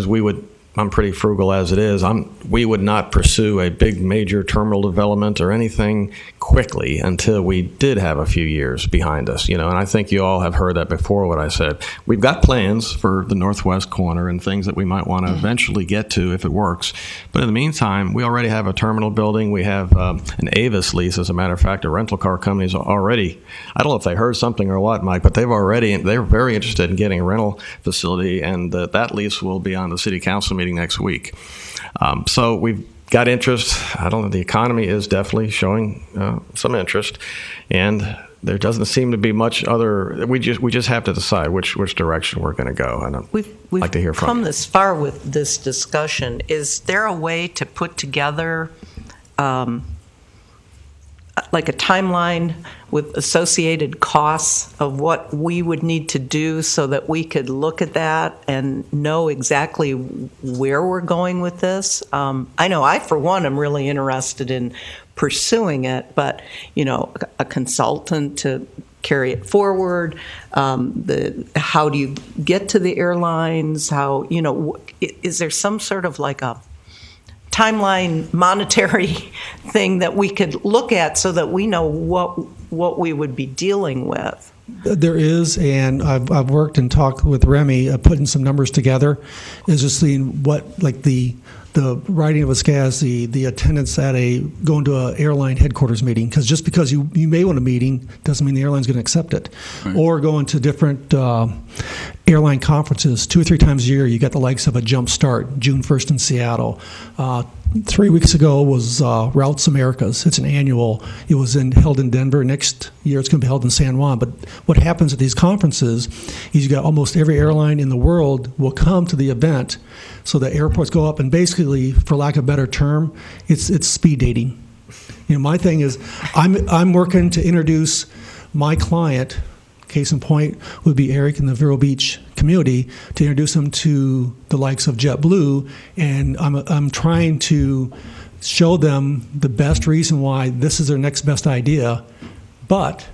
[SPEAKER 7] I'm pretty frugal as it is. We would not pursue a big major terminal development or anything quickly until we did have a few years behind us, and I think you all have heard that before, what I said. We've got plans for the northwest corner and things that we might want to eventually get to if it works. But in the meantime, we already have a terminal building. We have an Avis lease, as a matter of fact. The rental car companies already, I don't know if they heard something or what, Mike, but they're very interested in getting a rental facility, and that lease will be on the city council meeting next week. So we've got interest. I don't know. The economy is definitely showing some interest, and there doesn't seem to be much other. We just have to decide which direction we're going to go. And
[SPEAKER 14] We've
[SPEAKER 7] like to hear from
[SPEAKER 14] come
[SPEAKER 7] you.
[SPEAKER 14] this far with this discussion. Is there a way to put together like a timeline with associated costs of what we would need to do so that we could look at that and know exactly where we're going with this? I know I, for one, am really interested in pursuing it, but, a consultant to carry it forward, how do you get to the airlines? How, is there some sort of like a timeline monetary thing that we could look at so that we know what we would be dealing with?
[SPEAKER 8] There is, and I've worked and talked with Remy, putting some numbers together, is just seeing what, like, the the writing of a SCAS, the attendance at going to an airline headquarters meeting, because just because you may want a meeting doesn't mean the airline's going to accept it. Right. Or going to different airline conferences 2 or 3 times a year. You got the likes of a Jump Start, June 1st in Seattle. 3 weeks ago was Routes Americas. It's an annual. It was held in Denver. Next year it's going to be held in San Juan. But what happens at these conferences is you got almost every airline in the world will come to the event. So the airports go up, and basically, for lack of a better term, it's speed dating. My thing is, I'm working to introduce my client. Case in point would be Eric in the Vero Beach community, to introduce him to the likes of JetBlue, and I'm trying to show them the best reason why this is their next best idea, but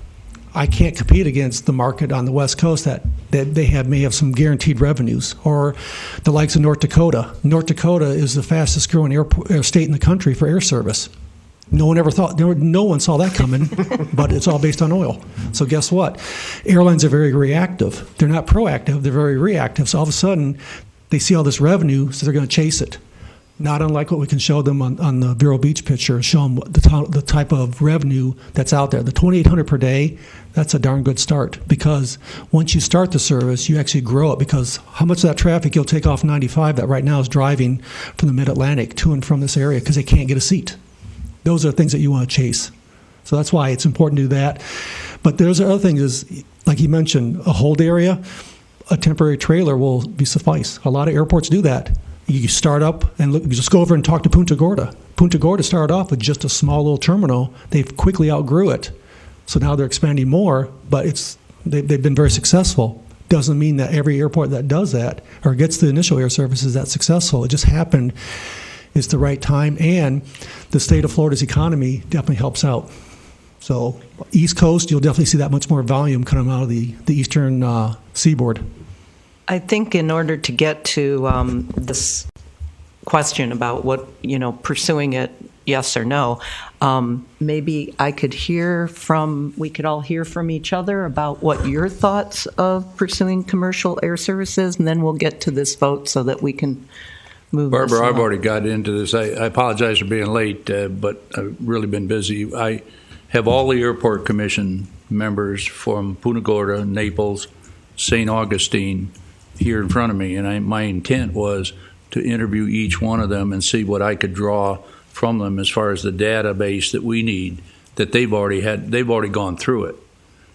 [SPEAKER 8] I can't compete against the market on the West Coast that they may have some guaranteed revenues, or the likes of North Dakota. North Dakota is the fastest growing state in the country for air service. No one saw that coming, but it's all based on oil. So guess what? Airlines are very reactive. They're not proactive, they're very reactive. So all of a sudden, they see all this revenue, so they're going to chase it. Not unlike what we can show them on the Vero Beach picture, show them the type of revenue that's out there. The $2,800 per day, that's a darn good start, because once you start the service, you actually grow it, because how much of that traffic you'll take off 95 that right now is driving from the Mid-Atlantic to and from this area because they can't get a seat. Those are things that you want to chase. So that's why it's important to do that. But there's other things, is, like you mentioned, a hold area, a temporary trailer will suffice. A lot of airports do that. You start up and just go over and talk to Punta Gorda. Punta Gorda started off with just a small little terminal. They've quickly outgrew it. So now they're expanding more, but they've been very successful. Doesn't mean that every airport that does that or gets the initial air service is that successful. It just happened. It's the right time, and the state of Florida's economy definitely helps out. So East Coast, you'll definitely see that much more volume coming out of the eastern seaboard.
[SPEAKER 14] I think in order to get to this question about what, pursuing it, yes or no, maybe we could all hear from each other about what your thoughts of pursuing commercial air services, and then we'll get to this vote so that we can move.
[SPEAKER 9] Barbara, I've already got into this. I apologize for being late, but I've really been busy. I have all the airport commission members from Punta Gorda, Naples, St. Augustine here in front of me, and my intent was to interview each one of them and see what I could draw from them as far as the database that we need, that they've already gone through it.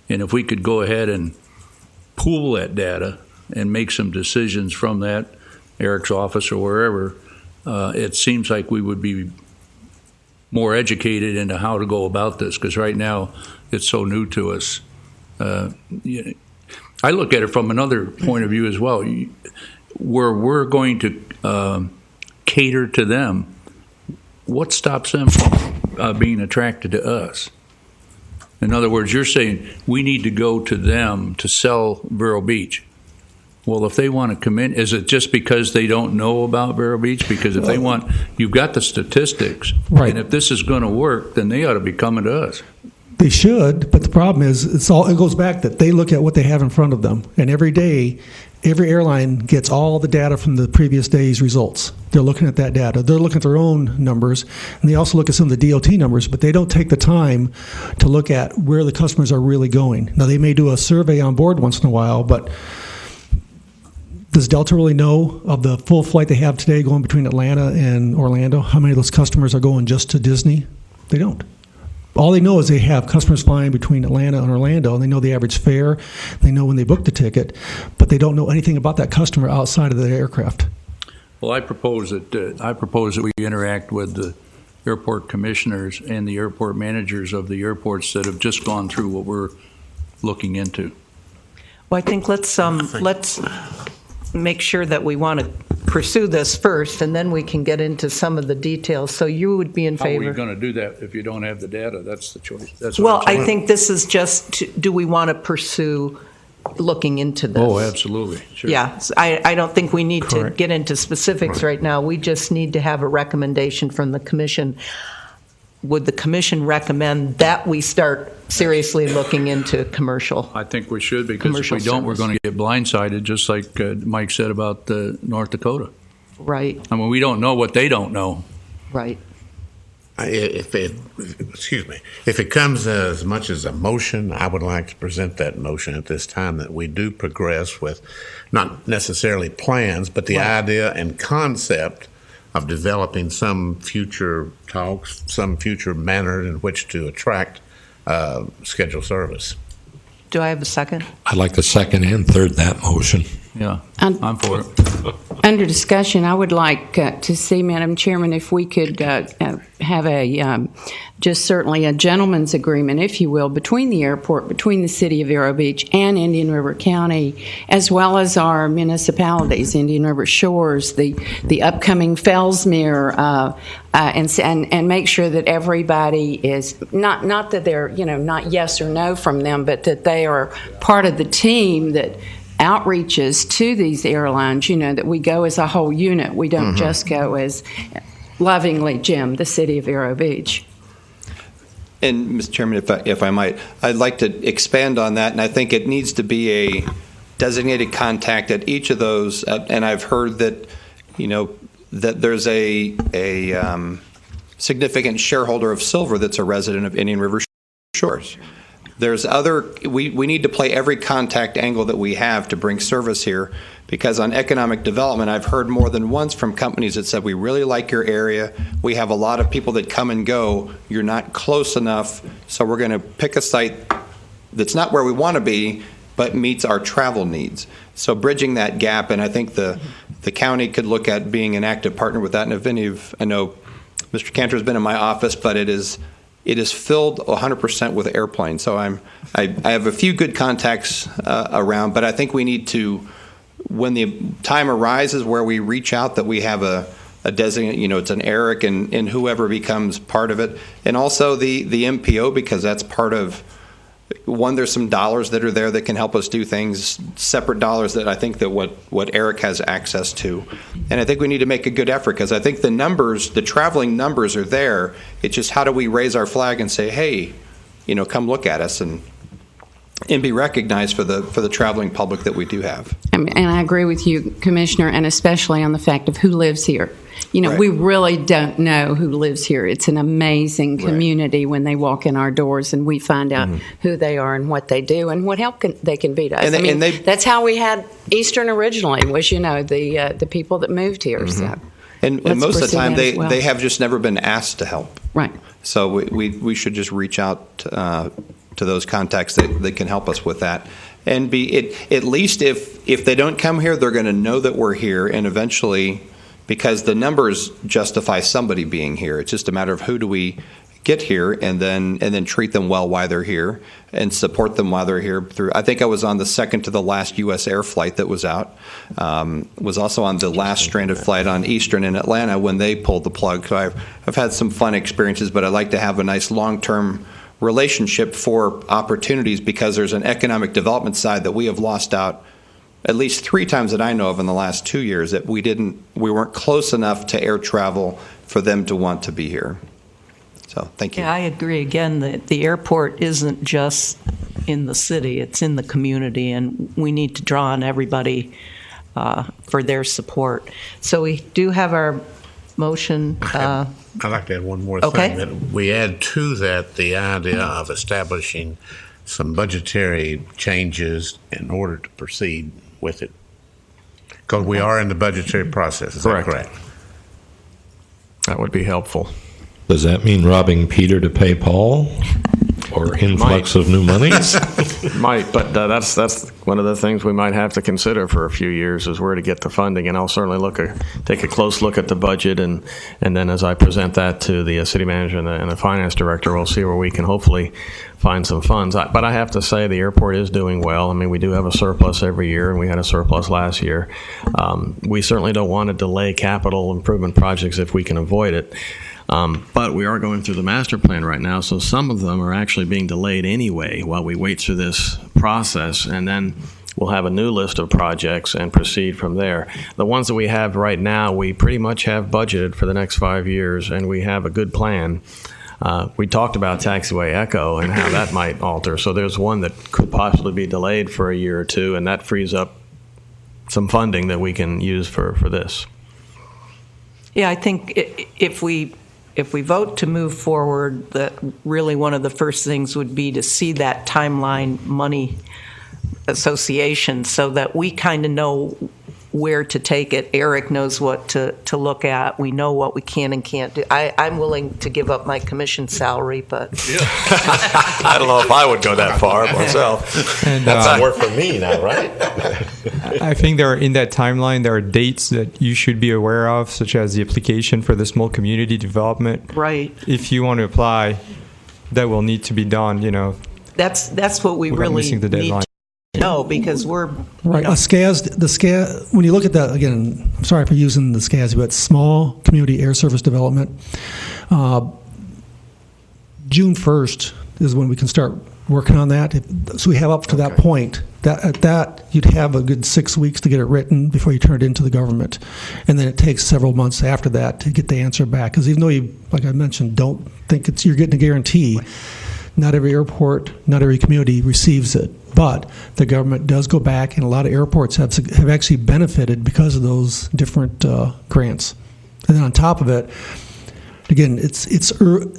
[SPEAKER 9] And if we could go ahead and pool that data and make some decisions from that, Eric's office or wherever, it seems like we would be more educated into how to go about this, because right now it's so new to us. I look at it from another point of view as well, where we're going to cater to them. What stops them from being attracted to us? In other words, you're saying we need to go to them to sell Vero Beach. Well, if they want to come in, is it just because they don't know about Vero Beach? Because if they want, you've got the statistics,
[SPEAKER 8] right? And
[SPEAKER 9] if this is going to work, then they ought to be coming to us.
[SPEAKER 8] They should, but the problem is, it goes back that they look at what they have in front of them, and every day, every airline gets all the data from the previous day's results. They're looking at that data. They're looking at their own numbers, and they also look at some of the DOT numbers, but they don't take the time to look at where the customers are really going. Now, they may do a survey on board once in a while, but does Delta really know of the full flight they have today going between Atlanta and Orlando? How many of those customers are going just to Disney? They don't. All they know is they have customers flying between Atlanta and Orlando, and they know the average fare. They know when they book the ticket, but they don't know anything about that customer outside of the aircraft.
[SPEAKER 9] Well, I propose that we interact with the airport commissioners and the airport managers of the airports that have just gone through what we're looking into.
[SPEAKER 14] Well, I think let's make sure that we want to pursue this first, and then we can get into some of the details. So you would be in favor?
[SPEAKER 9] How are you going to do that if you don't have the data? That's the choice.
[SPEAKER 14] Well, I think this is just, do we want to pursue looking into this?
[SPEAKER 9] Oh, absolutely. Sure.
[SPEAKER 14] Yeah, I don't think we need to get into specifics right now. We just need to have a recommendation from the commission. Would the commission recommend that we start seriously looking into commercial?
[SPEAKER 9] I think we should, because if we don't, we're going to get blindsided, just like Mike said about North Dakota.
[SPEAKER 4] Right,
[SPEAKER 9] I mean, we don't know what they don't know.
[SPEAKER 4] right.
[SPEAKER 5] If it comes as much as a motion, I would like to present that motion at this time, that we do progress with not necessarily plans, but the idea and concept of developing some future talks, some future manner in which to attract scheduled service.
[SPEAKER 4] Do I have a second?
[SPEAKER 3] I'd like to second and third that motion.
[SPEAKER 9] Yeah, I'm for it.
[SPEAKER 2] Under discussion, I would like to see, Madam Chairman, if we could have a just certainly a gentleman's agreement, if you will, between the airport, between the City of Vero Beach and Indian River County, as well as our municipalities, Indian River Shores, the upcoming Fellsmere, and make sure that everybody is not that they're not yes or no from them, but that they are part of the team that outreaches to these airlines, that we go as a whole unit. We don't just go as lovingly, Jim, the City of Vero Beach.
[SPEAKER 10] And, Mr. Chairman, if I might, I'd like to expand on that, and I think it needs to be a designated contact at each of those. And I've heard that, that there's a significant shareholder of Silver that's a resident of Indian River Shores. There's we need to play every contact angle that we have to bring service here, because on economic development, I've heard more than once from companies that said, we really like your area. We have a lot of people that come and go. You're not close enough, so we're going to pick a site that's not where we want to be, but meets our travel needs. So bridging that gap, and I think the county could look at being an active partner with that. And if any of, I know Mr. Cantor has been in my office, but it is filled 100% with airplanes. So I have a few good contacts around, but I think we need to, when the time arises where we reach out, that we have a designate, it's an Eric and whoever becomes part of it. And also the MPO, because that's part of, one, there's some dollars that are there that can help us do things, separate dollars that I think that what Eric has access to. And I think we need to make a good effort, because I think the traveling numbers are there. It's just, how do we raise our flag and say, hey, come look at us and be recognized for the traveling public that we do have.
[SPEAKER 2] And I agree with you, Commissioner, and especially on the fact of who lives here.
[SPEAKER 10] Right.
[SPEAKER 2] We really don't know who lives here. It's an amazing community when they walk in our doors and we find out who they are and what they do and what help they can be to us. That's how we had Eastern originally, was, the people that moved here. So.
[SPEAKER 10] And most of the time, they have just never been asked to help.
[SPEAKER 2] Right.
[SPEAKER 10] So we should just reach out to those contacts that can help us with that. And at least if they don't come here, they're going to know that we're here, and eventually, because the numbers justify somebody being here. It's just a matter of who do we get here, and then treat them well while they're here and support them while they're here. I think I was on the second to the last U.S. Air flight that was out. Was also on the last stranded flight on Eastern in Atlanta when they pulled the plug. So I've had some fun experiences, but I like to have a nice long-term relationship for opportunities, because there's an economic development side that we have lost out at least 3 times that I know of in the last 2 years, that we weren't close enough to air travel for them to want to be here. So thank you.
[SPEAKER 4] Yeah, I agree. Again, the airport isn't just in the city, it's in the community, and we need to draw on everybody for their support. So we do have our motion.
[SPEAKER 5] I'd like to add one more thing, that we add to that the idea of establishing some budgetary changes in order to proceed with it. Because we are in the budgetary process. Is that correct?
[SPEAKER 7] That would be helpful.
[SPEAKER 3] Does that mean robbing Peter to pay Paul? Or influx of new monies?
[SPEAKER 7] Might, but that's one of the things we might have to consider for a few years, is where to get the funding. And I'll certainly take a close look at the budget, and then as I present that to the city manager and the finance director, we'll see where we can hopefully find some funds. But I have to say, the airport is doing well. I mean, we do have a surplus every year, and we had a surplus last year. We certainly don't want to delay capital improvement projects if we can avoid it. But we are going through the master plan right now, so some of them are actually being delayed anyway while we wait through this process, and then we'll have a new list of projects and proceed from there. The ones that we have right now, we pretty much have budgeted for the next 5 years, and we have a good plan. We talked about Taxiway Echo and how that might alter, so there's one that could possibly be delayed for a year or two, and that frees up some funding that we can use for this.
[SPEAKER 14] Yeah, I think if we vote to move forward, that really one of the first things would be to see that timeline money association so that we kind of know where to take it. Eric knows what to look at. We know what we can and can't do. I'm willing to give up my commission salary, but
[SPEAKER 7] I don't know if I would go that far myself.
[SPEAKER 6] And,
[SPEAKER 3] That's more for me now, right?
[SPEAKER 6] I think in that timeline, there are dates that you should be aware of, such as the application for the small community development.
[SPEAKER 14] right.
[SPEAKER 6] If you want to apply, that will need to be done,
[SPEAKER 14] That's what we
[SPEAKER 6] without
[SPEAKER 14] really
[SPEAKER 6] missing the
[SPEAKER 14] need
[SPEAKER 6] deadline.
[SPEAKER 14] to know, because we're
[SPEAKER 8] Right. The SCAS, when you look at that, again, I'm sorry for using the SCAS, but Small Community Air Service Development, June 1st is when we can start working on that. So we have up to that point. At that, you'd have a good 6 weeks to get it written before you turn it into the government. And then it takes several months after that to get the answer back. Because even though you, like I mentioned, don't think you're getting a guarantee, not every airport, not every community receives it. But the government does go back, and a lot of airports have actually benefited because of those different grants. And then on top of it, again,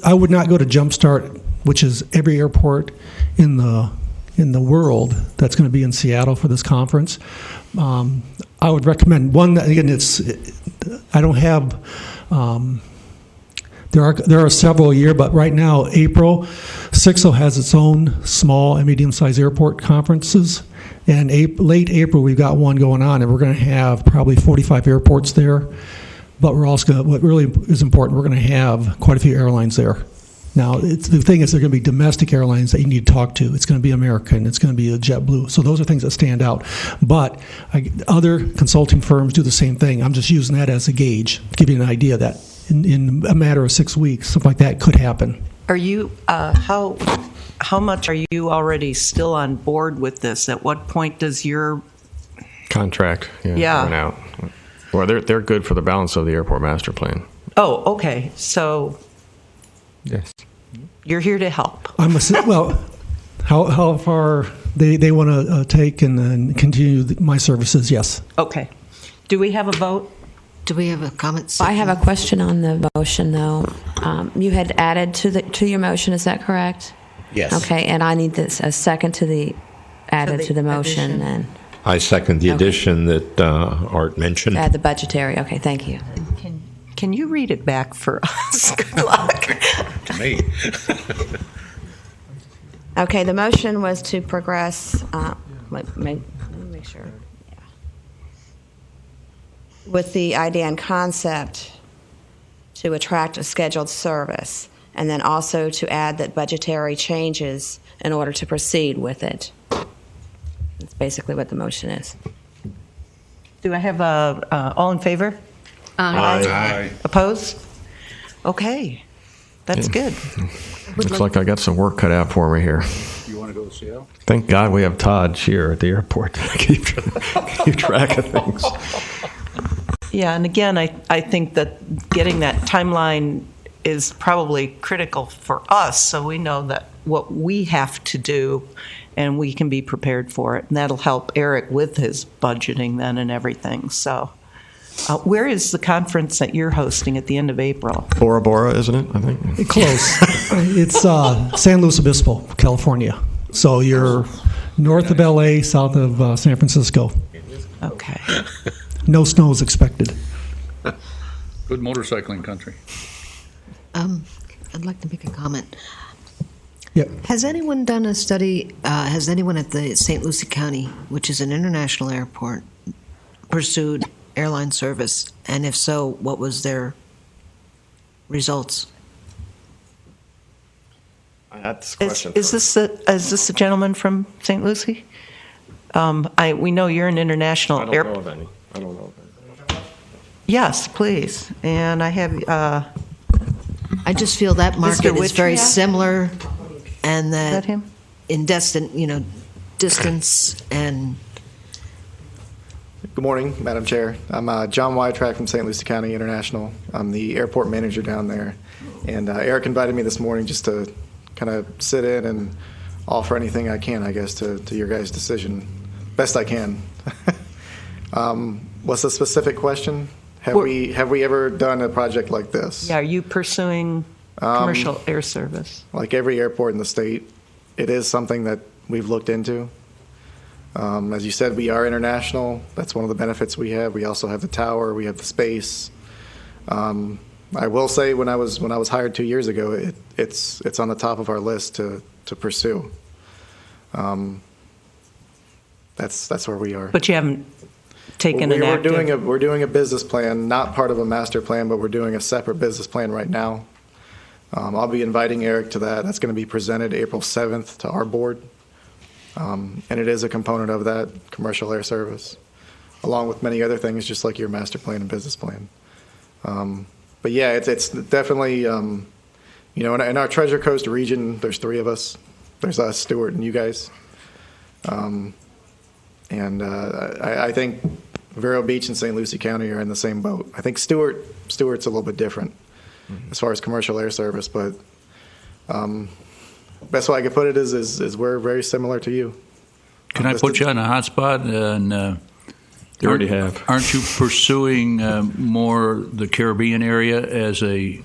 [SPEAKER 8] I would not go to Jumpstart, which is every airport in the world that's going to be in Seattle for this conference. I would recommend one that, again, I don't have. There are several a year, but right now, April, CIXO has its own small and medium-sized airport conferences. And late April, we've got one going on, and we're going to have probably 45 airports there. But we're also what really is important, we're going to have quite a few airlines there. Now, the thing is, they're going to be domestic airlines that you need to talk to. It's going to be American. It's going to be a JetBlue. So those are things that stand out. But other consulting firms do the same thing. I'm just using that as a gauge, to give you an idea that in a matter of 6 weeks, something like that could happen.
[SPEAKER 14] Are you how much are you already still on board with this? At what point does your
[SPEAKER 7] Contract, run out. Well, they're good for the balance of the airport master plan.
[SPEAKER 14] Oh, okay. So
[SPEAKER 6] Yes.
[SPEAKER 14] you're here to help.
[SPEAKER 8] How far they want to take and then continue my services? Yes.
[SPEAKER 14] Okay. Do we have a vote?
[SPEAKER 1] Do we have a comment?
[SPEAKER 12] I have a question on the motion, though. You had added to your motion, is that correct?
[SPEAKER 5] Yes.
[SPEAKER 12] Okay, and I need a second to the added to the motion,
[SPEAKER 14] addition.
[SPEAKER 12] and
[SPEAKER 3] I second the addition that Art mentioned.
[SPEAKER 12] add the budgetary. Okay, thank you.
[SPEAKER 14] Can you read it back for us? Good luck.
[SPEAKER 5] To me.
[SPEAKER 12] Okay, the motion was to progress. Let me make sure. Yeah. With the idea and concept to attract a scheduled service, and then also to add that budgetary changes in order to proceed with it. That's basically what the motion is.
[SPEAKER 14] Do I have all in favor?
[SPEAKER 5] Aye.
[SPEAKER 14] Opposed? Okay. That's good.
[SPEAKER 7] Looks like I got some work cut out for me here.
[SPEAKER 9] You want to go to Seattle?
[SPEAKER 7] Thank God we have Todd Shear at the airport to keep track of things.
[SPEAKER 14] Yeah, and again, I think that getting that timeline is probably critical for us, so we know that what we have to do, and we can be prepared for it. And that'll help Eric with his budgeting then and everything. So where is the conference that you're hosting at the end of April?
[SPEAKER 7] Bora Bora, isn't it? I think.
[SPEAKER 8] Close. It's San Luis Obispo, California. So you're north of LA, south of San Francisco.
[SPEAKER 14] Okay.
[SPEAKER 8] No snow is expected.
[SPEAKER 9] Good motorcycling country.
[SPEAKER 1] I'd like to make a comment.
[SPEAKER 8] Yeah.
[SPEAKER 1] Has anyone done a study, has anyone at the St. Lucie County, which is an international airport, pursued airline service? And if so, what was their results?
[SPEAKER 7] That's
[SPEAKER 14] Is this a gentleman from St. Lucie? We know you're an international airport.
[SPEAKER 7] I don't know of any.
[SPEAKER 1] Yes, please. And I have. I just feel that market is very similar, and that
[SPEAKER 14] him?
[SPEAKER 1] in distance and.
[SPEAKER 15] Good morning, Madam Chair. I'm John Wytrack from St. Lucie County International. I'm the airport manager down there. And Eric invited me this morning just to kind of sit in and offer anything I can, I guess, to your guys' decision. Best I can. What's the specific question? Have we ever done a project like this?
[SPEAKER 14] Yeah, are you pursuing commercial air service?
[SPEAKER 15] Like every airport in the state, it is something that we've looked into. As you said, we are international. That's one of the benefits we have. We also have the tower. We have the space. I will say, when I was hired 2 years ago, it's on the top of our list to pursue. That's where we are.
[SPEAKER 14] But you haven't taken an active...
[SPEAKER 15] We're doing a business plan, not part of a master plan, but we're doing a separate business plan right now. I'll be inviting Eric to that. That's going to be presented April 7th to our board. And it is a component of that, commercial air service, along with many other things, just like your master plan and business plan. But yeah, it's definitely, in our Treasure Coast region, there's 3 of us. There's us, Stewart, and you guys. I think Vero Beach and St. Lucie County are in the same boat. I think Stewart's a little bit different as far as commercial air service, but best way I could put it is we're very similar to you.
[SPEAKER 9] Can I put you on a hot spot? And
[SPEAKER 7] you already have.
[SPEAKER 9] Aren't you pursuing more the Caribbean area as a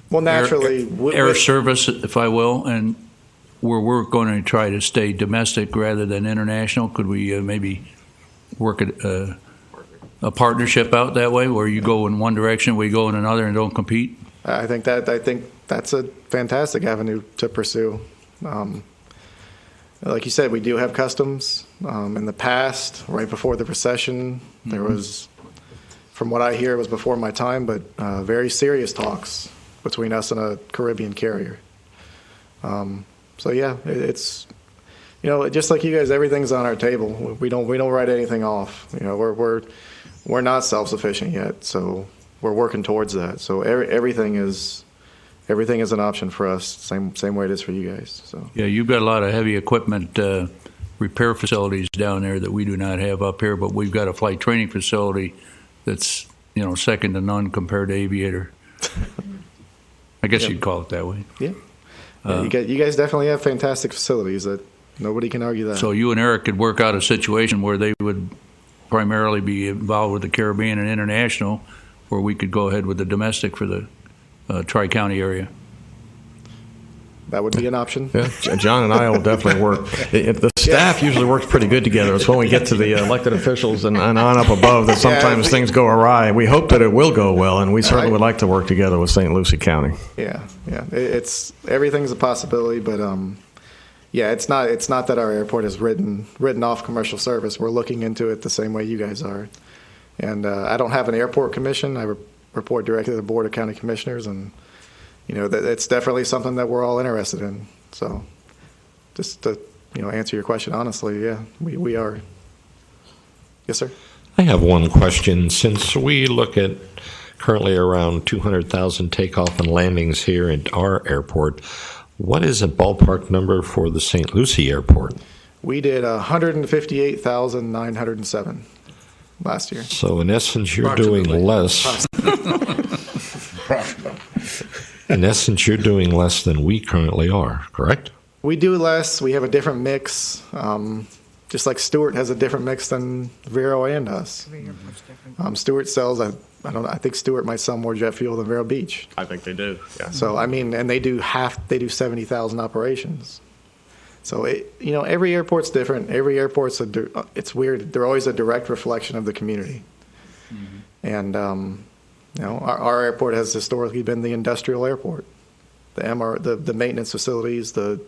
[SPEAKER 15] well, naturally
[SPEAKER 9] air service, if I will, and where we're going to try to stay domestic rather than international? Could we maybe work a partnership out that way, where you go in one direction, we go in another, and don't compete?
[SPEAKER 15] I think that's a fantastic avenue to pursue. Like you said, we do have customs. In the past, right before the recession, there was, from what I hear, it was before my time, but very serious talks between us and a Caribbean carrier. So yeah, it's, just like you guys, everything's on our table. We don't write anything off. We're not self-sufficient yet, so we're working towards that. So everything is an option for us, same way it is for you guys. So
[SPEAKER 9] yeah, you've got a lot of heavy equipment repair facilities down there that we do not have up here, but we've got a flight training facility that's second to none compared to Aviator. I guess you'd call it that way.
[SPEAKER 15] Yeah. You guys definitely have fantastic facilities. That nobody can argue that.
[SPEAKER 9] So you and Eric could work out a situation where they would primarily be involved with the Caribbean and international, where we could go ahead with the domestic for the Tri-County area.
[SPEAKER 15] That would be an option.
[SPEAKER 7] Yeah, John and I will definitely work. The staff usually works pretty good together. It's when we get to the elected officials and on up above that sometimes things go awry. We hope that it will go well, and we certainly would like to work together with St. Lucie County.
[SPEAKER 15] Yeah. It's everything's a possibility, but it's not that our airport is written off commercial service. We're looking into it the same way you guys are. And I don't have an airport commission. I report directly to the Board of County Commissioners, and that it's definitely something that we're all interested in. So just to answer your question honestly, yeah, we are. Yes, sir.
[SPEAKER 3] I have one question. Since we look at currently around 200,000 takeoff and landings here at our airport, what is a ballpark number for the St. Lucie Airport?
[SPEAKER 15] We did 158,907 last year.
[SPEAKER 3] So in essence, you're doing less. In essence, you're doing less than we currently are, correct?
[SPEAKER 15] We do less. We have a different mix. Just like Stewart has a different mix than Vero and us. Stewart sells, I think Stewart might sell more jet fuel than Vero Beach.
[SPEAKER 7] I think they do, yeah.
[SPEAKER 15] So, and they do 70,000 operations. So, every airport's different. Every airport's it's weird. They're always a direct reflection of the community. Mm-hmm. And, our airport has historically been the industrial airport. The maintenance facilities, the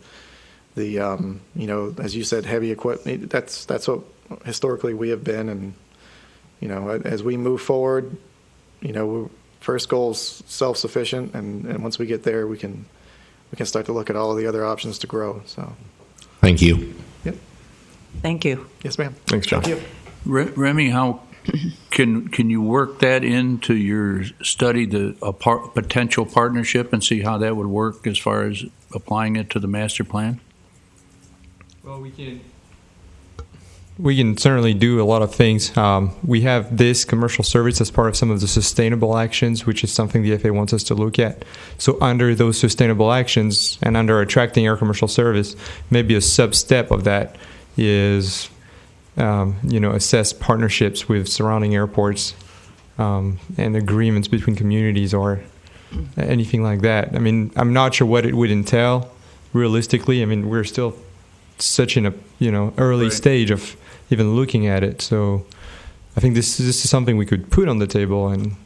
[SPEAKER 15] as you said, heavy equipment. That's what historically we have been, and as we move forward, first goal is self-sufficient, and once we get there, we can start to look at all of the other options to grow. So,
[SPEAKER 3] thank you.
[SPEAKER 15] Yep.
[SPEAKER 14] Thank you.
[SPEAKER 15] Yes, ma'am.
[SPEAKER 7] Thanks, John.
[SPEAKER 15] Thank you.
[SPEAKER 9] Remy, how can you work that into your study, a potential partnership, and see how that would work as far as applying it to the master plan?
[SPEAKER 6] Well, we can certainly do a lot of things. We have this commercial service as part of some of the sustainable actions, which is something the FAA wants us to look at. So under those sustainable actions and under attracting air commercial service, maybe a sub-step of that is assess partnerships with surrounding airports and agreements between communities or anything like that. I mean, I'm not sure what it would entail realistically. I mean, we're still such in a early stage of even looking at it. So I think this is something we could put on the table, and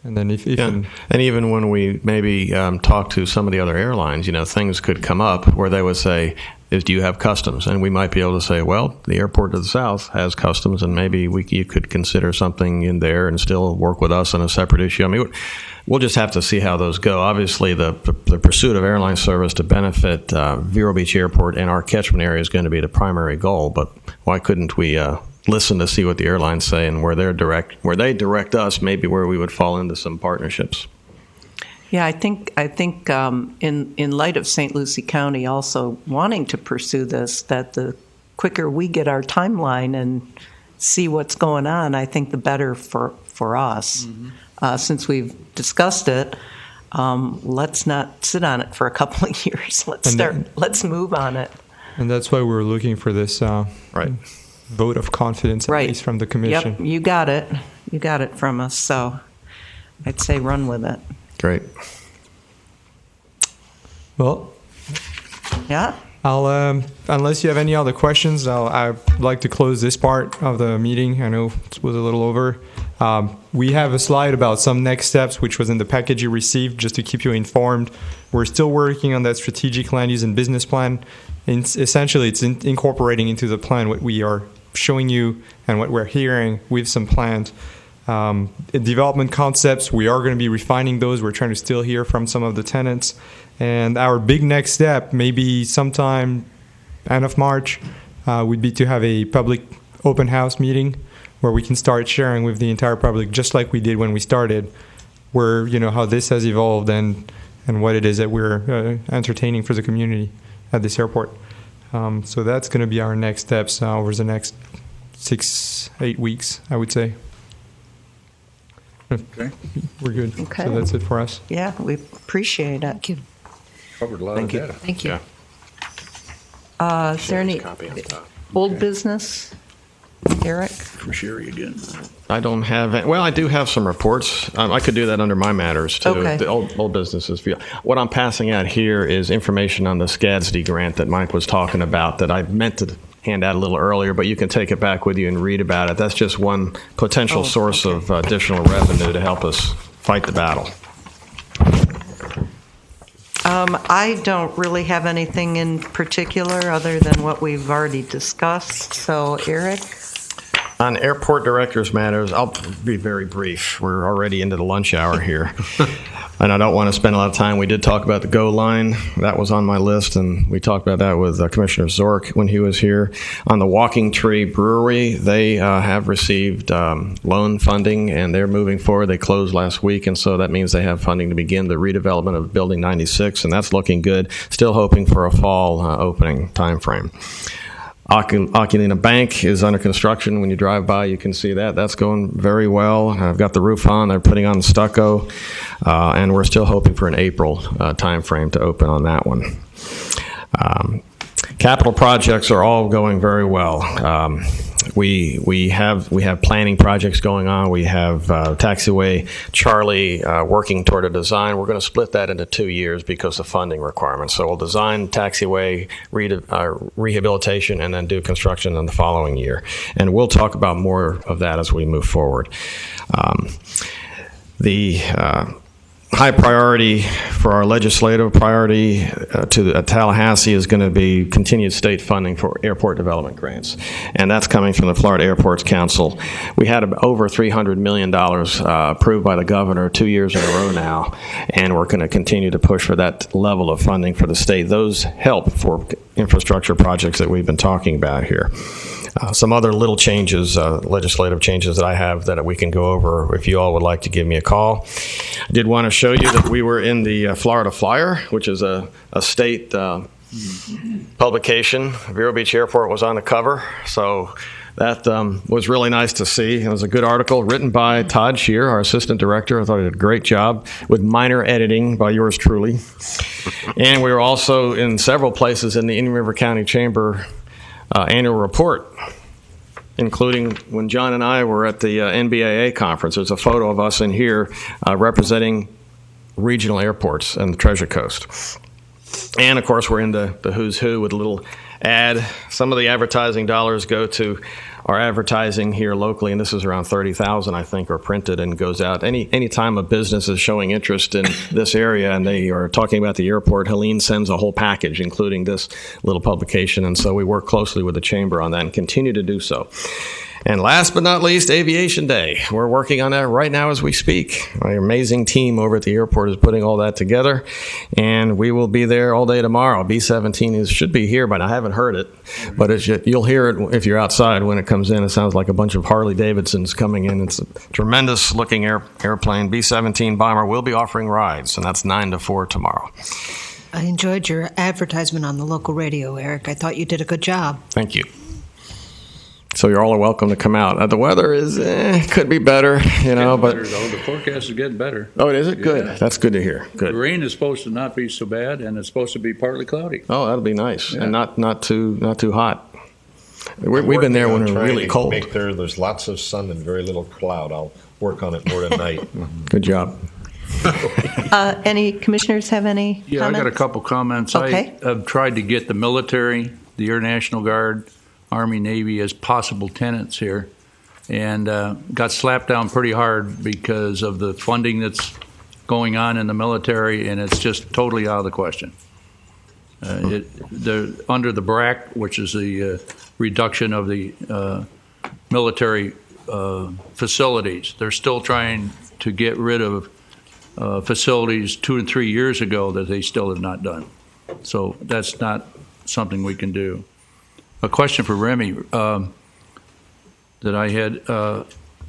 [SPEAKER 6] then if
[SPEAKER 7] and even when we maybe talk to some of the other airlines, things could come up where they would say, do you have customs? And we might be able to say, well, the airport to the south has customs, and maybe you could consider something in there and still work with us on a separate issue. I mean, we'll just have to see how those go. Obviously, the pursuit of airline service to benefit Vero Beach Airport and our catchment area is going to be the primary goal. But why couldn't we listen to see what the airlines say, and where they direct us, maybe where we would fall into some partnerships?
[SPEAKER 14] Yeah, I think in light of St. Lucie County also wanting to pursue this, that the quicker we get our timeline and see what's going on, I think the better for us. Mm-hmm. Since we've discussed it, let's not sit on it for a couple of years. Let's move on it.
[SPEAKER 6] And that's why we're looking for this vote of confidence, at least from the commission.
[SPEAKER 14] Yep, you got it. You got it from us. So I'd say run with it.
[SPEAKER 7] Great.
[SPEAKER 6] Well,
[SPEAKER 14] yeah.
[SPEAKER 6] I'll unless you have any other questions, I'd like to close this part of the meeting. I know it was a little over. We have a slide about some next steps, which was in the package you received, just to keep you informed. We're still working on that strategic land use and business plan. Essentially, it's incorporating into the plan what we are showing you and what we're hearing with some plans. Development concepts, we are going to be refining those. We're trying to still hear from some of the tenants. And our big next step, maybe sometime end of March, would be to have a public open house meeting where we can start sharing with the entire public, just like we did when we started, where how this has evolved and what it is that we're entertaining for the community at this airport. So that's going to be our next steps over the next 6-8 weeks, I would say.
[SPEAKER 9] Okay.
[SPEAKER 6] We're good.
[SPEAKER 14] Okay.
[SPEAKER 6] So that's it for us.
[SPEAKER 14] Yeah, we appreciate it.
[SPEAKER 1] Thank you.
[SPEAKER 3] Covered a lot of data.
[SPEAKER 1] Thank you.
[SPEAKER 7] Yeah.
[SPEAKER 14] Is there any old business, Eric?
[SPEAKER 9] From Sherry again.
[SPEAKER 7] I don't have it. Well, I do have some reports. I could do that under my matters, too.
[SPEAKER 14] Okay.
[SPEAKER 7] The old businesses. What I'm passing out here is information on the SCADSD grant that Mike was talking about that I meant to hand out a little earlier, but you can take it back with you and read about it. That's just one potential source of additional revenue to help us fight the battle.
[SPEAKER 14] I don't really have anything in particular other than what we've already discussed. So, Eric?
[SPEAKER 7] On airport directors matters, I'll be very brief. We're already into the lunch hour here. And I don't want to spend a lot of time. We did talk about the GO line. That was on my list, and we talked about that with Commissioner Zork when he was here. On the Walking Tree Brewery, they have received loan funding, and they're moving forward. They closed last week, and so that means they have funding to begin the redevelopment of Building 96, and that's looking good. Still hoping for a fall opening time frame. Oculina Bank is under construction. When you drive by, you can see that. That's going very well. I've got the roof on. They're putting on stucco, and we're still hoping for an April time frame to open on that one. Capital projects are all going very well. We have planning projects going on. We have Taxiway Charlie working toward a design. We're going to split that into 2 years because of funding requirements. So we'll design Taxiway rehabilitation and then do construction in the following year. And we'll talk about more of that as we move forward. The high priority for our legislative priority to Tallahassee is going to be continued state funding for airport development grants. And that's coming from the Florida Airports Council. We had over $300 million approved by the governor 2 years in a row now, and we're going to continue to push for that level of funding for the state. Those help for infrastructure projects that we've been talking about here. Some other little changes, legislative changes that I have that we can go over if you all would like to give me a call. I did want to show you that we were in the Florida Flyer, which is a state publication. Vero Beach Airport was on the cover, so that was really nice to see. It was a good article written by Todd Shear, our assistant director. I thought he did a great job with minor editing by yours truly. And we were also in several places in the Indian River County Chamber annual report. including when John and I were at the NBAA conference. There's a photo of us in here representing regional airports and the Treasure Coast. And, of course, we're in the who's who with a little ad. Some of the advertising dollars go to our advertising here locally, and this is around 30,000, I think, are printed and goes out. Any time a business is showing interest in this area and they are talking about the airport, Helene sends a whole package, including this little publication, and so we work closely with the Chamber on that and continue to do so. And last but not least, Aviation Day. We're working on that right now as we speak. My amazing team over at the airport is putting all that together, and we will be there all day tomorrow. B-17 should be here, but I haven't heard it. But you'll hear it if you're outside when it comes in. It sounds like a bunch of Harley-Davidsons coming in. It's a tremendous-looking airplane. B-17 bomber will be offering rides, and that's 9 to 4 tomorrow.
[SPEAKER 1] I enjoyed your advertisement on the local radio, Eric. I thought you did a good job.
[SPEAKER 7] Thank you. So you're all welcome to come out. The weather is could be better, but
[SPEAKER 9] better, though. The forecast is getting better.
[SPEAKER 7] Oh, is it? Good.
[SPEAKER 9] Yeah.
[SPEAKER 7] That's good to hear. Good.
[SPEAKER 9] The rain is supposed to not be so bad, and it's supposed to be partly cloudy.
[SPEAKER 7] Oh, that'll be nice,
[SPEAKER 9] Yeah.
[SPEAKER 7] and not too hot. We've been there when it was really cold.
[SPEAKER 3] There's lots of sun and very little cloud. I'll work on it more tonight.
[SPEAKER 7] Good job.
[SPEAKER 4] Any commissioners have any
[SPEAKER 9] Yeah,
[SPEAKER 4] comments?
[SPEAKER 9] I got a couple comments.
[SPEAKER 4] Okay.
[SPEAKER 9] I've tried to get the military, the Air National Guard, Army, Navy as possible tenants here, and got slapped down pretty hard because of the funding that's going on in the military, and it's just totally out of the question. Under the BRAC, which is the reduction of the military facilities, they're still trying to get rid of facilities 2 and 3 years ago that they still have not done. So that's not something we can do. A question for Remy that I had: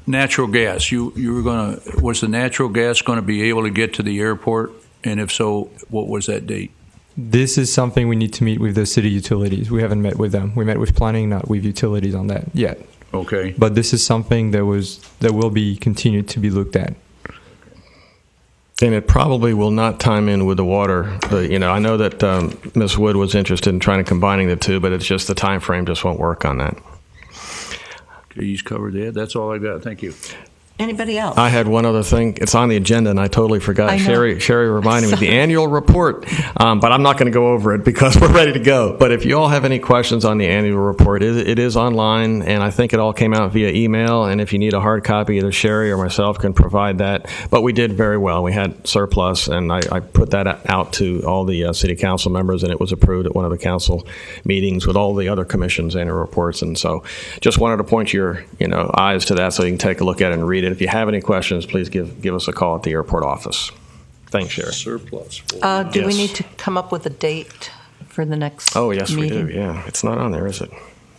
[SPEAKER 9] natural gas. You were going to. Was the natural gas going to be able to get to the airport? And if so, what was that date?
[SPEAKER 6] This is something we need to meet with the city utilities. We haven't met with them. We met with planning, not with utilities on that yet.
[SPEAKER 9] Okay.
[SPEAKER 6] But this is something that will be continued to be looked at.
[SPEAKER 7] And it probably will not time in with the water. I know that Ms. Wood was interested in trying to combining the two, but it's just the time frame just won't work on that.
[SPEAKER 9] Okay, he's covered that. That's all I got. Thank you.
[SPEAKER 4] Anybody else?
[SPEAKER 7] I had one other thing. It's on the agenda, and I totally forgot.
[SPEAKER 4] I know.
[SPEAKER 7] Sherry reminded me. The annual report, but I'm not going to go over it because we're ready to go. But if you all have any questions on the annual report, it is online, and I think it all came out via email. And if you need a hard copy, either Sherry or myself can provide that. But we did very well. We had surplus, and I put that out to all the city council members, and it was approved at one of the council meetings with all the other commissions' annual reports. And so just wanted to point your eyes to that so you can take a look at it and read it. If you have any questions, please give us a call at the airport office. Thanks, Sherry.
[SPEAKER 9] Surplus.
[SPEAKER 4] Do we
[SPEAKER 7] Yes.
[SPEAKER 4] need to come up with a date for the next
[SPEAKER 7] Oh, yes,
[SPEAKER 4] meeting?
[SPEAKER 7] we do. Yeah, it's not on there, is it?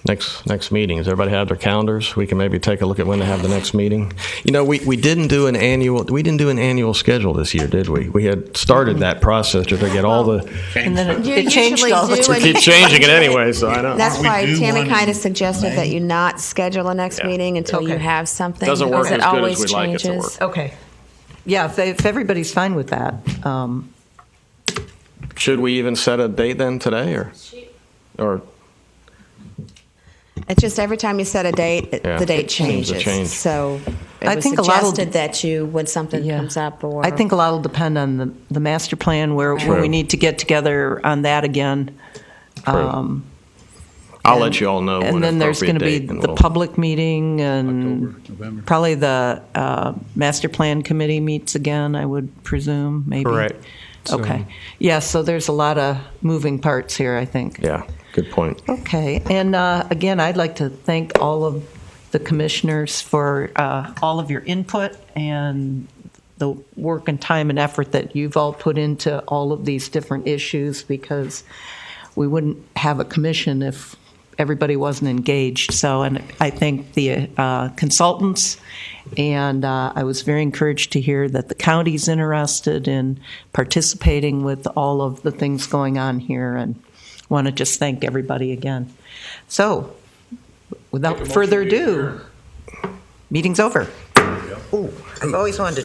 [SPEAKER 7] Next meeting. Does everybody have their calendars? We can maybe take a look at when they have the next meeting. We didn't do an annual schedule this year, did we? We had started that process to get all the.
[SPEAKER 4] And then
[SPEAKER 12] You
[SPEAKER 4] it changed
[SPEAKER 12] usually
[SPEAKER 4] all the
[SPEAKER 12] do,
[SPEAKER 4] time.
[SPEAKER 12] and-
[SPEAKER 7] Keep changing it anyway, so I know.
[SPEAKER 12] That's why
[SPEAKER 5] do
[SPEAKER 12] Tammy
[SPEAKER 5] one
[SPEAKER 12] kind of
[SPEAKER 5] in
[SPEAKER 12] suggested
[SPEAKER 5] May.
[SPEAKER 12] that you not schedule a next
[SPEAKER 7] Yeah.
[SPEAKER 12] meeting until you
[SPEAKER 4] Okay.
[SPEAKER 12] have something.
[SPEAKER 7] Doesn't work
[SPEAKER 12] because
[SPEAKER 7] as
[SPEAKER 12] it
[SPEAKER 7] good as
[SPEAKER 12] always
[SPEAKER 7] we'd like it to
[SPEAKER 12] changes.
[SPEAKER 7] work.
[SPEAKER 4] Okay. Yeah, if everybody's fine with that.
[SPEAKER 7] Should we even set a date then today, or
[SPEAKER 12] It's just every time you set a date,
[SPEAKER 7] Yeah.
[SPEAKER 12] the date
[SPEAKER 7] It seems to
[SPEAKER 12] changes.
[SPEAKER 7] change.
[SPEAKER 12] So it
[SPEAKER 4] I
[SPEAKER 12] was
[SPEAKER 4] think a lot will-
[SPEAKER 12] suggested that when something
[SPEAKER 4] Yeah.
[SPEAKER 12] comes up or.
[SPEAKER 4] I think a lot will depend on the master plan where
[SPEAKER 7] True.
[SPEAKER 4] we need to get together on that again.
[SPEAKER 7] I'll let you all know.
[SPEAKER 4] And
[SPEAKER 7] when
[SPEAKER 4] then there's going
[SPEAKER 7] appropriate
[SPEAKER 4] to be
[SPEAKER 7] date, and
[SPEAKER 4] the
[SPEAKER 7] we'll-
[SPEAKER 4] public meeting and
[SPEAKER 9] October, November.
[SPEAKER 4] probably the master plan committee meets again, I would presume, maybe.
[SPEAKER 6] Correct.
[SPEAKER 4] Okay. Yeah, so there's a lot of moving parts here, I think.
[SPEAKER 7] Yeah, good point.
[SPEAKER 4] Okay, and again, I'd like to thank all of the commissioners for all of your input and the work and time and effort that you've all put into all of these different issues, because we wouldn't have a commission if everybody wasn't engaged. So, and I thank the consultants, and I was very encouraged to hear that the county's interested in participating with all of the things going on here, and want to just thank everybody again. So, without further ado, meeting's over. Ooh, I've always wanted to